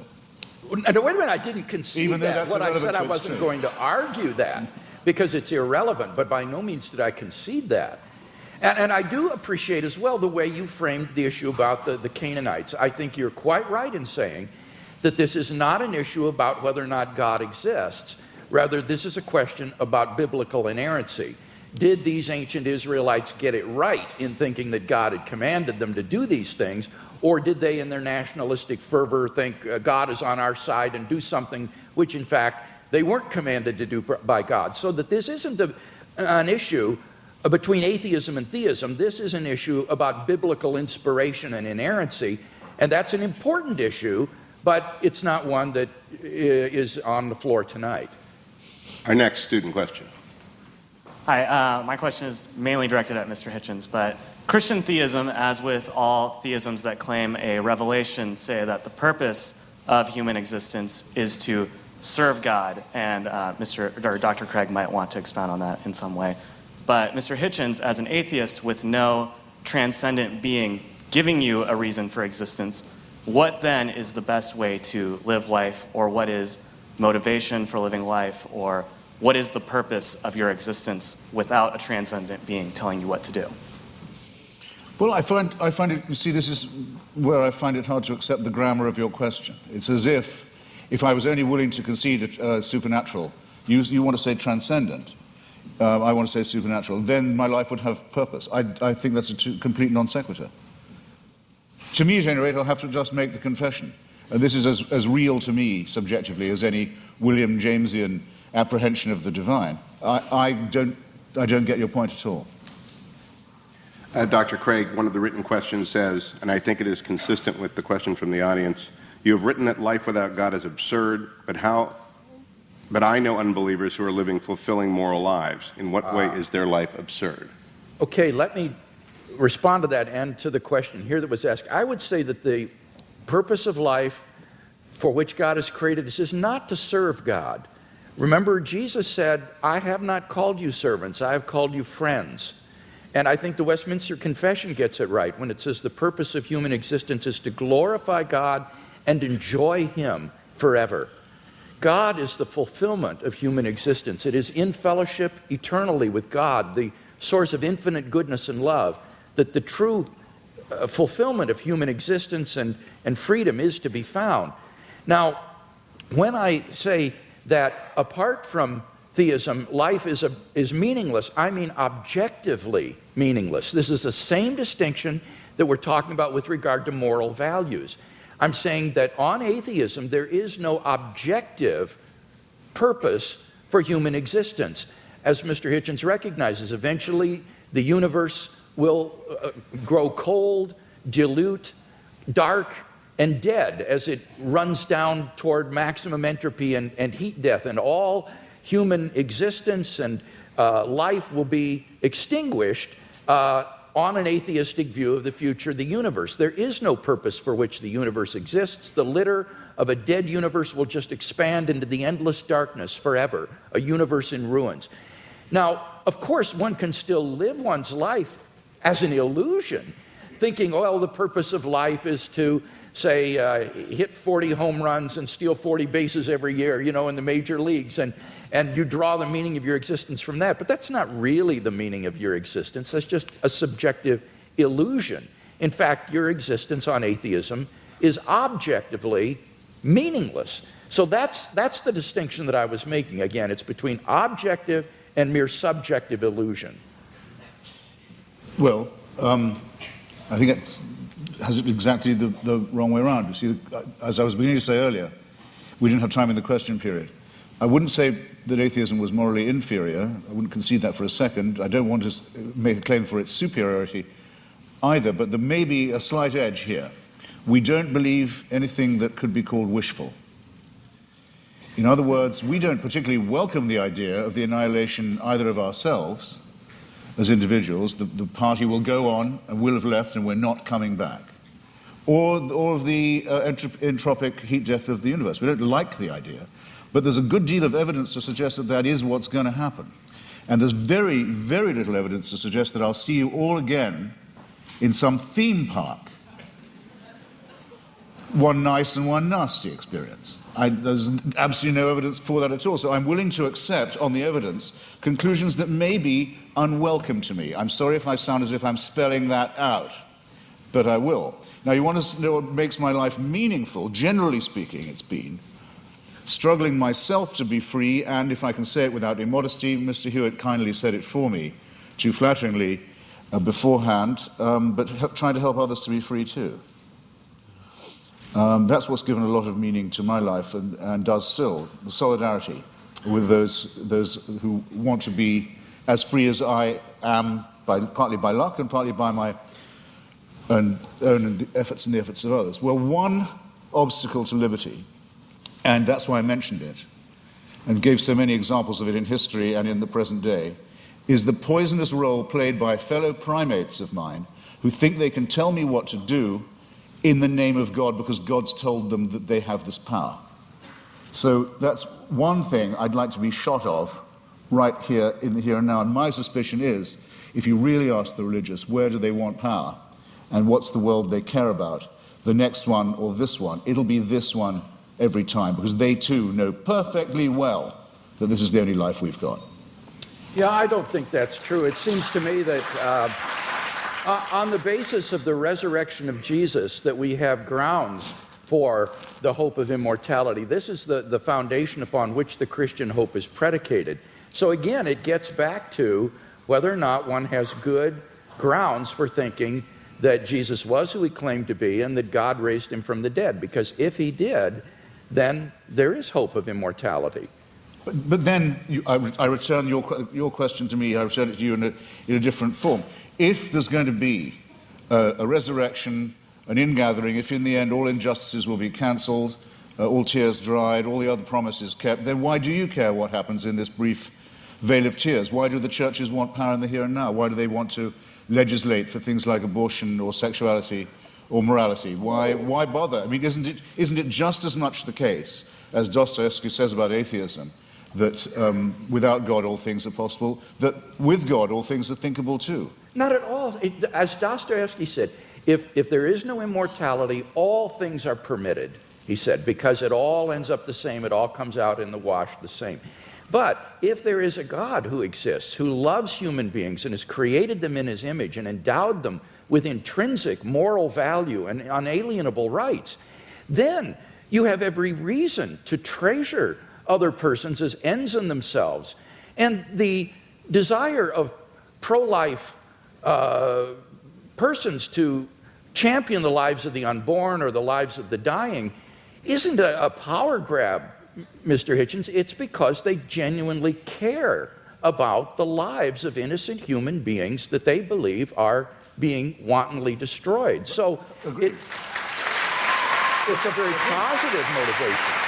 Now, wait a minute, I didn't concede Even though that. that's What I irrelevant said, I to wasn't its going to argue that because it's irrelevant, but by no means did I concede that. And I do appreciate as well the way you framed the issue about the Canaanites. I think you're quite right in saying that this is not an issue about whether or not God exists. Rather, this is a question about biblical inerrancy. Did these ancient Israelites get it right in thinking that God had commanded them to do these things, or did they, in their nationalistic fervor, think God is on our side and do something which, in fact, they weren't commanded to do by God? So that this isn't an issue between atheism and theism. This is an issue about biblical inspiration and inerrancy, and that's an important issue, but it's not one that is on the floor tonight. Our next student question. Hi, my question is mainly directed at Mr. Hitchens, but Christian theism, as with all theisms that claim a revelation, say that the purpose of human existence is to serve God, and Dr. Craig might want to expound on that in some way. But Mr. Hitchens, as an atheist with no transcendent being giving you a reason for existence, what then is the best way to live life, or what is motivation for living life, or what is the purpose of your existence without a transcendent being telling you what to do? Well, I find it, you see, this is where I find it hard to accept the grammar of your question. It's as if I was only willing to concede supernatural, you want to say transcendent, I want to say supernatural, then my life would have purpose. I think that's a complete non sequitur. To me, at any rate, I'll have to just make the confession. And this is as real to me, subjectively, as any William Jamesian apprehension of the divine. I don't get your point at all. Dr. Craig, one of the written questions says, and I think it is consistent with the question from the audience, you have written that life without God is absurd, but I know unbelievers who are living fulfilling moral lives. In what way is their life absurd? Okay, let me respond to that and to the question here that was asked. I would say that the purpose of life for which God has created us is not to serve God. Remember, Jesus said, I have not called you servants, I have called you friends. And I think the Westminster Confession gets it right when it says the purpose of human existence is to glorify God and enjoy Him forever. God is the fulfillment of human existence. It is in fellowship eternally with God, the source of infinite goodness and love, that the true fulfillment of human existence and freedom is to be found. Now, when I say that apart from theism, life is meaningless, I mean objectively meaningless. This is the same distinction that we're talking about with regard to moral values. I'm saying that on atheism, there is no objective purpose for human existence. As Mr. Hitchens recognizes, eventually the universe will grow cold, dilute, dark, and dead as it runs down toward maximum entropy and heat death, and all human existence and life will be extinguished on an atheistic view of the future of the universe. There is no purpose for which the universe exists. The litter of a dead universe will just expand into the endless darkness forever, a universe in ruins. Now, of course, one can still live one's life as an illusion, thinking, well, the purpose of life is to, say, hit 40 home runs and steal 40 bases every year, in the major leagues, and you draw the meaning of your existence from that. But that's not really the meaning of your existence. That's just a subjective illusion. In fact, your existence on atheism is objectively meaningless. So that's the distinction that I was making. Again, it's between objective and mere subjective illusion. Well, I think it has it exactly the wrong way around. You see, as I was beginning to say earlier, we didn't have time in the question period. I wouldn't say that atheism was morally inferior. I wouldn't concede that for a second. I don't want to make a claim for its superiority either, but there may be a slight edge here. We don't believe anything that could be called wishful. In other words, we don't particularly welcome the idea of the annihilation either of ourselves as individuals, the party will go on and will have left and we're not coming back, or of the entropic heat death of the universe. We don't like the idea, but there's a good deal of evidence to suggest that that is what's going to happen. And there's very, very little evidence to suggest that I'll see you all again in some theme park. One nice and one nasty experience. There's absolutely no evidence for that at all. So I'm willing to accept, on the evidence, conclusions that may be unwelcome to me. I'm sorry if I sound as if I'm spelling that out, but I will. Now, you want to know what makes my life meaningful? Generally speaking, it's been struggling myself to be free, and if I can say it without immodesty, Mr. Hewitt kindly said it for me, too flatteringly beforehand, but trying to help others to be free too. That's what's given a lot of meaning to my life and does still, the solidarity with those who want to be as free as I am, partly by luck and partly by my own efforts and the efforts of others. Well, one obstacle to liberty, and that's why I mentioned it, and gave so many examples of it in history and in the present day, is the poisonous role played by fellow primates of mine who think they can tell me what to do in the name of God because God's told them that they have this power. So that's one thing I'd like to be shot of right here in the here and now. And my suspicion is, if you really ask the religious, where do they want power? And what's the world they care about? The next one or this one? It'll be this one every time, because they too know perfectly well that this is the only life we've got. Yeah, I don't think that's true. It seems to me that on the basis of the resurrection of Jesus, that we have grounds for the hope of immortality. This is the foundation upon which the Christian hope is predicated. So again, it gets back to whether or not one has good grounds for thinking that Jesus was who he claimed to be and that God raised him from the dead. Because if he did, then there is hope of immortality. But then I return your question to me, I return it to you in a different form. If there's going to be a resurrection, an ingathering, if in the end all injustices will be cancelled, all tears dried, all the other promises kept, then why do you care what happens in this brief veil of tears? Why do the churches want power in the here and now? Why do they want to legislate for things like abortion or sexuality or morality? Why bother? I mean, isn't it just as much the case, as Dostoevsky says about atheism, that without God all things are possible, that with God all things are thinkable too? Not at all. As Dostoevsky said, if there is no immortality, all things are permitted, he said, because it all ends up the same, it all comes out in the wash the same. But if there is a God who exists, who loves human beings and has created them in his image and endowed them with intrinsic moral value and unalienable rights, then you have every reason to treasure other persons as ends in themselves. And the desire of pro-life persons to champion the lives of the unborn or the lives of the dying isn't a power grab, Mr. Hitchens. It's because they genuinely care about the lives of innocent human beings that they believe are being wantonly destroyed. So it's a very positive motivation.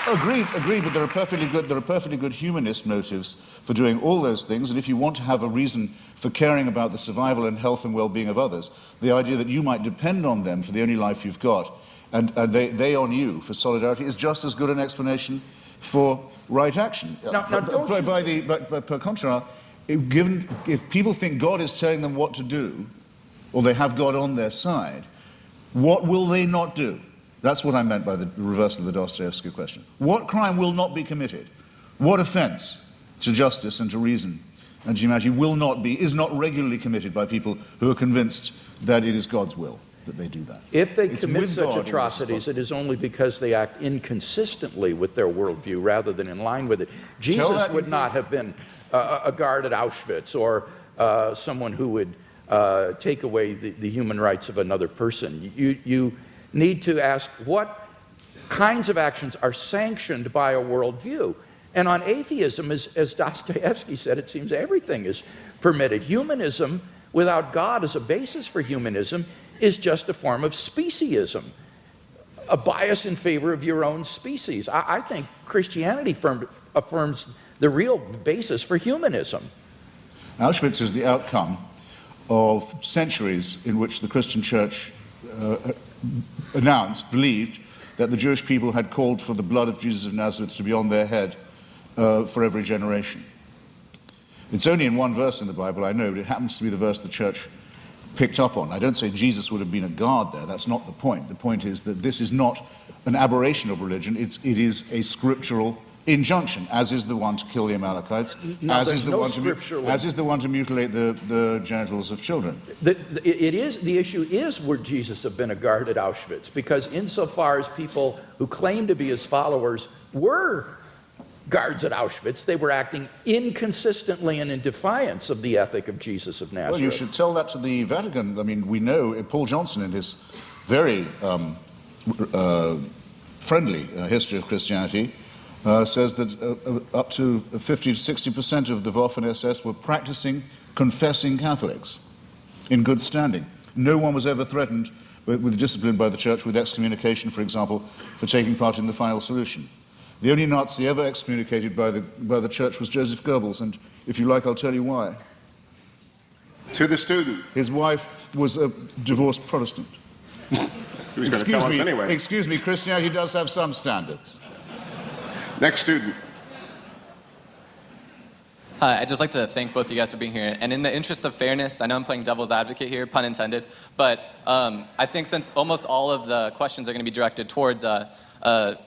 Agreed, but there are perfectly good humanist motives for doing all those things, and if you want to have a reason for caring about the survival and health and well-being of others, the idea that you might depend on them for the only life you've got, and they on you for solidarity, is just as good an explanation for right action. Now Per contra, if people think God is telling them what to do, or they have God on their side, what will they not do? That's what I meant by the reverse of the Dostoevsky question. What crime will not be committed? What offense to justice and to reason and to humanity is not regularly committed by people who are convinced that it is God's will that they do that? If they commit such atrocities, it is only because they act inconsistently with their worldview rather than in line with it. Jesus would not have been a guard at Auschwitz or someone who would take away the human rights of another person. You need to ask what kinds of actions are sanctioned by a worldview. And on atheism, as Dostoevsky said, it seems everything is permitted. Humanism, without God as a basis for humanism, is just a form of speciesism, a bias in favor of your own species. I think Christianity affirms the real basis for humanism. Auschwitz is the outcome of centuries in which the Christian church believed that the Jewish people had called for the blood of Jesus of Nazareth to be on their head for every generation. It's only in one verse in the Bible, I know, but it happens to be the verse the church picked up on. I don't say Jesus would have been a guard there, that's not the point. The point is that this is not an aberration of religion, it is a scriptural injunction, as is the one to kill the Amalekites, as is the one to mutilate the genitals of children. The issue is, would Jesus have been a guard at Auschwitz? Because insofar as people who claim to be his followers were guards at Auschwitz, they were acting inconsistently and in defiance of the ethic of Jesus of Nazareth. Well, you should tell that to the Vatican. I mean, we know Paul Johnson, in his very friendly history of Christianity, says that up to 50 to 60% of the Waffen-SS were practicing, confessing Catholics in good standing. No one was ever threatened with discipline by the church, with excommunication, for example, for taking part in the final solution. The only Nazi ever excommunicated by the church was Joseph Goebbels, and if you like, I'll tell you why. To the student. His wife was a divorced Protestant. He was going to tell us anyway. Excuse me, Christianity does have some standards. Next student. Hi, I'd just like to thank both of you guys for being here. And in the interest of fairness, I know I'm playing devil's advocate here, pun intended, but I think since almost all of the questions are going to be directed towards Mr.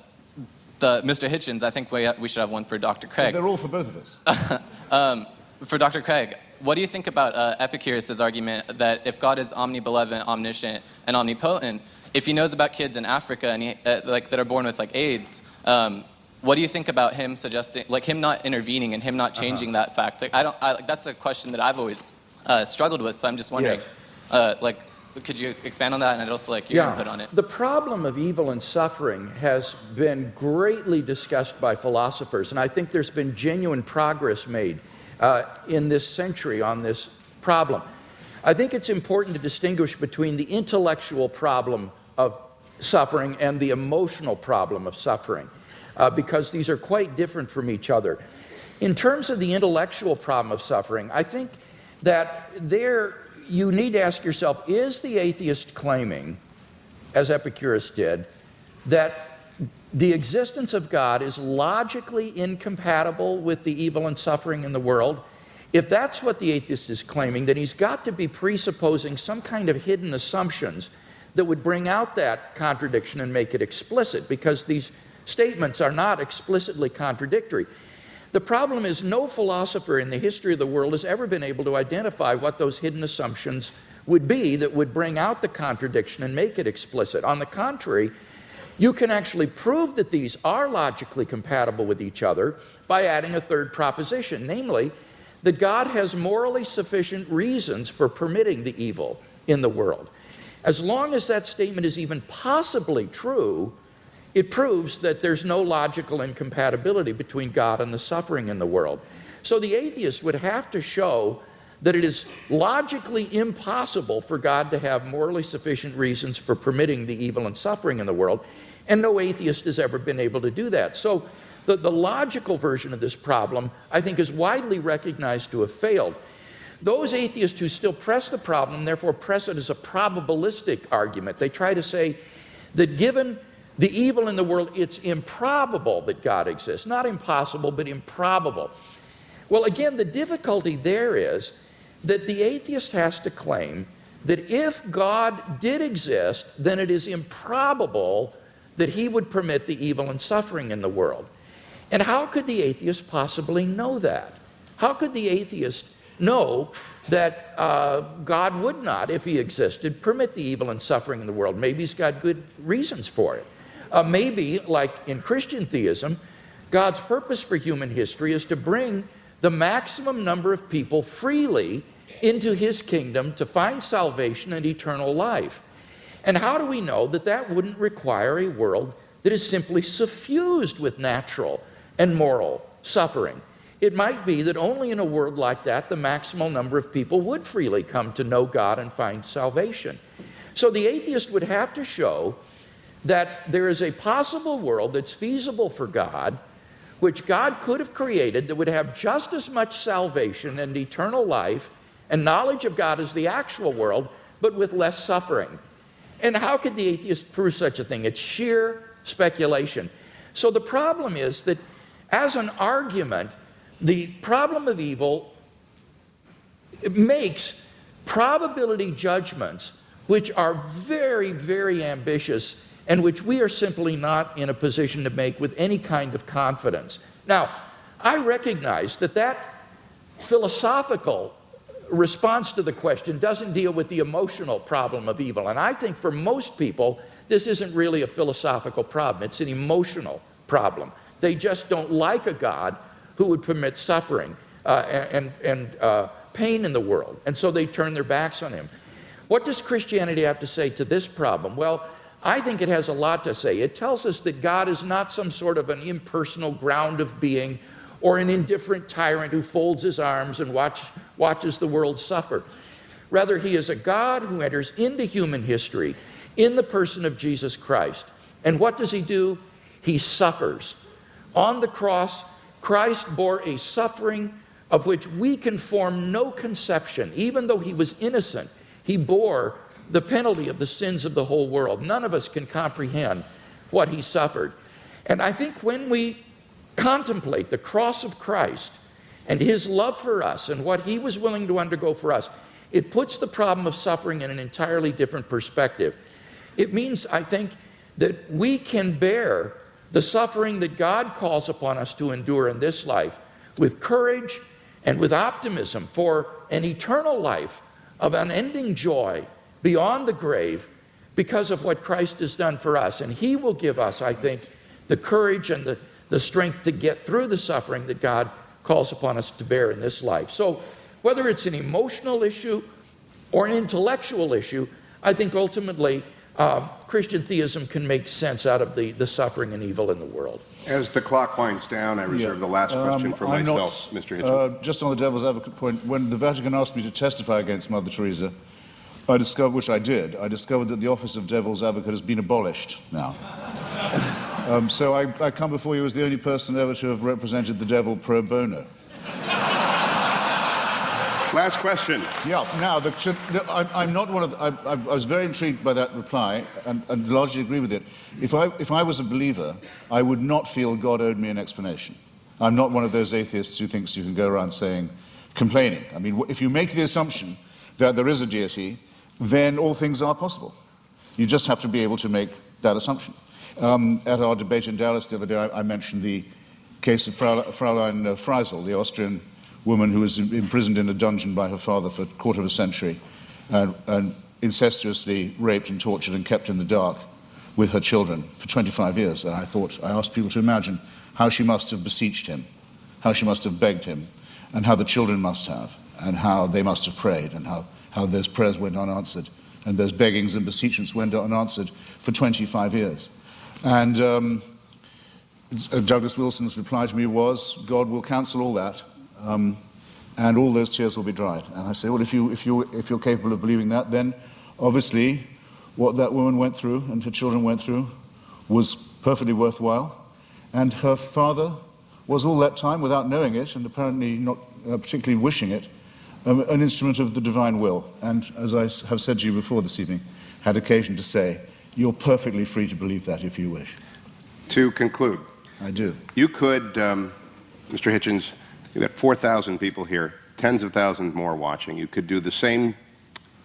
Hitchens, I think we should have one for Dr. Craig. They're all for both of us. For Dr. Craig, what do you think about Epicurus' argument that if God is omnibenevolent, omniscient, and omnipotent, if he knows about kids in Africa and that are born with like AIDS, what do you think about him suggesting, like him not intervening and him not changing that fact? Like, that's a question that I've always struggled with. So I'm just wondering, could you expand on that, and I'd also like your input on it? The problem of evil and suffering has been greatly discussed by philosophers, and I think there's been genuine progress made in this century on this problem. I think it's important to distinguish between the intellectual problem of suffering and the emotional problem of suffering. Because these are quite different from each other. In terms of the intellectual problem of suffering, I think that there you need to ask yourself, is the atheist claiming, as Epicurus did, that the existence of God is logically incompatible with the evil and suffering in the world? If that's what the atheist is claiming, then he's got to be presupposing some kind of hidden assumptions that would bring out that contradiction and make it explicit, because these statements are not explicitly contradictory. The problem is no philosopher in the history of the world has ever been able to identify what those hidden assumptions would be that would bring out the contradiction and make it explicit. On the contrary, you can actually prove that these are logically compatible with each other by adding a third proposition, namely that God has morally sufficient reasons for permitting the evil in the world. As long as that statement is even possibly true, it proves that there's no logical incompatibility between God and the suffering in the world. So the atheist would have to show that it is logically impossible for God to have morally sufficient reasons for permitting the evil and suffering in the world, and no atheist has ever been able to do that. So the logical version of this problem, I think, is widely recognized to have failed. Those atheists who still press the problem, therefore press it as a probabilistic argument. They try to say that given the evil in the world, it's improbable that God exists. Not impossible, but improbable. Well, again, the difficulty there is that the atheist has to claim that if God did exist, then it is improbable that he would permit the evil and suffering in the world. And how could the atheist possibly know that? How could the atheist know that God would not, if he existed, permit the evil and suffering in the world? Maybe he's got good reasons for it. Maybe, like in Christian theism, God's purpose for human history is to bring the maximum number of people freely into his kingdom to find salvation and eternal life. And how do we know that that wouldn't require a world that is simply suffused with natural and moral suffering? It might be that only in a world like that the maximal number of people would freely come to know God and find salvation. So the atheist would have to show that there is a possible world that's feasible for God, which God could have created, that would have just as much salvation and eternal life and knowledge of God as the actual world, but with less suffering. And how could the atheist prove such a thing? It's sheer speculation. So the problem is that as an argument, the problem of evil makes probability judgments which are very, very ambitious and which we are simply not in a position to make with any kind of confidence. Now, I recognize that that philosophical response to the question doesn't deal with the emotional problem of evil. And I think for most people, this isn't really a philosophical problem. It's an emotional problem. They just don't like a God who would permit suffering and pain in the world. And so they turn their backs on him. What does Christianity have to say to this problem? Well, I think it has a lot to say. It tells us that God is not some sort of an impersonal ground of being or an indifferent tyrant who folds his arms and watches the world suffer. Rather, he is a God who enters into human history in the person of Jesus Christ. And what does he do? He suffers. On the cross, Christ bore a suffering of which we can form no conception. Even though he was innocent, he bore the penalty of the sins of the whole world. None of us can comprehend what he suffered. And I think when we contemplate the cross of Christ and his love for us and what he was willing to undergo for us, it puts the problem of suffering in an entirely different perspective. It means, I think, that we can bear the suffering that God calls upon us to endure in this life with courage and with optimism for an eternal life of unending joy beyond the grave because of what Christ has done for us. And he will give us, I think, the courage and the strength to get through the suffering that God calls upon us to bear in this life. So whether it's an emotional issue or an intellectual issue, I think ultimately Christian theism can make sense out of the suffering and evil in the world. As the clock winds down, I reserve the last question for myself, Mr. Hitchens. Just on the devil's advocate point, when the Vatican asked me to testify against Mother Teresa, I discovered, which I did, I discovered that the office of devil's advocate has been abolished now. So I come before you as the only person ever to have represented the devil pro bono. Last question. Yeah. Now, I'm not one of the, I was very intrigued by that reply and largely agree with it. If I was a believer, I would not feel God owed me an explanation. I'm not one of those atheists who thinks you can go around complaining. I mean, if you make the assumption that there is a deity, then all things are possible. You just have to be able to make that assumption. At our debate in Dallas the other day, I mentioned the case of Fräulein Freisel, the Austrian woman who was imprisoned in a dungeon by her father for a quarter of a century and incestuously raped and tortured and kept in the dark with her children for 25 years. And I asked people to imagine how she must have beseeched him, how she must have begged him, and how the children must have, and how they must have prayed, and how those prayers went unanswered, and those beggings and beseechings went unanswered for 25 years. And Douglas Wilson's reply to me was, God will cancel all that, and all those tears will be dried. And I say, well, if you're capable of believing that, then obviously what that woman went through and her children went through was perfectly worthwhile. And her father was all that time, without knowing it, and apparently not particularly wishing it, an instrument of the divine will. And as I have said to you before this evening, had occasion to say, you're perfectly free to believe that if you wish. To conclude. I do. You could, Mr. Hitchens, you've got 4,000 people here, tens of thousands more watching. You could do the same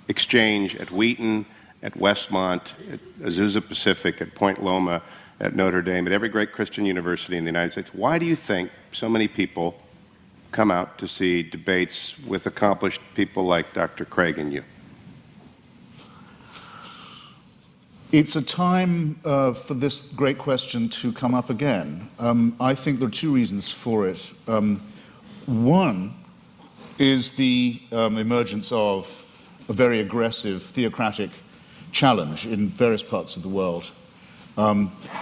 exchange at Wheaton, at Westmont, at Azusa Pacific, at Point Loma, at Notre Dame, at every great Christian university in the United States. Why do you think so many people come out to see debates with accomplished people like Dr. Craig and you? It's a time for this great question to come up again. I think there are two reasons for it. One is the emergence of a very aggressive theocratic challenge in various parts of the world.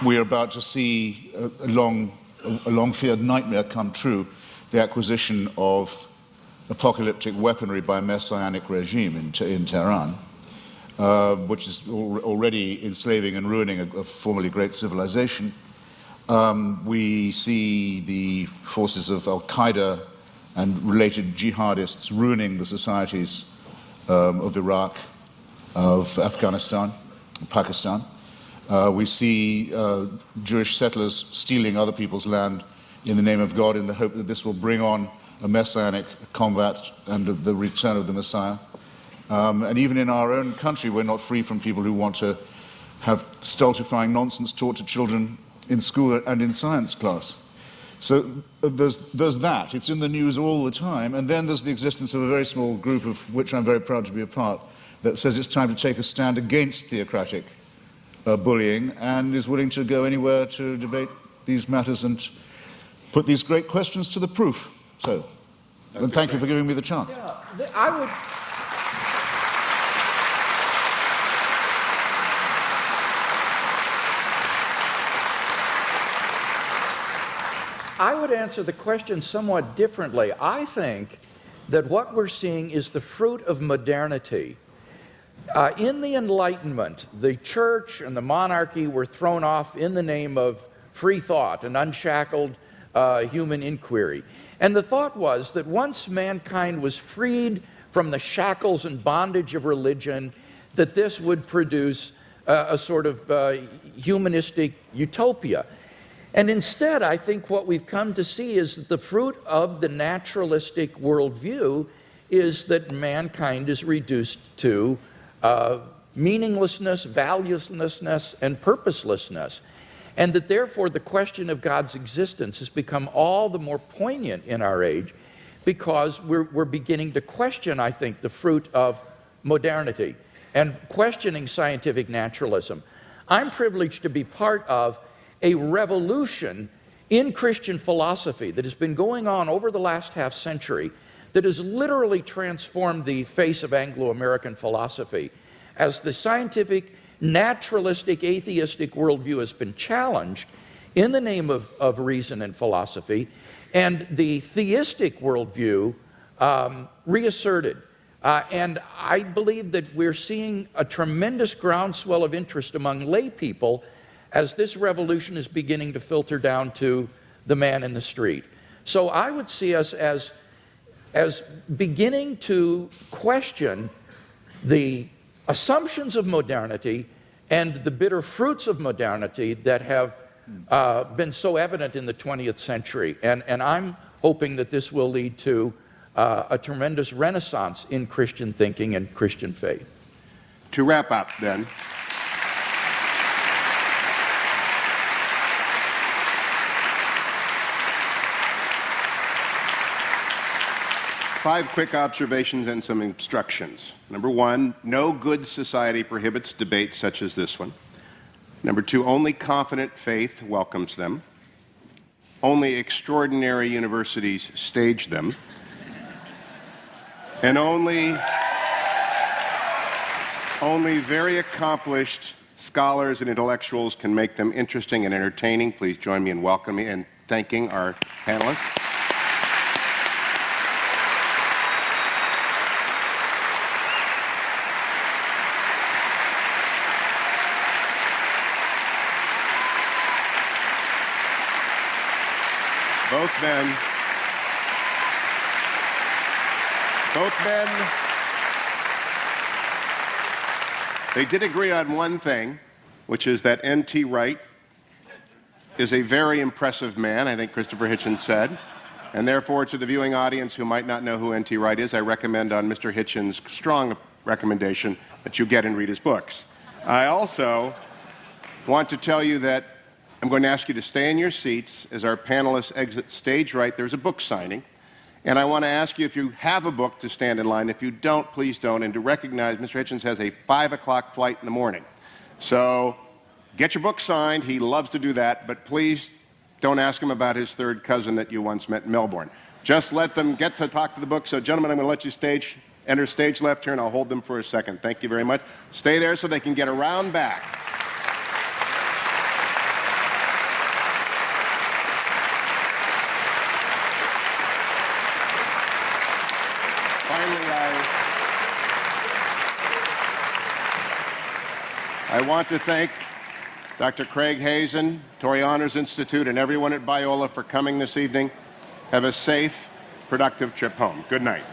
We are about to see a long-feared nightmare come true, the acquisition of apocalyptic weaponry by a messianic regime in Tehran, which is already enslaving and ruining a formerly great civilization. We see the forces of Al-Qaeda and related jihadists ruining the societies of Iraq, of Afghanistan, Pakistan. We see Jewish settlers stealing other people's land in the name of God in the hope that this will bring on a messianic combat and the return of the Messiah. And even in our own country, we're not free from people who want to have stultifying nonsense taught to children in school and in science class. So there's that. It's in the news all the time. And then there's the existence of a very small group, of which I'm very proud to be a part, that says it's time to take a stand against theocratic bullying and is willing to go anywhere to debate these matters and put these great questions to the proof. So, and thank you for giving me the chance. Yeah, I would answer the question somewhat differently. I think that what we're seeing is the fruit of modernity. In the Enlightenment, the church and the monarchy were thrown off in the name of free thought and unshackled human inquiry. And the thought was that once mankind was freed from the shackles and bondage of religion, that this would produce a sort of humanistic utopia. And instead, I think what we've come to see is that the fruit of the naturalistic worldview is that mankind is reduced to meaninglessness, valuelessness, and purposelessness. And that therefore the question of God's existence has become all the more poignant in our age because we're beginning to question, I think, the fruit of modernity and questioning scientific naturalism. I'm privileged to be part of a revolution in Christian philosophy that has been going on over the last half century that has literally transformed the face of Anglo-American philosophy. As the scientific, naturalistic, atheistic worldview has been challenged in the name of reason and philosophy, and the theistic worldview reasserted. And I believe that we're seeing a tremendous groundswell of interest among lay people as this revolution is beginning to filter down to the man in the street. So I would see us as beginning to question the assumptions of modernity and the bitter fruits of modernity that have been so evident in the 20th century. And I'm hoping that this will lead to a tremendous renaissance in Christian thinking and Christian faith. To wrap up, then, five quick observations and some instructions. Number one, no good society prohibits debates such as this one. Number two, only confident faith welcomes them. Only extraordinary universities stage them. And only very accomplished scholars and intellectuals can make them interesting and entertaining. Please join me in welcoming and thanking our panelists. Both men, they did agree on one thing, which is that N.T. Wright is a very impressive man, I think Christopher Hitchens said. And therefore, to the viewing audience who might not know who N.T. Wright is, I recommend on Mr. Hitchens' strong recommendation that you get and read his books. I also want to tell you that I'm going to ask you to stay in your seats as our panelists exit stage right. There's a book signing. And I want to ask you, if you have a book, to stand in line. If you don't, please don't. And to recognize Mr. Hitchens has a 5 o'clock flight in the morning. So get your book signed. He loves to do that. But please don't ask him about his third cousin that you once met in Melbourne. Just let them get to talk to the book. So, gentlemen, I'm going to let you enter stage left here, and I'll hold them for a second. Thank you very much. Stay there so they can get around back. I want to thank Dr. Craig Hazen, Torrey Honors Institute, and everyone at Biola for coming this evening. Have a safe, productive trip home. Good night.